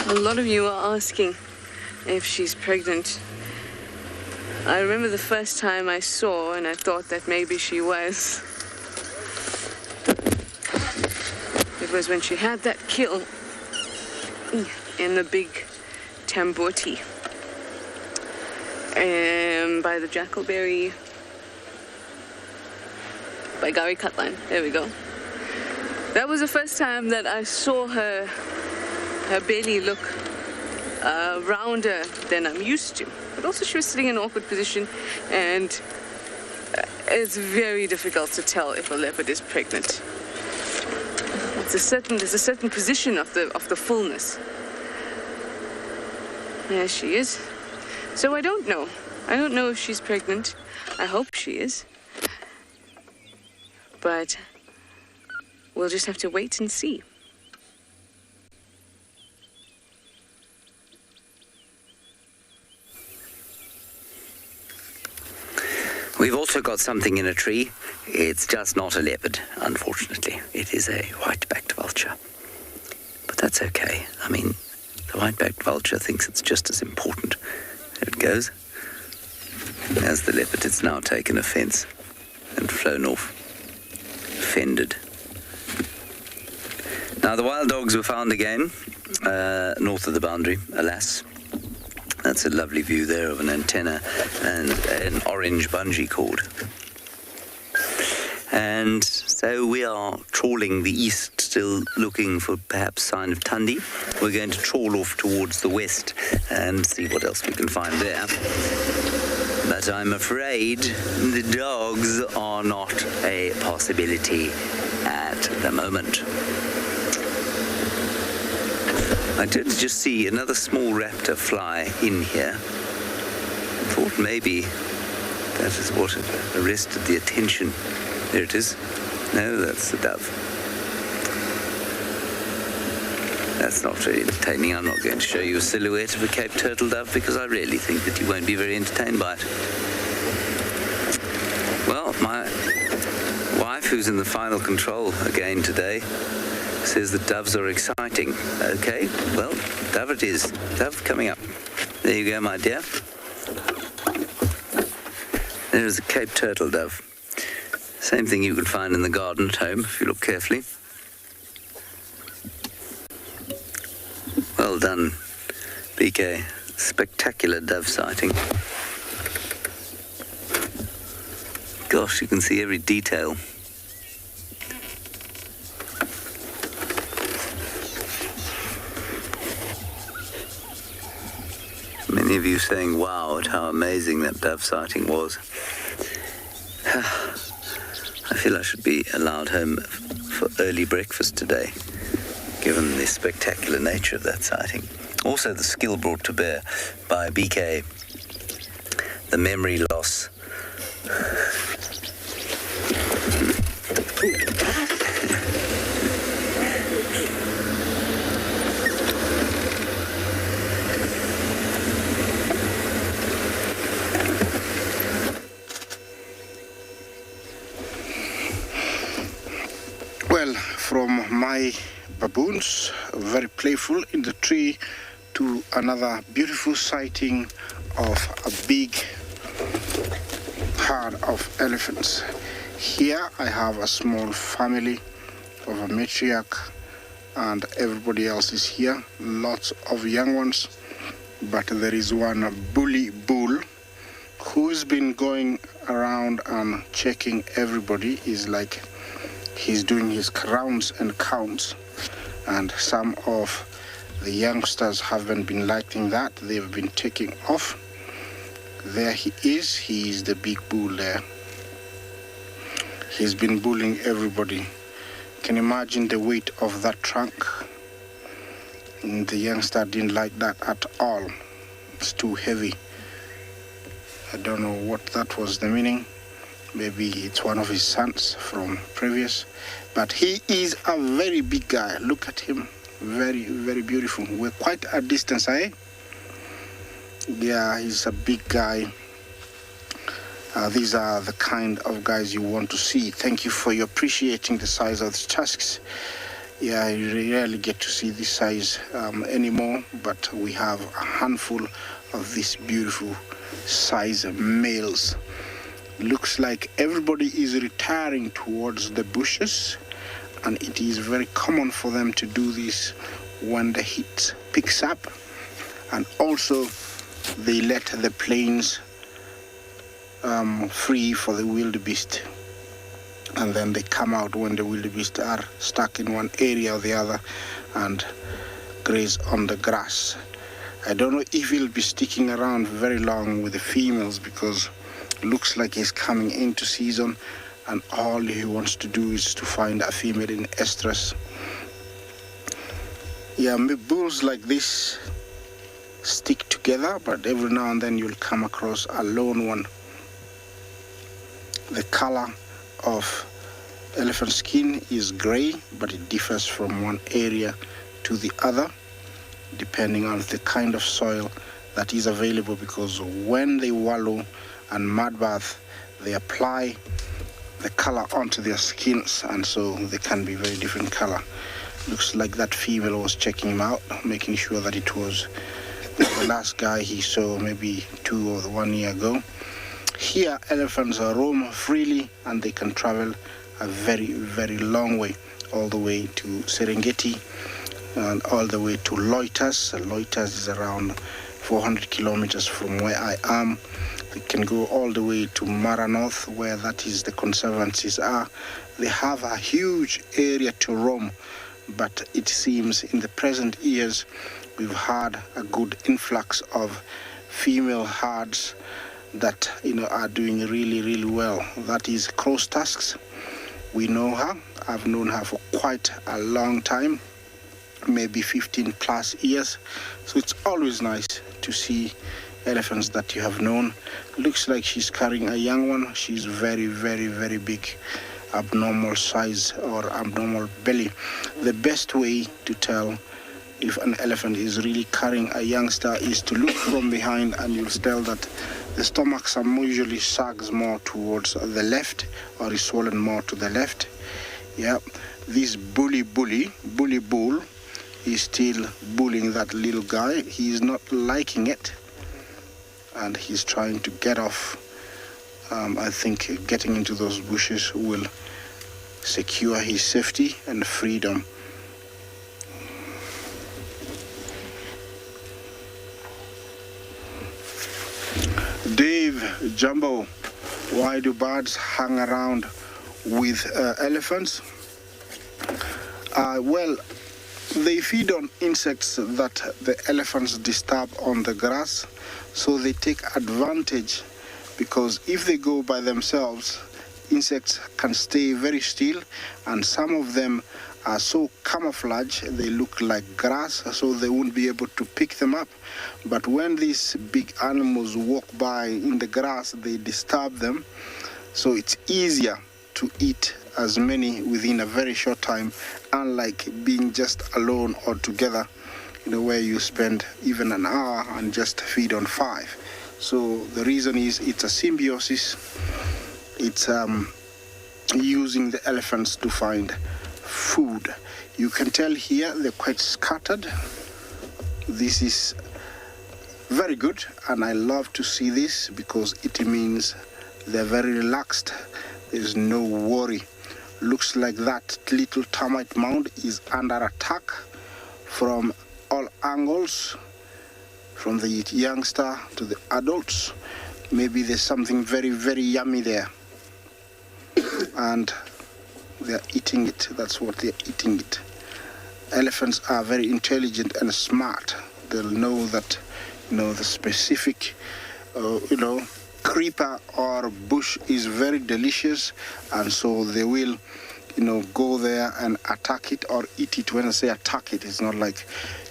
A lot of you are asking if she's pregnant. I remember the first time I saw and I thought that maybe she was. It was when she had that kill in the big Tamboti by the Jackal berry, by Gari Cutline. There we go. That was the first time that I saw her belly look rounder than I'm used to. But also she was sitting in an awkward position, and it's very difficult to tell if a leopard is pregnant. There's a certain position of the fullness. There she is. So I don't know. I don't know if she's pregnant. I hope she is. But we'll just have to wait and see. We've also got something in a tree. It's just not a leopard, unfortunately. It is a white-backed vulture. But that's okay. I mean, the white-backed vulture thinks it's just as important. There it goes. As the leopard, it's now taken offence and flown off, fended. Now, the wild dogs were found again, north of the boundary, alas. That's a lovely view there of an antenna and an orange bungee cord. And so we are trawling the east, still looking for perhaps sign of Tundi. We're going to trawl off towards the west and see what else we can find there. But I'm afraid the dogs are not a possibility at the moment. I did just see another small raptor fly in here. I thought maybe that is what arrested the attention. There it is. No, that's the dove. That's not very entertaining. I'm not going to show you a silhouette of a Cape turtle dove because I really think that you won't be very entertained by it. Well, my wife, who's in the final control again today, says that doves are exciting. Okay, well, dove it is. Dove coming up. There you go, my dear. There is a Cape turtle dove. Same thing you can find in the garden at home if you look carefully. Well done, BK. Spectacular dove sighting. Gosh, you can see every detail. Many of you saying, wow, at how amazing that dove sighting was. I feel I should be allowed home for early breakfast today, given the spectacular nature of that sighting. Also the skill brought to bear by BK, the memory loss. Well, from my baboons, very playful in the tree, to another beautiful sighting of a big herd of elephants. Here I have a small family of a matriarch and everybody else is here. Lots of young ones, but there is one bully bull who's been going around and checking everybody. Is like he's doing his rounds and counts, and some of the youngsters haven't been liking that. They've been taking off. There he is the big bull there. He's been bullying everybody. Can you imagine the weight of that trunk? And the youngster didn't like that at all. It's too heavy. I don't know what that was the meaning. Maybe it's one of his sons from previous. But he is a very big guy. Look at him. Very, very beautiful. We're quite a distance, eh? Yeah, he's a big guy. These are the kind of guys you want to see. Thank you for your appreciating the size of the tusks. Yeah, you rarely get to see this size anymore, but we have a handful of these beautiful size males. Looks like everybody is retiring towards the bushes, and it is very common for them to do this when the heat picks up, and also they let the plains free for the wildebeest, and then they come out when the wildebeest are stuck in one area or the other and graze on the grass. I don't know if he'll be sticking around very long with the females, because it looks like he's coming into season and all he wants to do is to find a female in estrus. Yeah, bulls like this stick together, but every now and then you'll come across a lone one. The color of elephant skin is gray, but it differs from one area to the other depending on the kind of soil that is available, because when they wallow and mud bath, they apply the color onto their skins, and so they can be very different color. Looks like that female was checking him out, making sure that it was the last guy he saw maybe 2 or 1 year ago. Here, elephants roam freely, and they can travel a very, very long way, all the way to Serengeti and all the way to Loiters. Loiters is around 400 kilometers from where I am. They can go all the way to Mara North, where that is the conservancies are. They have a huge area to roam, but it seems in the present years we've had a good influx of female herds that are doing really, really well. That is Cross Tusks. We know her. I've known her for quite a long time, maybe 15 plus years. So it's always nice to see elephants that you have known. Looks like she's carrying a young one. She's very, very, very big, abnormal size or abnormal belly. The best way to tell if an elephant is really carrying a youngster is to look from behind, and you'll tell that the stomachs are usually sags more towards the left, or is swollen more to the left. Yeah, this bully bull is still bullying that little guy. He is not liking it, and he's trying to get off. I think getting into those bushes will secure his safety and freedom. Dave, Jumbo, why do birds hang around with elephants? Well, they feed on insects that the elephants disturb on the grass, so they take advantage, because if they go by themselves, insects can stay very still, and some of them are so camouflaged they look like grass, so they won't be able to pick them up. But when these big animals walk by in the grass, they disturb them, so it's easier to eat as many within a very short time, unlike being just alone or together, where you spend even an hour and just feed on 5. So the reason is it's a symbiosis. It's using the elephants to find food. You can tell here they're quite scattered. This is very good, and I love to see this because it means they're very relaxed. There's no worry. Looks like that little termite mound is under attack from all angles, from the youngster to the adults. Maybe there's something very, very yummy there, and they're eating it. That's what they're eating it. Elephants are very intelligent and smart. They'll know that, the specific, creeper or bush is very delicious, and so they will, go there and attack it or eat it. When I say attack it, it's not like,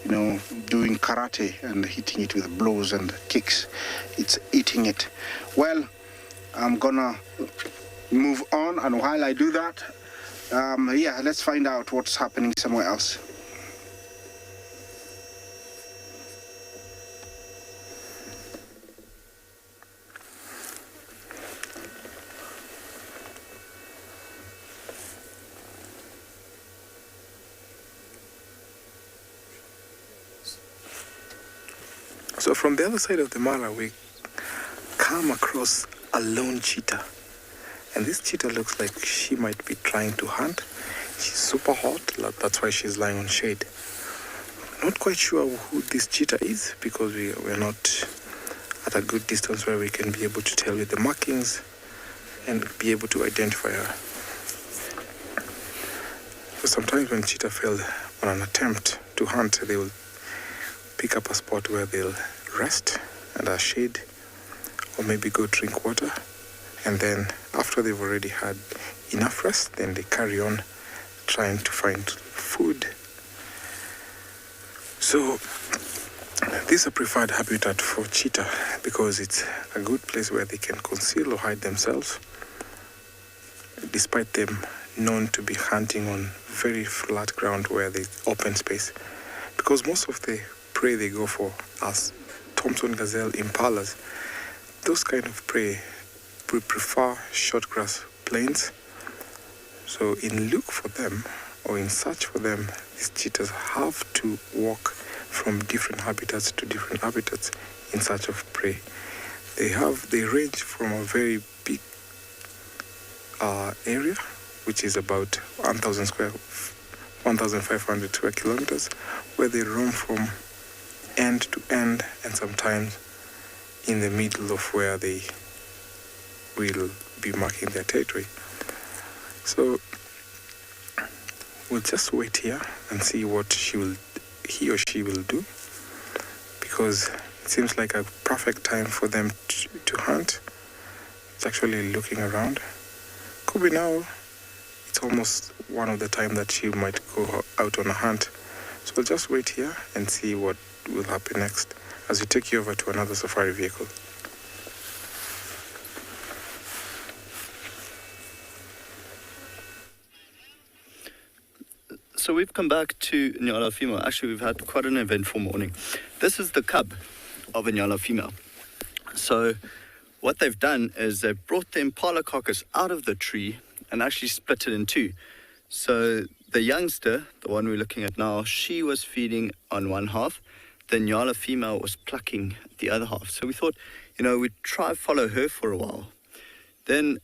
doing karate and hitting it with blows and kicks. It's eating it. Well, I'm gonna move on. And while I do that, let's find out what's happening somewhere else. So from the other side of the Mara, we come across a lone cheetah. And this cheetah looks like she might be trying to hunt. She's super hot, that's why she's lying on shade. Not quite sure who this cheetah is because we're not at a good distance where we can be able to tell with the markings and be able to identify her. So sometimes when cheetah fail on an attempt to hunt, they will pick up a spot where they'll rest under a shade or maybe go drink water. And then after they've already had enough rest, then they carry on trying to find food. So this is a preferred habitat for cheetah because it's a good place where they can conceal or hide themselves, despite them known to be hunting on very flat ground where there's open space. Because most of the prey they go for as Thompson gazelle, impalas, those kind of prey we prefer short grass plains. So in look for them or in search for them, these cheetahs have to walk from different habitats to different habitats in search of prey. They range from a very big area, which is about 1,500 square kilometers, where they roam from end to end and sometimes in the middle of where they will be marking their territory. So we'll just wait here and see what he or she will do, because it seems like a perfect time for them to hunt. It's actually looking around. Could be now. It's almost one of the time that she might go out on a hunt. So we'll just wait here and see what will happen next as we take you over to another safari vehicle. So we've come back to Ngala female. Actually, we've had quite an eventful morning. This is the cub of a Ngala female. So what they've done is they've brought the impala carcass out of the tree and actually split it in two. So the youngster, the one we're looking at now, she was feeding on one half. The Ngala female was plucking the other half. So we thought, we'd try follow her for a while. Then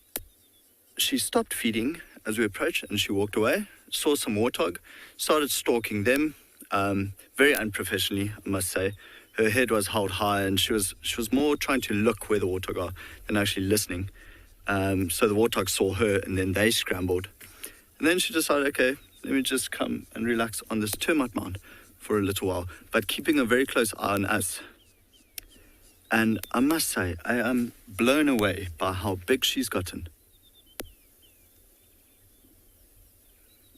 she stopped feeding as we approached and she walked away, saw some warthog, started stalking them, very unprofessionally, I must say. Her head was held high and she was more trying to look where the warthog are than actually listening. So the warthog saw her and then they scrambled. And then she decided, okay, let me just come and relax on this termite mound for a little while, but keeping a very close eye on us. And I must say, I am blown away by how big she's gotten.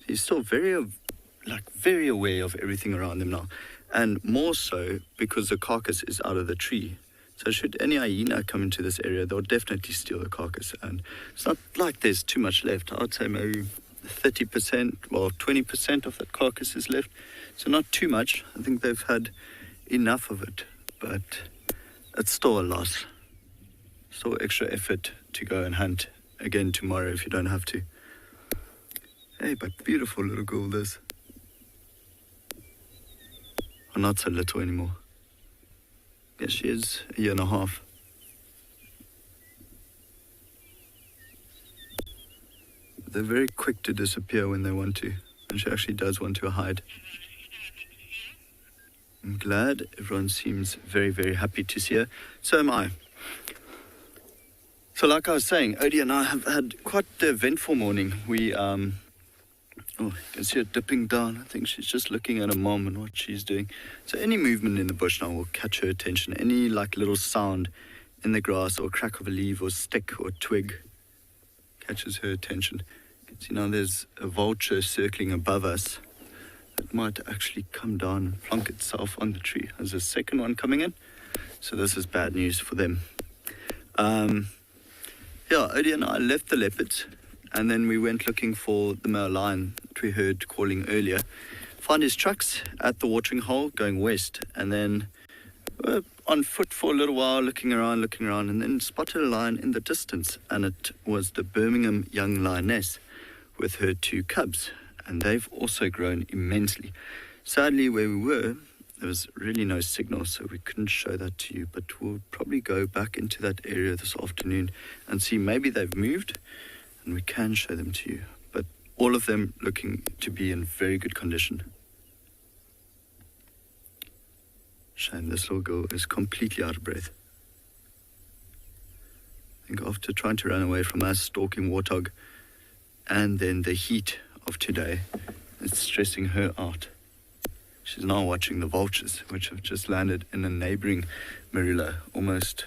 She's still very aware of everything around them now, and more so because the carcass is out of the tree. So should any hyena come into this area, they'll definitely steal the carcass, and it's not like there's too much left. I'd say maybe 30%, 20% of that carcass is left. So not too much. I think they've had enough of it, but it's still a loss. Still extra effort to go and hunt again tomorrow if you don't have to. Hey, but beautiful little girl this. Or not so little anymore. Yes, she is a year and a half. They're very quick to disappear when they want to, and she actually does want to hide. I'm glad everyone seems very, very happy to see her. So am I. So like I was saying, Odie and I have had quite the eventful morning. We, you can see her dipping down. I think she's just looking at her mom and what she's doing. So any movement in the bush now will catch her attention. Any little sound in the grass or crack of a leaf or stick or twig catches her attention. You can see now there's a vulture circling above us. It might actually come down and plonk itself on the tree. There's a second one coming in. So this is bad news for them. Yeah, Odie and I left the leopards, and then we went looking for the male lion that we heard calling earlier. Found his tracks at the watering hole going west, and then were on foot for a little while, looking around, and then spotted a lion in the distance, and it was the Birmingham young lioness with her 2 cubs, and they've also grown immensely. Sadly, where we were, there was really no signal, so we couldn't show that to you, but we'll probably go back into that area this afternoon and see maybe they've moved, and we can show them to you. But all of them looking to be in very good condition. Shame this little girl is completely out of breath. I think after trying to run away from us, stalking warthog, and then the heat of today, it's stressing her out. She's now watching the vultures, which have just landed in a neighboring marula, almost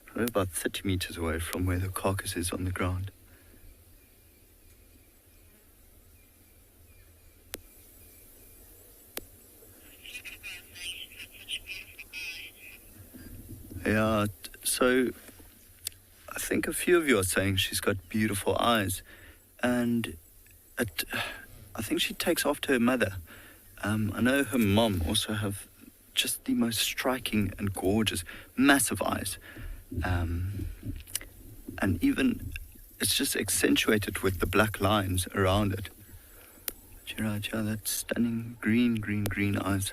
probably about 30 meters away from where the carcass is on the ground. Yeah, so I think a few of you are saying she's got beautiful eyes, and I think she takes after her mother. I know her mom also have just the most striking and gorgeous, massive eyes. And even, it's just accentuated with the black lines around it. But you're right, yeah, that stunning green eyes.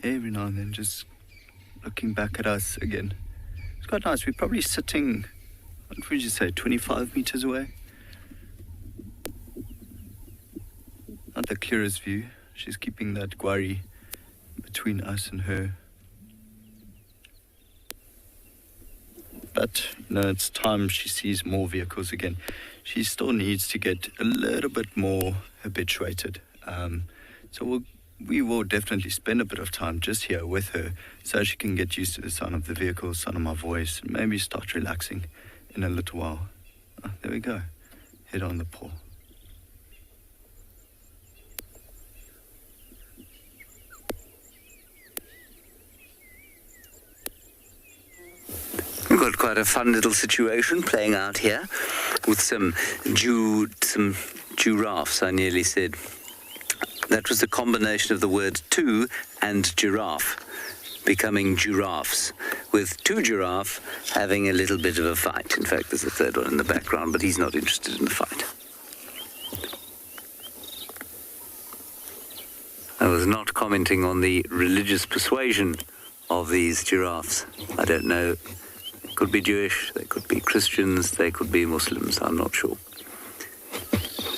Every now and then just looking back at us again. It's quite nice. We're probably sitting, what would you say, 25 meters away? Not the clearest view. She's keeping that quarry between us and her. But, it's time she sees more vehicles again. She still needs to get a little bit more habituated. So we will definitely spend a bit of time just here with her so she can get used to the sound of the vehicle, sound of my voice, and maybe start relaxing in a little while. There we go. Head on the paw. We've got quite a fun little situation playing out here with some giraffes, I nearly said. That was the combination of the word two and giraffe, becoming giraffes, with 2 giraffes having a little bit of a fight. In fact, there's a third one in the background, but he's not interested in the fight. I was not commenting on the religious persuasion of these giraffes. I don't know. They could be Jewish, they could be Christians, they could be Muslims, I'm not sure.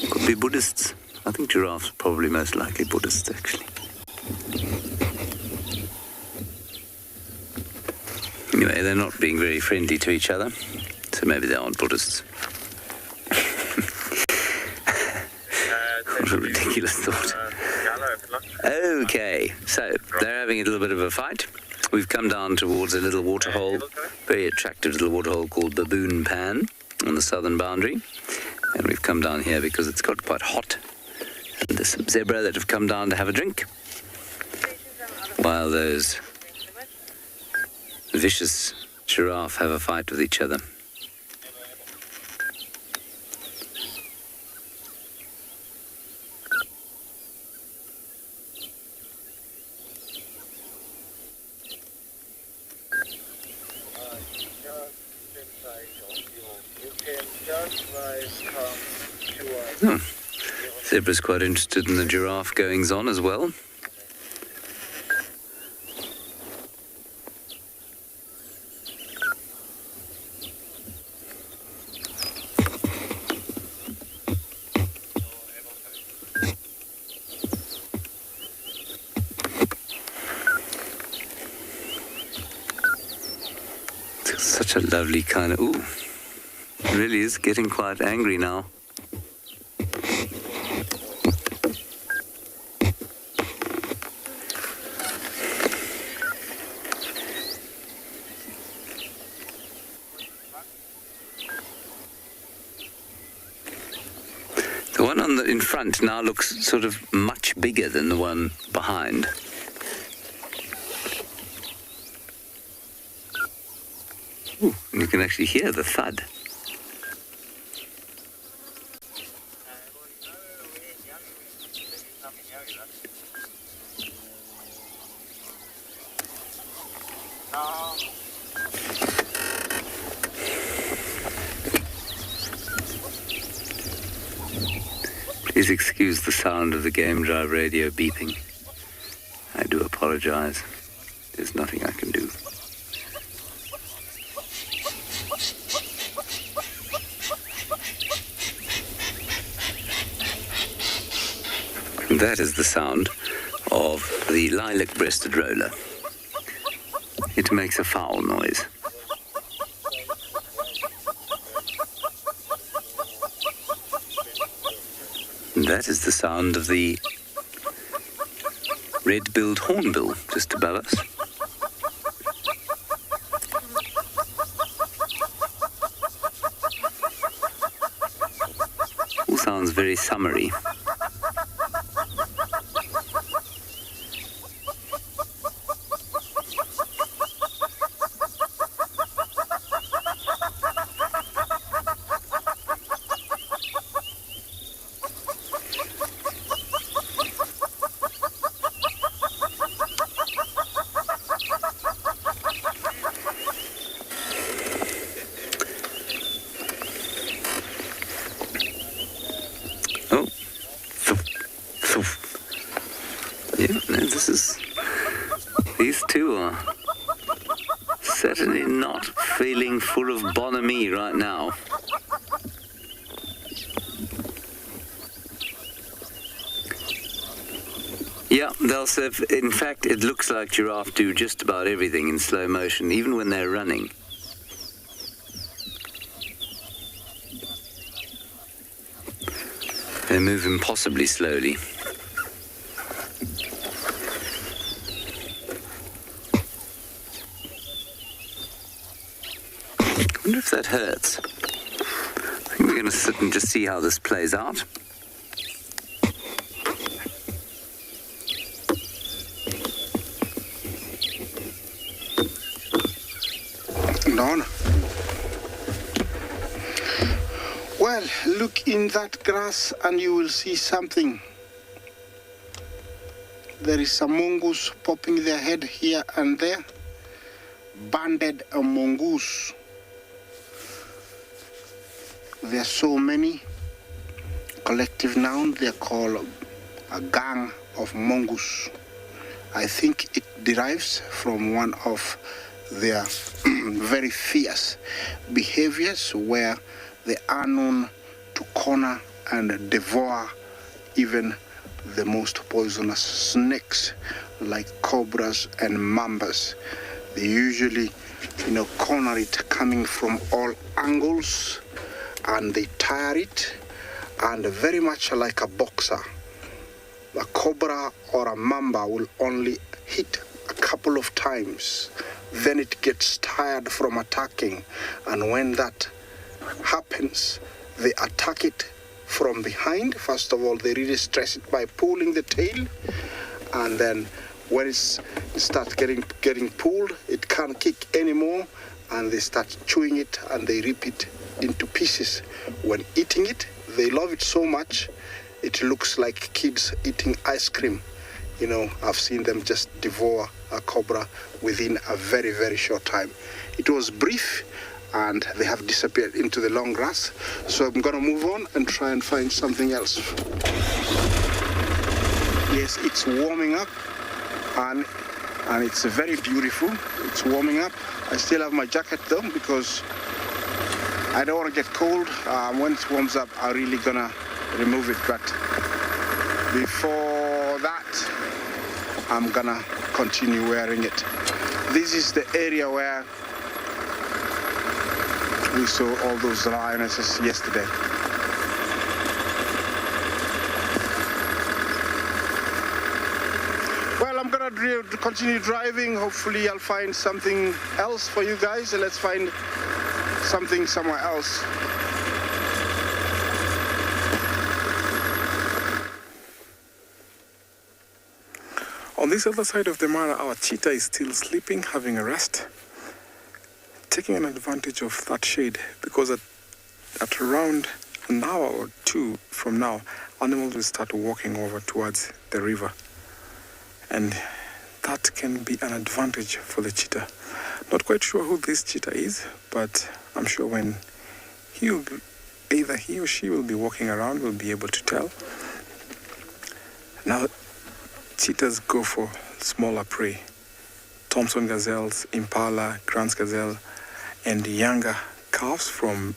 Could be Buddhists. I think giraffes are probably most likely Buddhists, actually. Anyway, they're not being very friendly to each other, so maybe they aren't Buddhists. What a ridiculous thought. Okay, so they're having a little bit of a fight. We've come down towards a little waterhole, very attractive little waterhole called Baboon Pan on the southern boundary. And we've come down here because it's got quite hot. And there's some zebra that have come down to have a drink, while those vicious giraffe have a fight with each other. Zebra's quite interested in the giraffe goings-on as well. It's such a lovely kind of... Ooh, it really is getting quite angry now. The one in front now looks sort of much bigger than the one behind. Ooh, and you can actually hear the thud. Please excuse the sound of the game drive radio beeping. I do apologize. There's nothing I can do. And that is the sound of the lilac-breasted roller. It makes a foul noise. And that is the sound of the red-billed hornbill just above us. All sounds very summery. These two are certainly not feeling full of bonhomie right now. Yeah, they'll serve. In fact, it looks like giraffe do just about everything in slow motion, even when they're running. They move impossibly slowly. I wonder if that hurts. I think we're going to sit and just see how this plays out. No. Well, look in that grass and you will see something. There is a mongoose popping their head here and there. Banded mongoose. There are so many. Collective noun, they are called a gang of mongoose. I think it derives from one of their very fierce behaviors where they are known to corner and devour even the most poisonous snakes like cobras and mambas. They usually, corner it coming from all angles, and they tire it, and very much like a boxer. A cobra or a mamba will only hit a couple of times, then it gets tired from attacking, and when that happens, they attack it from behind. First of all, they really stress it by pulling the tail, and then when it starts getting pulled, it can't kick anymore, and they start chewing it and they rip it into pieces. When eating it, they love it so much, it looks like kids eating ice cream. I've seen them just devour a cobra within a very, very short time. It was brief, and they have disappeared into the long grass. So I'm going to move on and try and find something else. Yes, it's warming up, and it's very beautiful. It's warming up. I still have my jacket though, because I don't want to get cold. When it warms up, I'm really going to remove it. But before that, I'm going to continue wearing it. This is the area where we saw all those lionesses yesterday. Well, I'm gonna continue driving. Hopefully I'll find something else for you guys. Let's find something somewhere else. On this other side of the Mara, our cheetah is still sleeping, having a rest. taking an advantage of that shade, because at around an hour or two from now, animals will start walking over towards the river. And that can be an advantage for the cheetah. Not quite sure who this cheetah is, but I'm sure when either he or she will be walking around, we'll be able to tell. Now, cheetahs go for smaller prey. Thompson gazelles, impala, Grant's gazelle, and younger calves from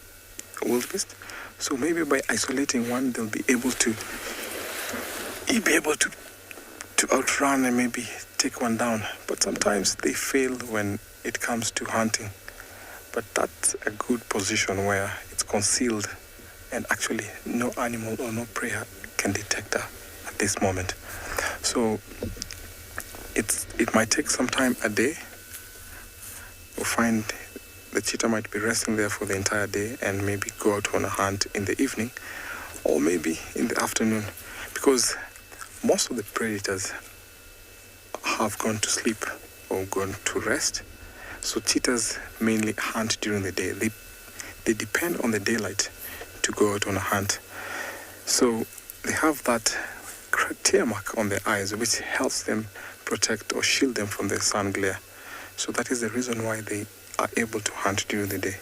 wildebeest. So maybe by isolating one, they'll be able to outrun and maybe take one down. But sometimes they fail when it comes to hunting. But that's a good position where it's concealed and actually no animal or no prey can detect her at this moment. So it might take some time a day. We'll find the cheetah might be resting there for the entire day and maybe go out on a hunt in the evening or maybe in the afternoon, because most of the predators have gone to sleep or gone to rest. So cheetahs mainly hunt during the day. They depend on the daylight to go out on a hunt. So they have that tear mark on their eyes, which helps them protect or shield them from the sun glare. So that is the reason why they are able to hunt during the day.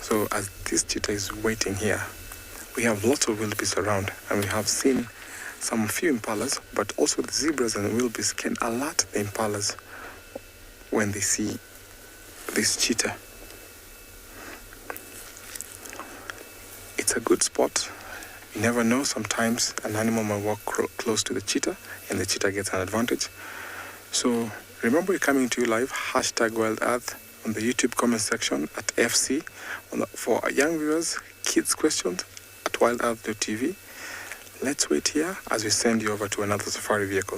So as this cheetah is waiting here, we have lots of wildebeest around, and we have seen few impalas, but also the zebras and the wildebeest can alert the impalas when they see this cheetah. It's a good spot. You never know, sometimes an animal might walk close to the cheetah and the cheetah gets an advantage. So remember, we're coming to you live, #WildEarth on the YouTube comment section at FC. For our young viewers, kids questions at wildearth.tv. Let's wait here as we send you over to another safari vehicle.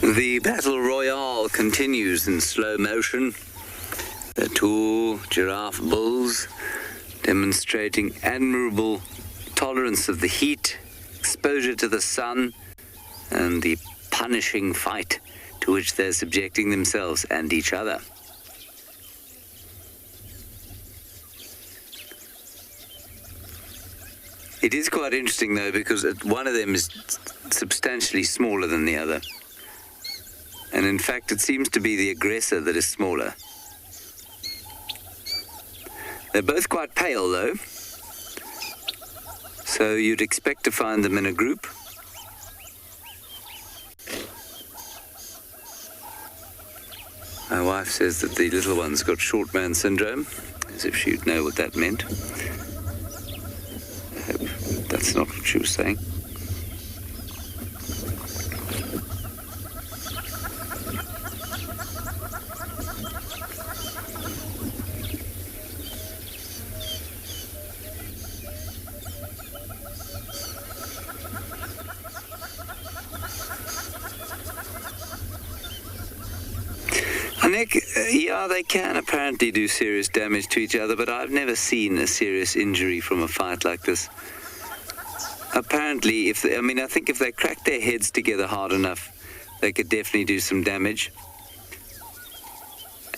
The battle royale continues in slow motion. The two giraffe bulls demonstrating admirable tolerance of the heat, exposure to the sun, and the punishing fight to which they're subjecting themselves and each other. It is quite interesting, though, because one of them is substantially smaller than the other. And in fact, it seems to be the aggressor that is smaller. They're both quite pale, though. So you'd expect to find them in a group. My wife says that the little one's got short man syndrome, as if she'd know what that meant. I hope that's not what she was saying. Nick, yeah, they can apparently do serious damage to each other, but I've never seen a serious injury from a fight like this. Apparently, I think if they cracked their heads together hard enough, they could definitely do some damage.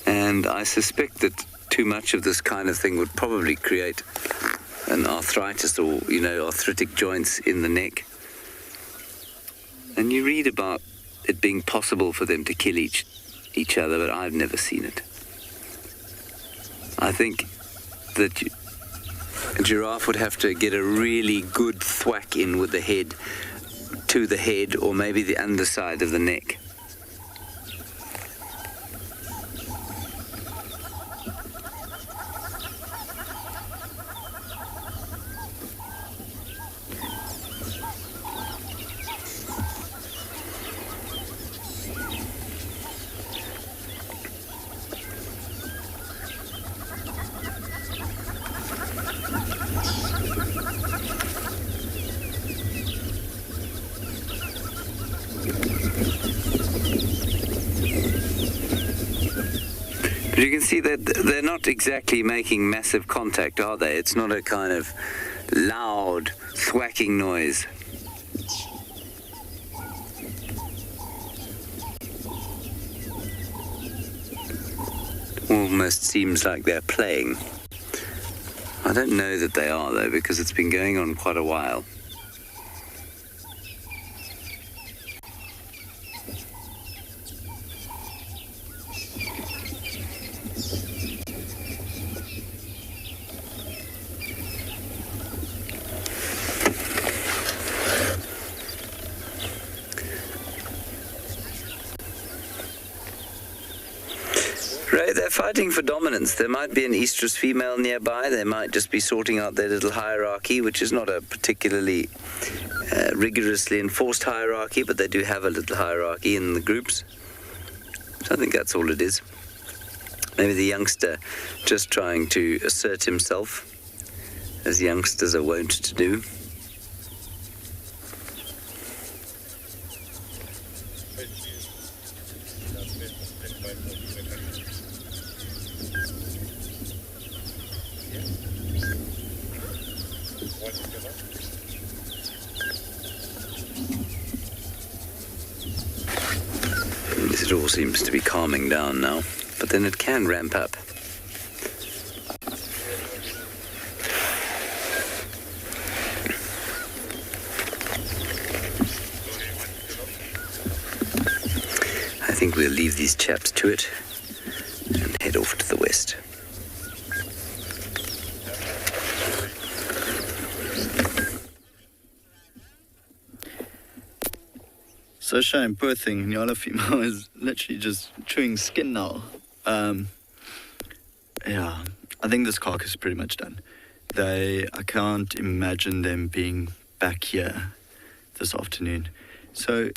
And I suspect that too much of this kind of thing would probably create an arthritis or, arthritic joints in the neck. And you read about it being possible for them to kill each other, but I've never seen it. I think that a giraffe would have to get a really good thwack in with the head to the head, or maybe the underside of the neck. But you can see that they're not exactly making massive contact, are they? It's not a kind of loud, thwacking noise. almost seems like they're playing. I don't know that they are, though, because it's been going on quite a while. Right, they're fighting for dominance. There might be an estrus female nearby. They might just be sorting out their little hierarchy, which is not a particularly rigorously enforced hierarchy, but they do have a little hierarchy in the groups. So I think that's all it is. Maybe the youngster just trying to assert himself, as youngsters are wont to do. It all seems to be calming down now, but then it can ramp up. I think we'll leave these chaps to it and head off to the west. So shame, poor thing. Ngala female is literally just chewing skin now. Yeah, I think this carcass is pretty much done. I can't imagine them being back here this afternoon. So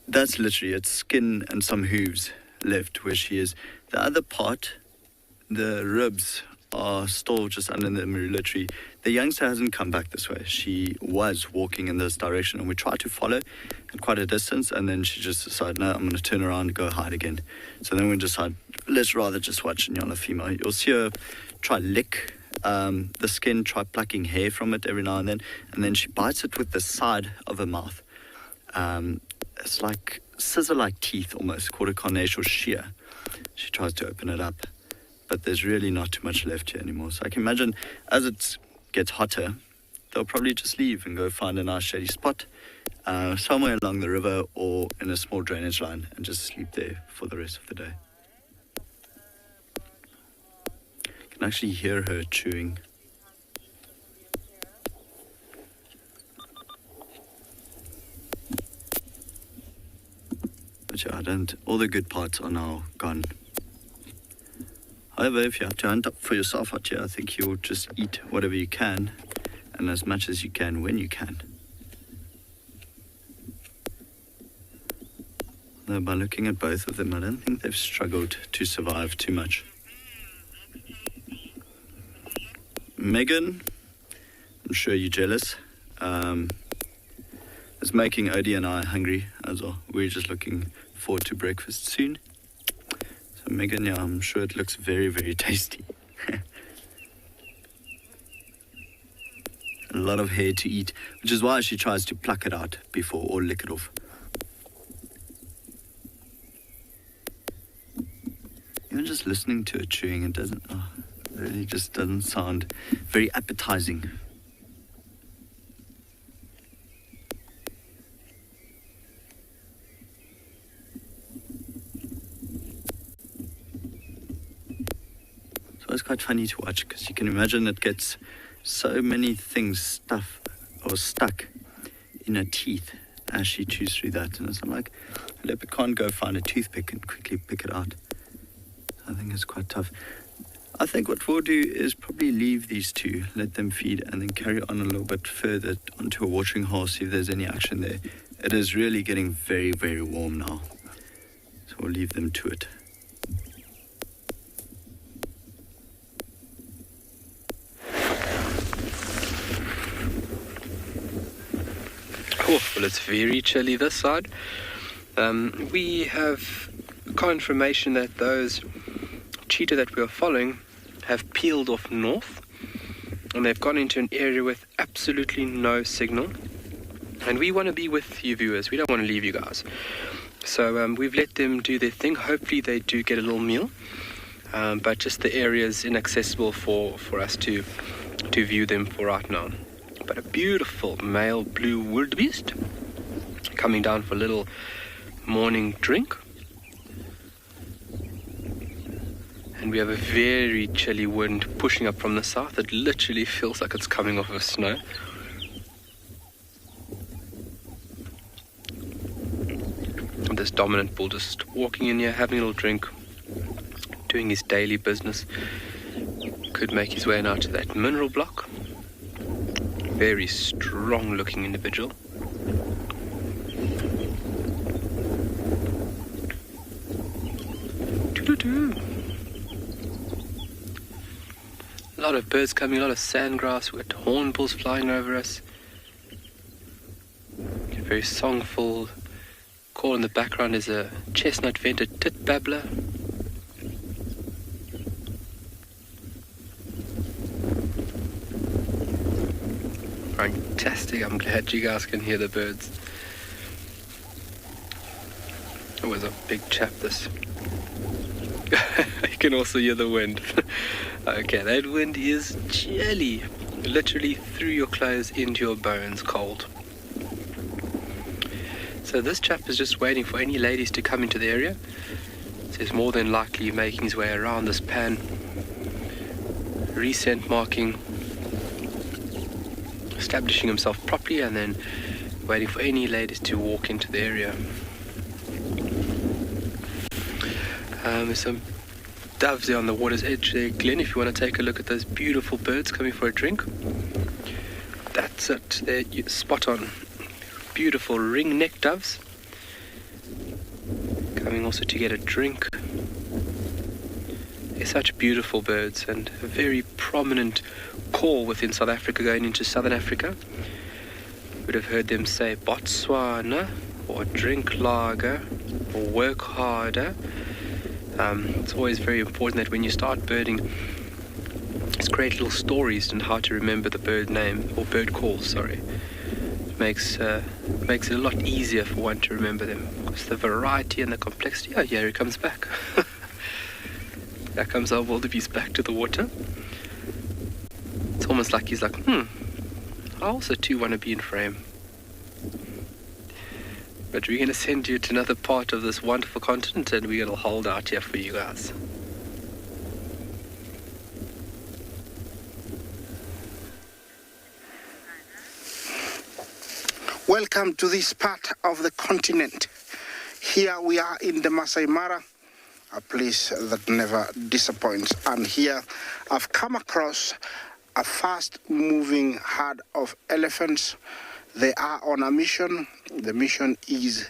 that's literally it's skin and some hooves left where she is. The other part, the ribs are still just under the marula tree. The youngster hasn't come back this way. She was walking in this direction and we tried to follow at quite a distance, and then she just decided, no, I'm going to turn around and go hide again. So then we decided, let's rather just watch Ngala female. You'll see her try lick the skin, try plucking hair from it every now and then she bites it with the side of her mouth. It's like scissor-like teeth almost, called a carnassial shear. She tries to open it up, but there's really not too much left here anymore. So I can imagine as it gets hotter, they'll probably just leave and go find a nice shady spot somewhere along the river or in a small drainage line and just sleep there for the rest of the day. You can actually hear her chewing. But yeah, all the good parts are now gone. However, if you have to hunt up for yourself out here, I think you'll just eat whatever you can and as much as you can when you can. Though by looking at both of them, I don't think they've struggled to survive too much. Megan, I'm sure you're jealous. It's making Odie and I hungry as well. We're just looking forward to breakfast soon. So Megan, yeah, I'm sure it looks very, very tasty. A lot of hair to eat, which is why she tries to pluck it out before or lick it off. Even just listening to it chewing, it really just doesn't sound very appetizing. So it's quite funny to watch because you can imagine it gets so many things stuck in her teeth as she chews through that. And it's not like a leopard can't go find a toothpick and quickly pick it out. I think it's quite tough. I think what we'll do is probably leave these two, let them feed, and then carry on a little bit further onto a watering hole, see if there's any action there. It is really getting very, very warm now. So we'll leave them to it. Oh, well, it's very chilly this side. We have confirmation that those cheetah that we are following have peeled off north, and they've gone into an area with absolutely no signal. And we want to be with you viewers. We don't want to leave you guys. So we've let them do their thing. Hopefully they do get a little meal. but just the area is inaccessible for us to view them for right now. But a beautiful male blue wildebeest coming down for a little morning drink. And we have a very chilly wind pushing up from the south. It literally feels like it's coming off of snow. And this dominant bull just walking in here, having a little drink, doing his daily business. Could make his way now to that mineral block. Very strong looking individual. Doo-doo-doo. A lot of birds coming, a lot of sandgrass. We've got hornbills flying over us. A very songful call in the background is a chestnut-vented tit babbler. Fantastic, I'm glad you guys can hear the birds. It was a big chap, this. You can also hear the wind. Okay, that wind is chilly. Literally through your clothes into your bones, cold. So this chap is just waiting for any ladies to come into the area. So he's more than likely making his way around this pan, recent marking, establishing himself properly, and then waiting for any ladies to walk into the area. There's some doves there on the water's edge there, Glenn, if you want to take a look at those beautiful birds coming for a drink. That's it, there, spot on. Beautiful ring-necked doves coming also to get a drink. They're such beautiful birds, and a very prominent call within South Africa going into Southern Africa. You would have heard them say Botswana, or drink lager, or work harder. It's always very important that when you start birding, just create little stories on how to remember the bird name, or bird call, sorry. It makes it a lot easier for one to remember them. It's the variety and the complexity. Oh, yeah, he comes back. There comes our wildebeest back to the water. It's almost like he's like, I also too want to be in frame. But we're going to send you to another part of this wonderful continent, and we're going to hold out here for you guys. Welcome to this part of the continent. Here we are in the Masai Mara, a place that never disappoints. And here I've come across a fast-moving herd of elephants. They are on a mission. The mission is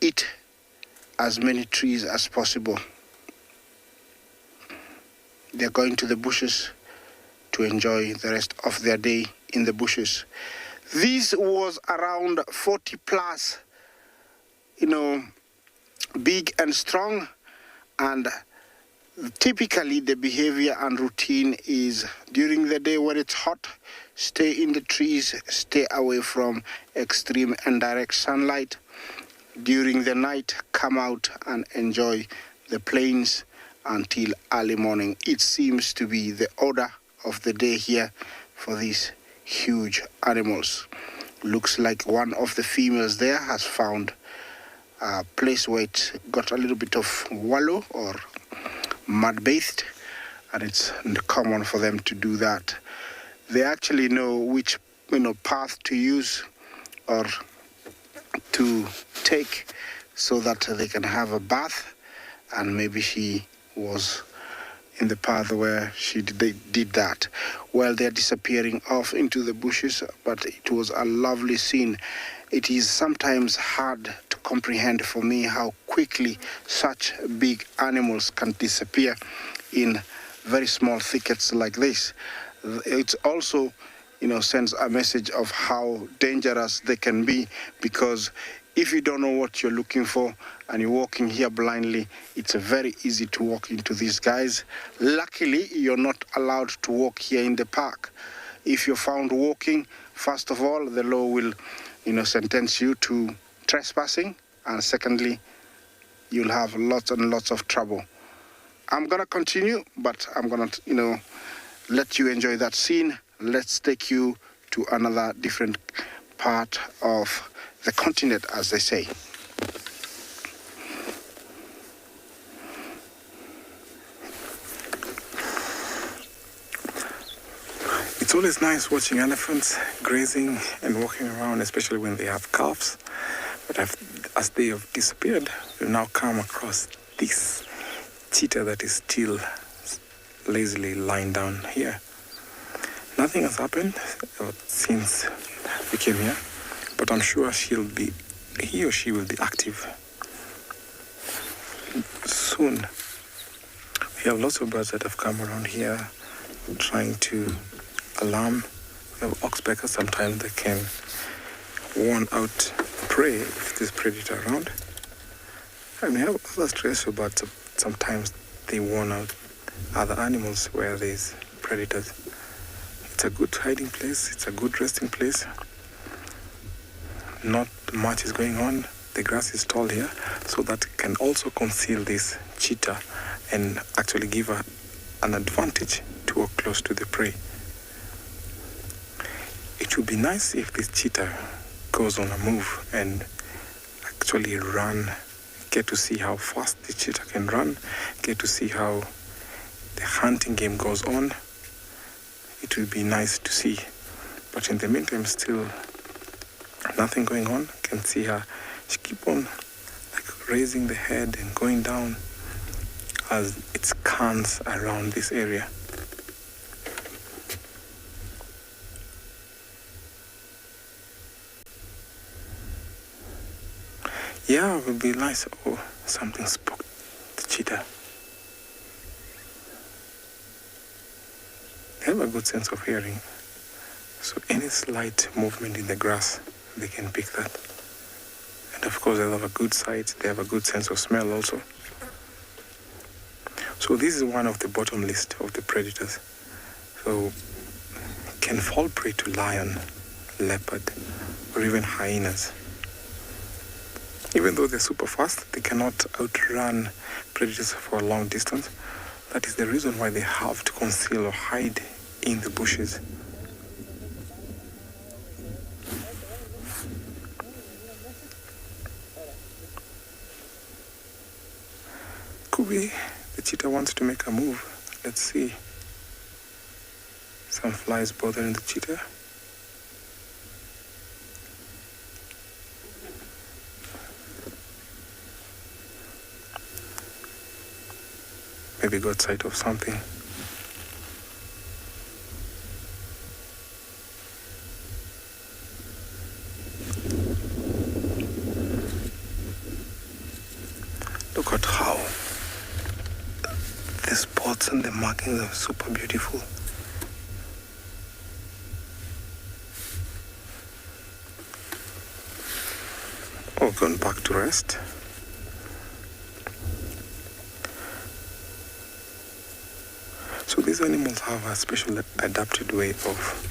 eat as many trees as possible. They're going to the bushes to enjoy the rest of their day in the bushes. This was around 40 plus, big and strong, and typically the behavior and routine is during the day when it's hot, stay in the trees, stay away from extreme and direct sunlight. During the night, come out and enjoy the plains until early morning. It seems to be the order of the day here for these huge animals. Looks like one of the females there has found a place where it got a little bit of wallow or mud-bathed, and it's common for them to do that. They actually know which path to use or to take so that they can have a bath, and maybe she was in the path where they did that. Well, they're disappearing off into the bushes, but it was a lovely scene. It is sometimes hard to comprehend for me how quickly such big animals can disappear in very small thickets like this. It also, sends a message of how dangerous they can be, because if you don't know what you're looking for and you're walking here blindly, it's very easy to walk into these guys. Luckily, you're not allowed to walk here in the park. If you're found walking, first of all, the law will, sentence you to trespassing, and secondly, you'll have lots and lots of trouble. I'm gonna continue, but I'm gonna, let you enjoy that scene. Let's take you to another different part of the continent, as they say. It's always nice watching elephants grazing and walking around, especially when they have calves. But as they have disappeared, we've now come across this cheetah that is still lazily lying down here. Nothing has happened since we came here, but I'm sure he or she will be active soon. We have lots of birds that have come around here trying to alarm. We have oxpeckers. Sometimes they can warn out prey if there's predator around. And we have other terrestrial birds. Sometimes they warn out other animals where there's predators. It's a good hiding place. It's a good resting place. Not much is going on. The grass is tall here, so that can also conceal this cheetah and actually give her an advantage to walk close to the prey. It would be nice if this cheetah goes on a move and actually run, get to see how fast the cheetah can run, get to see how the hunting game goes on. It would be nice to see. But in the meantime, still nothing going on. Can see her. She keep on raising the head and going down as it scans around this area. Yeah, it would be nice. Oh, something spoke the cheetah. They have a good sense of hearing. So any slight movement in the grass, they can pick that. And of course, they have a good sight. They have a good sense of smell also. So this is one of the bottom list of the predators. So can fall prey to lion, leopard, or even hyenas. Even though they're super fast, they cannot outrun predators for a long distance. That is the reason why they have to conceal or hide in the bushes. Could be the cheetah wants to make a move. Let's see. Some flies bothering the cheetah. Maybe got sight of something. Look at how the spots and the markings are super beautiful. Oh, going back to rest. So these animals have a special adapted way of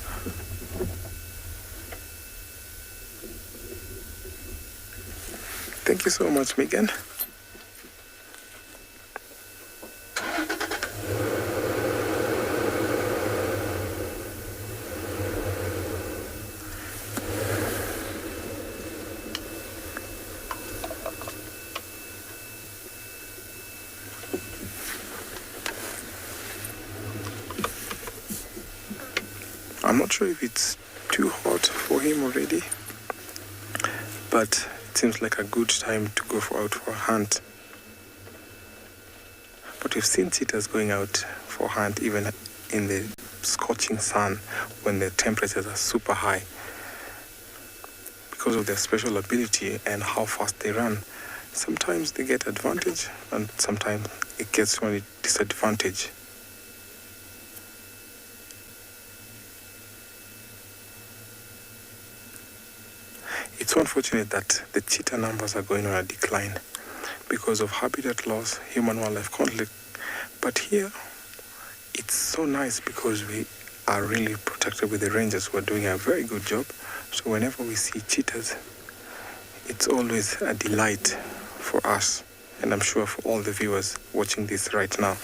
Thank you so much, Megan. I'm not sure if it's too hot for him already, but it seems like a good time to go out for a hunt. But we've seen cheetahs going out for a hunt even in the scorching sun when the temperatures are super high because of their special ability and how fast they run. Sometimes they get advantage and sometimes it gets only disadvantage. It's unfortunate that the cheetah numbers are going on a decline because of habitat loss, human-wildlife conflict. But here, it's so nice because we are really protected with the rangers who are doing a very good job. So whenever we see cheetahs, it's always a delight for us and I'm sure for all the viewers watching this right now.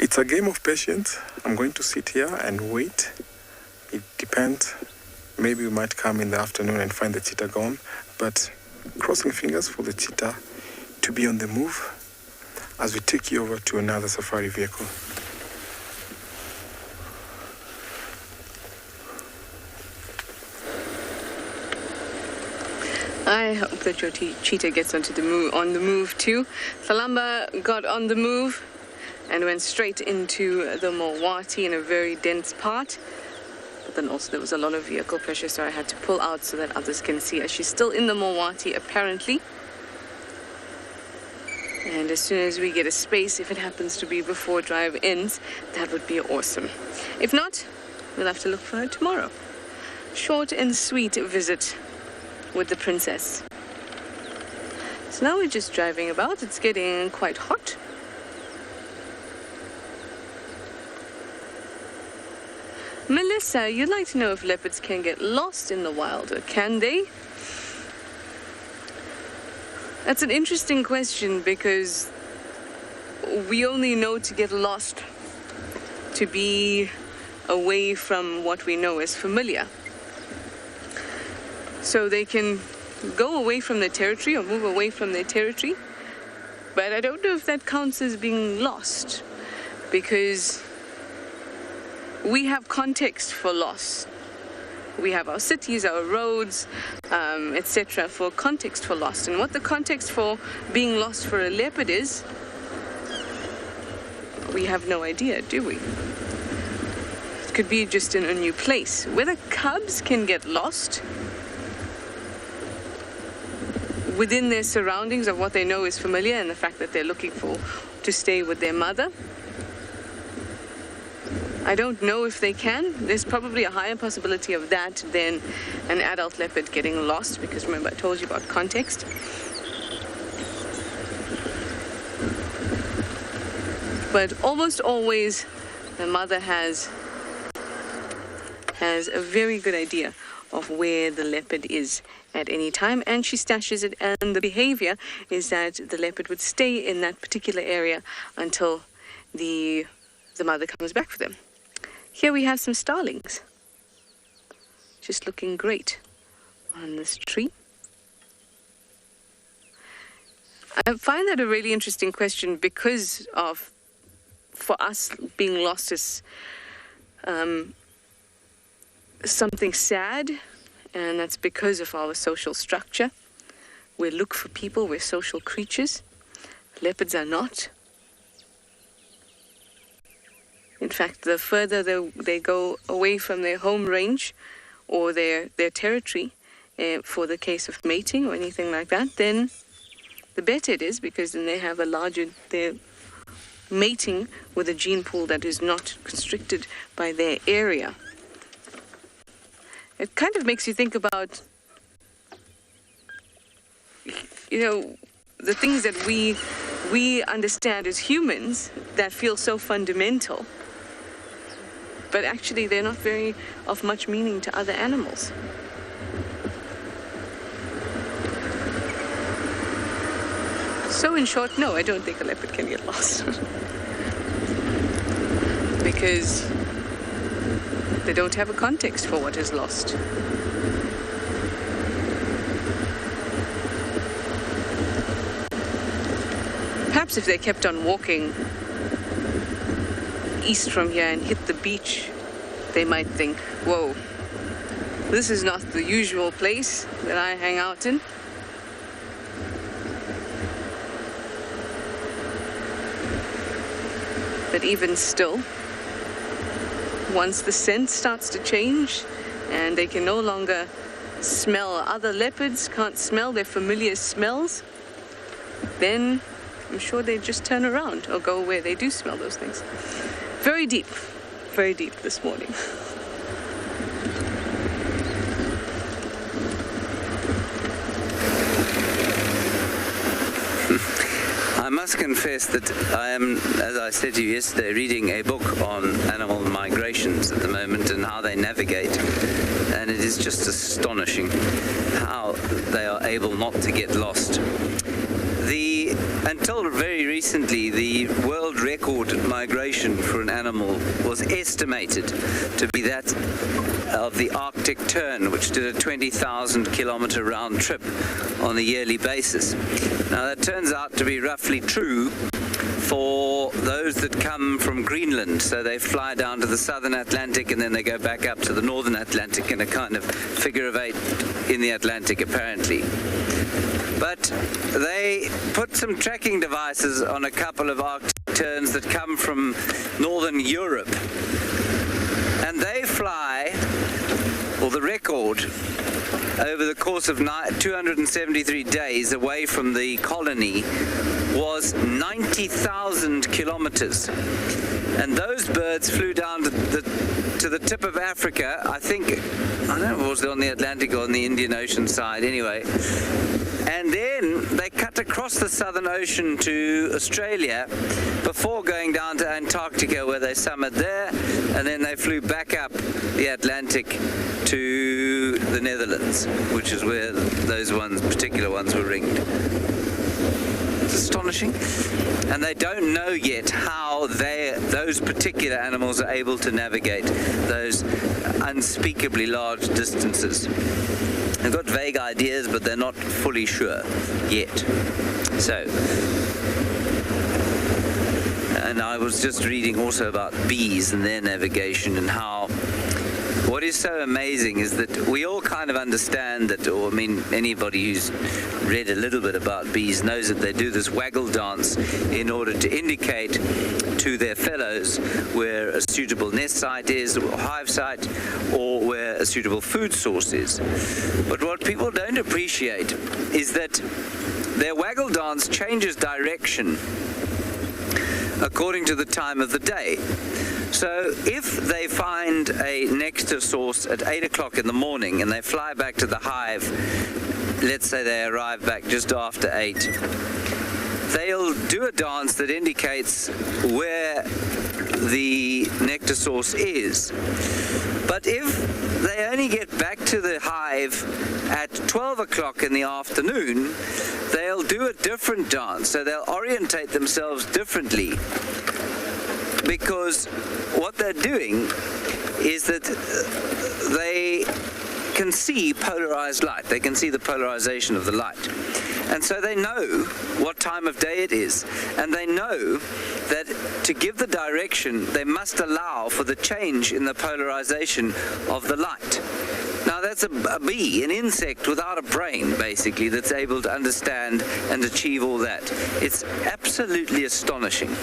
It's a game of patience. I'm going to sit here and wait. It depends. Maybe we might come in the afternoon and find the cheetah gone, but crossing fingers for the cheetah to be on the move as we take you over to another safari vehicle. I hope that your cheetah gets on the move too. Thalamba got on the move and went straight into the Mowati in a very dense part. But then also there was a lot of vehicle pressure, so I had to pull out so that others can see her. She's still in the Mowati apparently. And as soon as we get a space, if it happens to be before drive ends, that would be awesome. If not, we'll have to look for her tomorrow. Short and sweet visit with the princess. So now we're just driving about. It's getting quite hot. Melissa, you'd like to know if leopards can get lost in the wild, or can they? That's an interesting question because we only know to get lost, to be away from what we know as familiar. So they can go away from their territory or move away from their territory, but I don't know if that counts as being lost because we have context for loss. We have our cities, our roads, etc. for context for lost. And what the context for being lost for a leopard is, we have no idea, do we? It could be just in a new place. Whether cubs can get lost within their surroundings of what they know is familiar and the fact that they're looking to stay with their mother, I don't know if they can. There's probably a higher possibility of that than an adult leopard getting lost, because remember I told you about context. But almost always the mother has a very good idea of where the leopard is at any time, and she stashes it, and the behavior is that the leopard would stay in that particular area until the mother comes back for them. Here we have some starlings, just looking great on this tree. I find that a really interesting question because of, for us, being lost is something sad, and that's because of our social structure. We look for people, we're social creatures. Leopards are not. In fact, the further they go away from their home range or their territory, for the case of mating or anything like that, then the better it is, because then they have they're mating with a gene pool that is not constricted by their area. It kind of makes you think about, the things that we understand as humans that feel so fundamental, but actually they're not very of much meaning to other animals. So in short, no, I don't think a leopard can get lost. Because they don't have a context for what is lost. Perhaps if they kept on walking east from here and hit the beach, they might think, whoa, this is not the usual place that I hang out in. But even still, once the scent starts to change and they can no longer smell other leopards, can't smell their familiar smells, then I'm sure they just turn around or go where they do smell those things. Very deep this morning. must confess that I am, as I said to you yesterday, reading a book on animal migrations at the moment and how they navigate. And it is just astonishing how they are able not to get lost. Until very recently, the world record migration for an animal was estimated to be that of the Arctic tern, which did a 20,000 kilometer round trip on a yearly basis. Now that turns out to be roughly true for those that come from Greenland. So they fly down to the southern Atlantic and then they go back up to the northern Atlantic in a kind of figure of 8 in the Atlantic apparently. But they put some tracking devices on a couple of Arctic terns that come from northern Europe. And they fly, or the record, over the course of 273 days away from the colony was 90,000 kilometers. And those birds flew down to the tip of Africa, I don't know if it was on the Atlantic or on the Indian Ocean side anyway. And then they cut across the Southern Ocean to Australia before going down to Antarctica where they summered there, and then they flew back up the Atlantic to the Netherlands, which is where those particular ones were ringed. It's astonishing. And they don't know yet how those particular animals are able to navigate those unspeakably large distances. They've got vague ideas, but they're not fully sure yet. So, and I was just reading also about bees and their navigation and how what is so amazing is that we all kind of understand that, or I mean, anybody who's read a little bit about bees knows that they do this waggle dance in order to indicate to their fellows where a suitable nest site is, or hive site, or where a suitable food source is. But what people don't appreciate is that their waggle dance changes direction according to the time of the day. So if they find a nectar source at 8 o'clock in the morning and they fly back to the hive, let's say they arrive back just after 8, they'll do a dance that indicates where the nectar source is. But if they only get back to the hive at 12 o'clock in the afternoon, they'll do a different dance. So they'll orientate themselves differently, because what they're doing is that they can see polarized light. They can see the polarization of the light. And so they know what time of day it is. And they know that to give the direction, they must allow for the change in the polarization of the light. Now that's a bee, an insect without a brain, basically, that's able to understand and achieve all that. It's absolutely astonishing.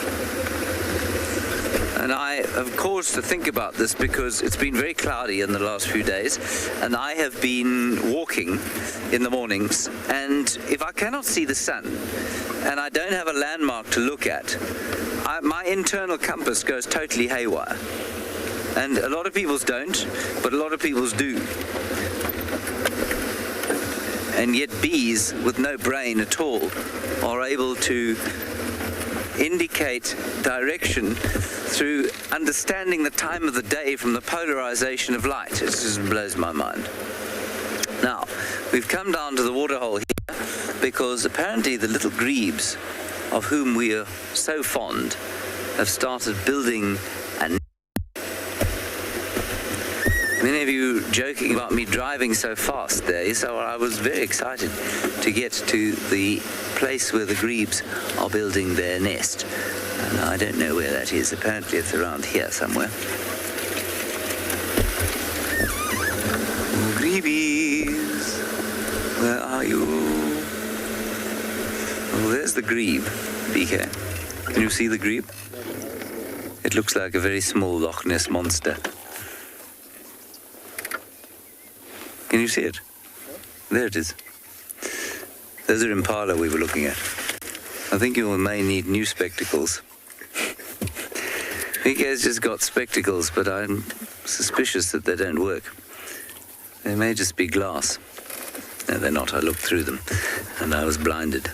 And I have cause to think about this because it's been very cloudy in the last few days, and I have been walking in the mornings, and if I cannot see the sun and I don't have a landmark to look at, my internal compass goes totally haywire. And a lot of people's don't, but a lot of people's do. And yet bees with no brain at all are able to indicate direction through understanding the time of the day from the polarization of light. It just blows my mind. Now, we've come down to the waterhole here because apparently the little grebes, of whom we are so fond, have started building a nest. Many of you joking about me driving so fast there, so I was very excited to get to the place where the grebes are building their nest. And I don't know where that is. Apparently it's around here somewhere. Oh, grebies, where are you? Oh, there's the grebe, BK. Can you see the grebe? It looks like a very small Loch Ness monster. Can you see it? There it is. There's an impala we were looking at. I think you may need new spectacles. BK's just got spectacles, but I'm suspicious that they don't work. They may just be glass. No, they're not. I looked through them, and I was blinded.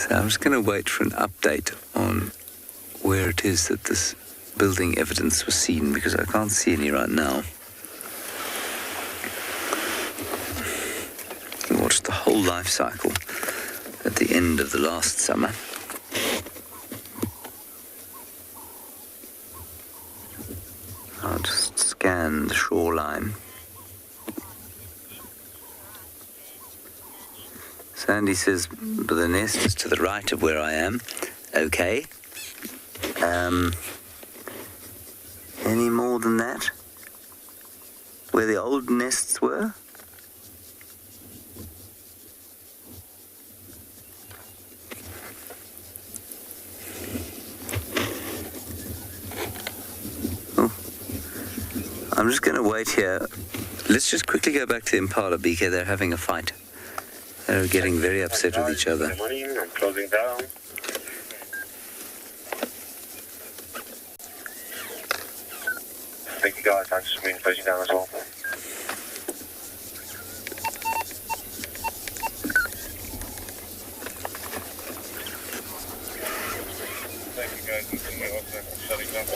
So I'm just going to wait for an update on where it is that this building evidence was seen, because I can't see any right now. I watched the whole life cycle at the end of the last summer. I'll just scan the shoreline. Sandy says the nest is to the right of where I am. Okay. Any more than that? Where the old nests were? Oh. I'm just going to wait here. Let's just quickly go back to the impala, BK. They're having a fight. They're getting very upset with each other. Good morning, I'm closing down. Thank you guys, I'm just moving closing down as well. Thank you guys, I'm shutting down.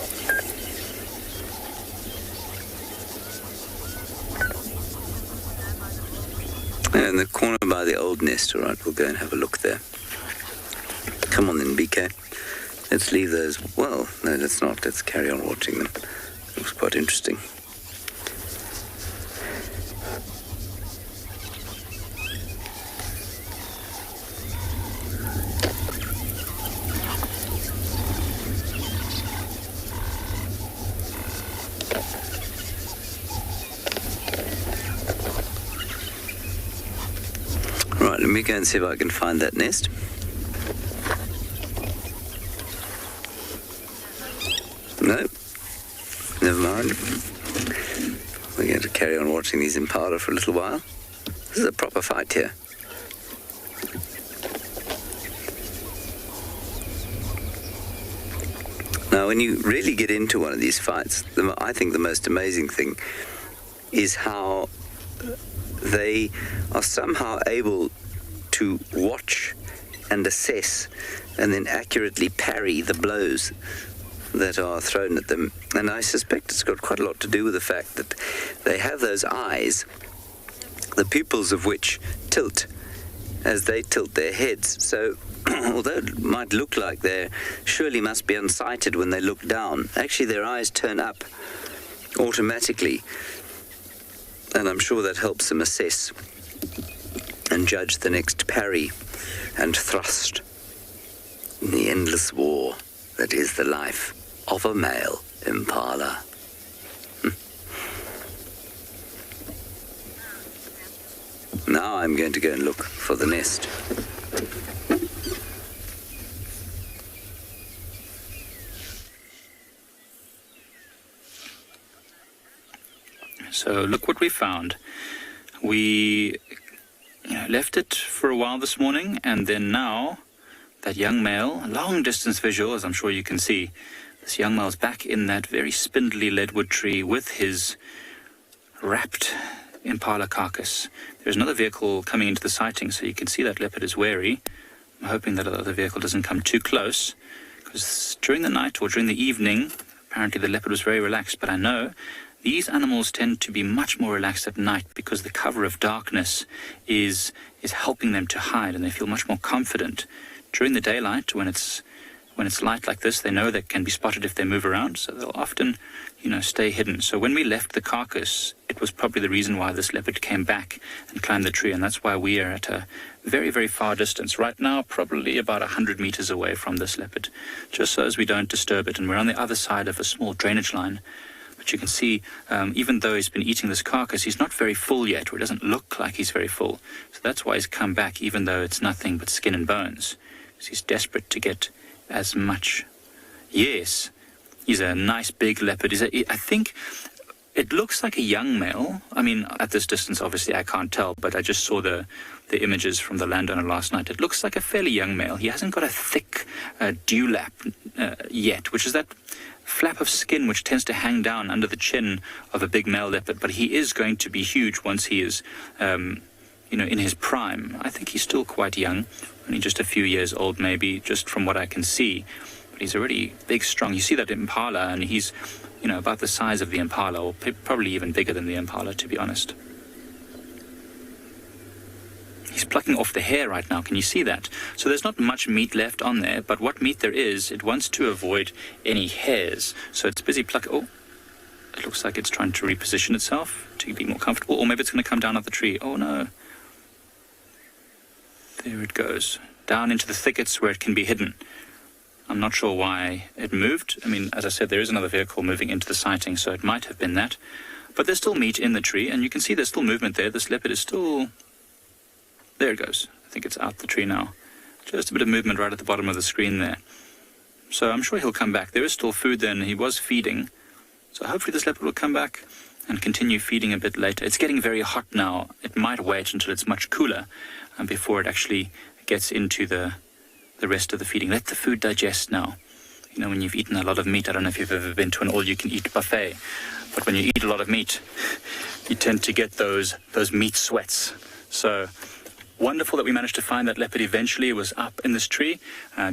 In the corner by the old nest, all right, we'll go and have a look there. Come on then, BK. Let's leave those. Well, no, let's not. Let's carry on watching them. Looks quite interesting. Right, let me go and see if I can find that nest. No, never mind. We're going to carry on watching these impala for a little while. This is a proper fight here. Now, when you really get into one of these fights, I think the most amazing thing is how they are somehow able to watch and assess and then accurately parry the blows that are thrown at them. And I suspect it's got quite a lot to do with the fact that they have those eyes, the pupils of which tilt as they tilt their heads. So although it might look like they surely must be unsighted when they look down, actually their eyes turn up automatically. And I'm sure that helps them assess and judge the next parry and thrust in the endless war that is the life of a male impala. Now I'm going to go and look for the nest. So look what we found. We left it for a while this morning, and then now that young male, long distance visual, as I'm sure you can see, this young male's back in that very spindly leadwood tree with his wrapped impala carcass. There's another vehicle coming into the sighting, so you can see that leopard is wary. I'm hoping that other vehicle doesn't come too close, because during the night or during the evening, apparently the leopard was very relaxed, but I know these animals tend to be much more relaxed at night because the cover of darkness is helping them to hide, and they feel much more confident. During the daylight, when it's light like this, they know they can be spotted if they move around, so they'll often, stay hidden. So when we left the carcass, it was probably the reason why this leopard came back and climbed the tree, and that's why we are at a very, very far distance. Right now, probably about 100 meters away from this leopard, just so as we don't disturb it. And we're on the other side of a small drainage line. But you can see, even though he's been eating this carcass, he's not very full yet, or it doesn't look like he's very full. So that's why he's come back, even though it's nothing but skin and bones. Because he's desperate to get as much. Yes, he's a nice big leopard. I think it looks like a young male. I mean, at this distance, obviously, I can't tell, but I just saw the images from the landowner last night. It looks like a fairly young male. He hasn't got a thick dewlap yet, which is that flap of skin which tends to hang down under the chin of a big male leopard, but he is going to be huge once he is in his prime. I think he's still quite young, only just a few years old maybe, just from what I can see. But he's already big, strong. You see that impala, and he's, about the size of the impala, or probably even bigger than the impala, to be honest. He's plucking off the hair right now. Can you see that? So there's not much meat left on there, but what meat there is, it wants to avoid any hairs. So it's busy plucking. Oh, it looks like it's trying to reposition itself to be more comfortable, or maybe it's going to come down off the tree. Oh no. There it goes, down into the thickets where it can be hidden. I'm not sure why it moved. I mean, as I said, there is another vehicle moving into the sighting, so it might have been that. But there's still meat in the tree, and you can see there's still movement there. This leopard is still... There it goes. I think it's out the tree now. Just a bit of movement right at the bottom of the screen there. So I'm sure he'll come back. There is still food there, and he was feeding. So hopefully this leopard will come back and continue feeding a bit later. It's getting very hot now. It might wait until it's much cooler before it actually gets into the rest of the feeding. Let the food digest now. When you've eaten a lot of meat, I don't know if you've ever been to an all-you-can-eat buffet, but when you eat a lot of meat, you tend to get those meat sweats. So wonderful that we managed to find that leopard eventually. It was up in this tree.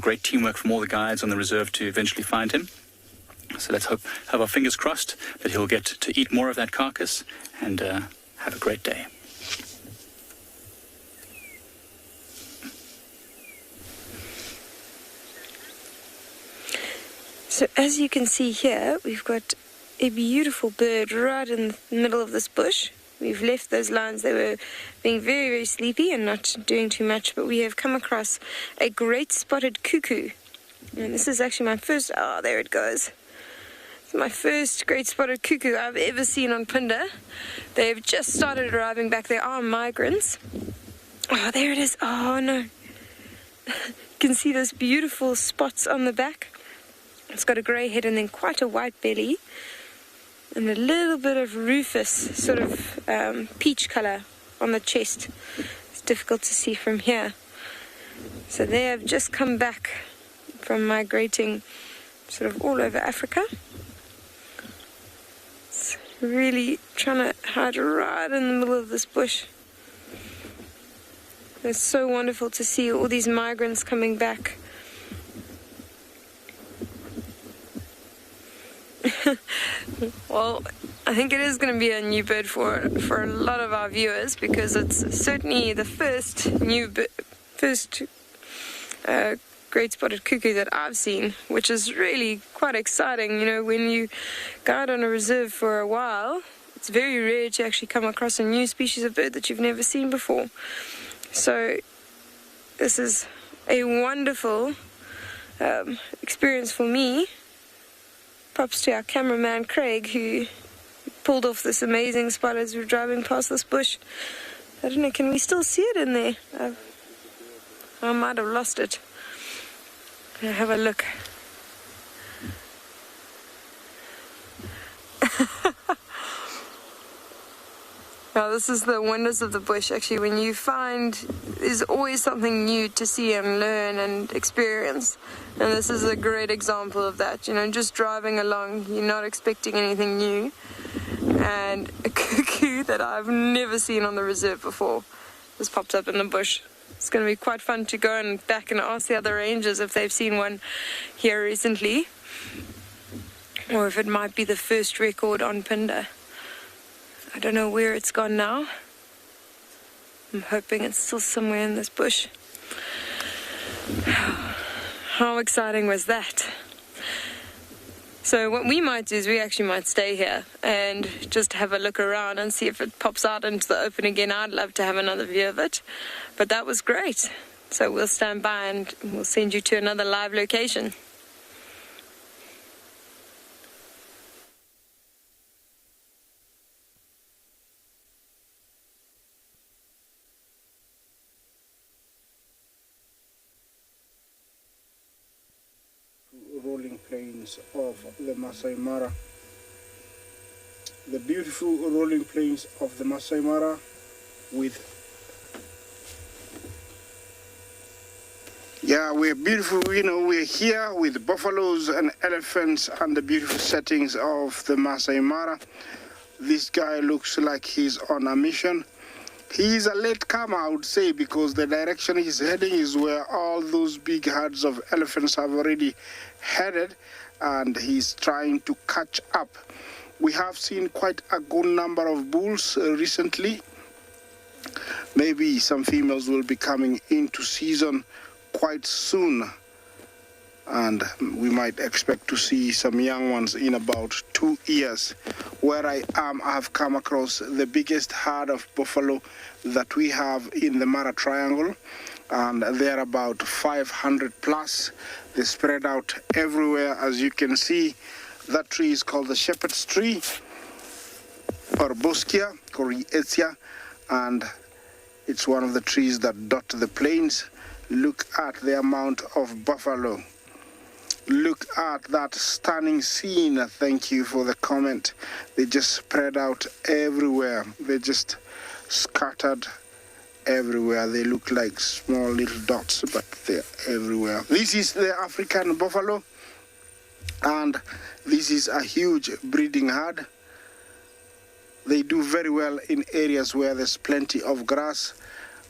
Great teamwork from all the guides on the reserve to eventually find him. So let's have our fingers crossed that he'll get to eat more of that carcass and have a great day. So as you can see here, we've got a beautiful bird right in the middle of this bush. We've left those lions. They were being very, very sleepy and not doing too much, but we have come across a great spotted cuckoo. And this is actually my first... Oh, there it goes. It's my first great spotted cuckoo I've ever seen on Phinda. They've just started arriving back. They are migrants. Oh, there it is. Oh, no. You can see those beautiful spots on the back. It's got a grey head and then quite a white belly. And a little bit of rufous, sort of peach colour on the chest. It's difficult to see from here. So they have just come back from migrating sort of all over Africa. It's really trying to hide right in the middle of this bush. It's so wonderful to see all these migrants coming back. Well, I think it is going to be a new bird for a lot of our viewers, because it's certainly the first great spotted cuckoo that I've seen, which is really quite exciting. When you guide on a reserve for a while, it's very rare to actually come across a new species of bird that you've never seen before. So this is a wonderful experience for me. Props to our cameraman Craig, who pulled off this amazing spot as we were driving past this bush. I don't know, can we still see it in there? I might have lost it. I'll have a look. Now, this is the wonders of the bush. Actually, when you find, there's always something new to see and learn and experience. And this is a great example of that. Just driving along, you're not expecting anything new. And a cuckoo that I've never seen on the reserve before just popped up in the bush. It's going to be quite fun to go back and ask the other rangers if they've seen one here recently, or if it might be the first record on Phinda. I don't know where it's gone now. I'm hoping it's still somewhere in this bush. How exciting was that? So what we might do is we actually might stay here and just have a look around and see if it pops out into the open again. I'd love to have another view of it. But that was great. So we'll stand by and we'll send you to another live location. Rolling plains of the Masai Mara. The beautiful rolling plains of the Masai Mara we're beautiful, we're here with buffaloes and elephants and the beautiful settings of the Masai Mara. This guy looks like he's on a mission. He's a late comer, I would say, because the direction he's heading is where all those big herds of elephants have already headed, and he's trying to catch up. We have seen quite a good number of bulls recently. Maybe some females will be coming into season quite soon, and we might expect to see some young ones in about 2 years. Where I am, I have come across the biggest herd of buffalo that we have in the Mara Triangle, and they're about 500 plus. They spread out everywhere. As you can see, that tree is called the shepherd's tree, or Boskia, Coriatia, and it's one of the trees that dot the plains. Look at the amount of buffalo. Look at that stunning scene. Thank you for the comment. They just spread out everywhere. They just scattered everywhere. They look like small little dots, but they're everywhere. This is the African buffalo, and this is a huge breeding herd. They do very well in areas where there's plenty of grass.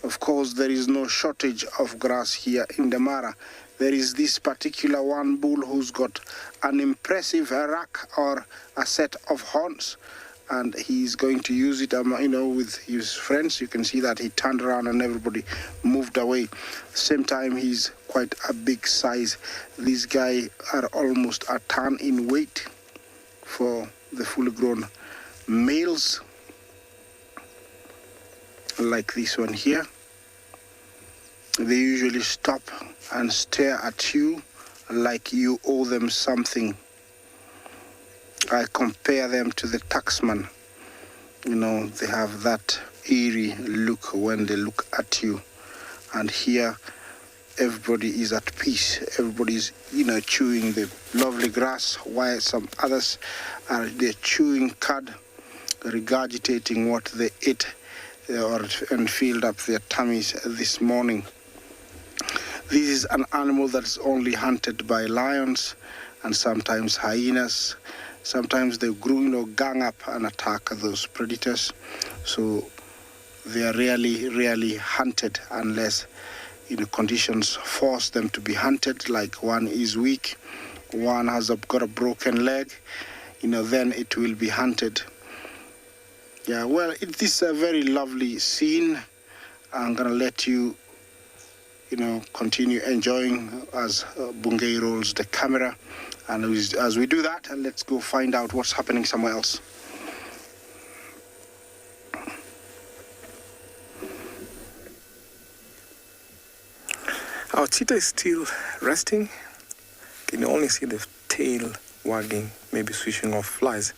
Of course, there is no shortage of grass here in the Mara. There is this particular one bull who's got an impressive rack or a set of horns, and he's going to use it, with his friends. You can see that he turned around and everybody moved away. Same time, he's quite a big size. These guys are almost a ton in weight for the fully grown males, like this one here. They usually stop and stare at you like you owe them something. I compare them to the taxman. They have that eerie look when they look at you. And here, everybody is at peace. Everybody's, chewing the lovely grass, while some others they're chewing cud, regurgitating what they ate and filled up their tummies this morning. This is an animal that's only hunted by lions and sometimes hyenas. Sometimes they gang up and attack those predators. So they are rarely hunted unless conditions force them to be hunted, like one is weak, one has got a broken leg, then it will be hunted. Yeah, well, it is a very lovely scene. I'm going to let you continue enjoying as Bungay rolls the camera. And as we do that, let's go find out what's happening somewhere else. Our cheetah is still resting. You can only see the tail wagging, maybe swishing off flies.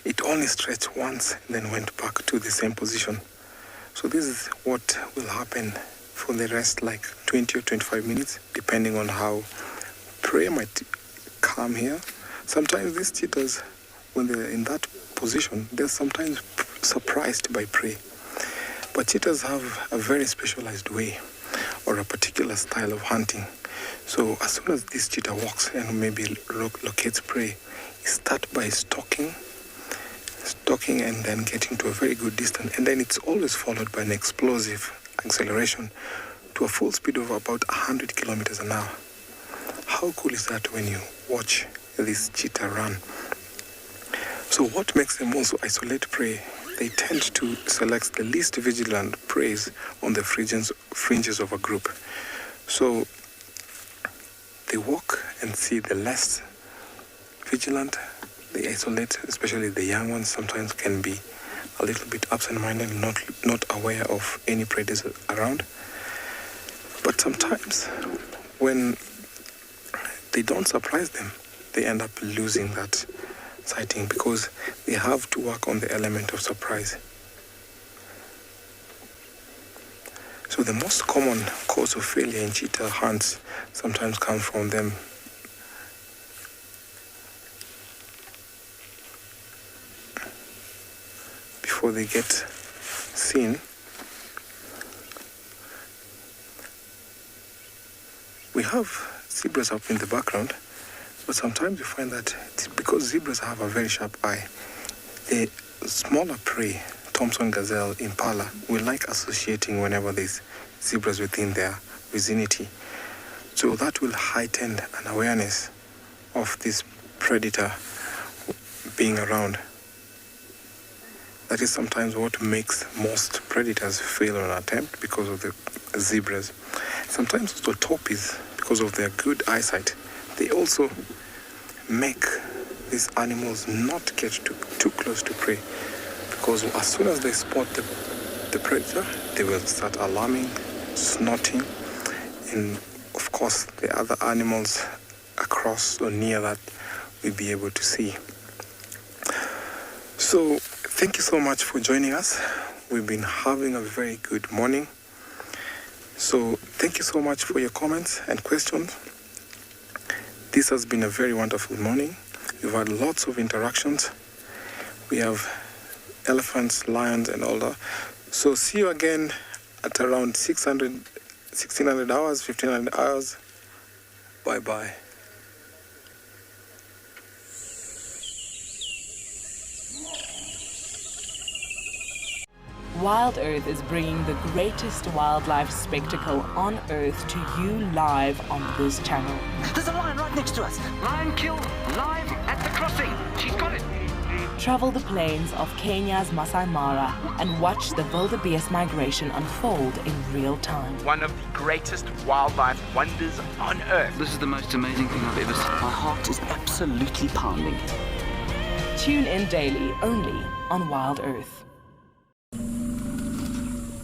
It only stretched once, then went back to the same position. So this is what will happen for the rest, like 20 or 25 minutes, depending on how prey might come here. Sometimes these cheetahs, when they're in that position, they're sometimes surprised by prey. But cheetahs have a very specialized way or a particular style of hunting. So as soon as this cheetah walks and maybe locates prey, it starts by stalking and then getting to a very good distance. And then it's always followed by an explosive acceleration to a full speed of about 100 kilometers an hour. How cool is that when you watch this cheetah run? So what makes them also isolate prey? They tend to select the least vigilant prey on the fringes of a group. So they walk and see the less vigilant. They isolate, especially the young ones sometimes can be a little bit absent-minded, not aware of any predators around. But sometimes when they don't surprise them, they end up losing that sighting because they have to work on the element of surprise. So the most common cause of failure in cheetah hunts sometimes comes from them before they get seen. We have zebras up in the background, but sometimes you find that because zebras have a very sharp eye, the smaller prey Thompson gazelle, impala, will like associating whenever there's zebras within their vicinity. So that will heighten an awareness of this predator being around. That is sometimes what makes most predators fail on an attempt, because of the zebras. Sometimes also topis, because of their good eyesight, they also make these animals not get too close to prey, because as soon as they spot the predator, they will start alarming, snorting, and of course the other animals across or near that will be able to see. So thank you so much for joining us. We've been having a very good morning. So thank you so much for your comments and questions. This has been a very wonderful morning. We've had lots of interactions. We have elephants, lions, and all that. So see you again at around 1600 hours, 1500 hours. Bye-bye. WildEarth is bringing the greatest wildlife spectacle on Earth to you live on this channel. There's a lion right next to us. Lion kill live at the crossing. She's got it. Travel the plains of Kenya's Masai Mara and watch the Wildebeest migration unfold in real time. One of the greatest wildlife wonders on Earth. This is the most amazing thing I've ever seen. My heart is absolutely pounding. Tune in daily only on WildEarth.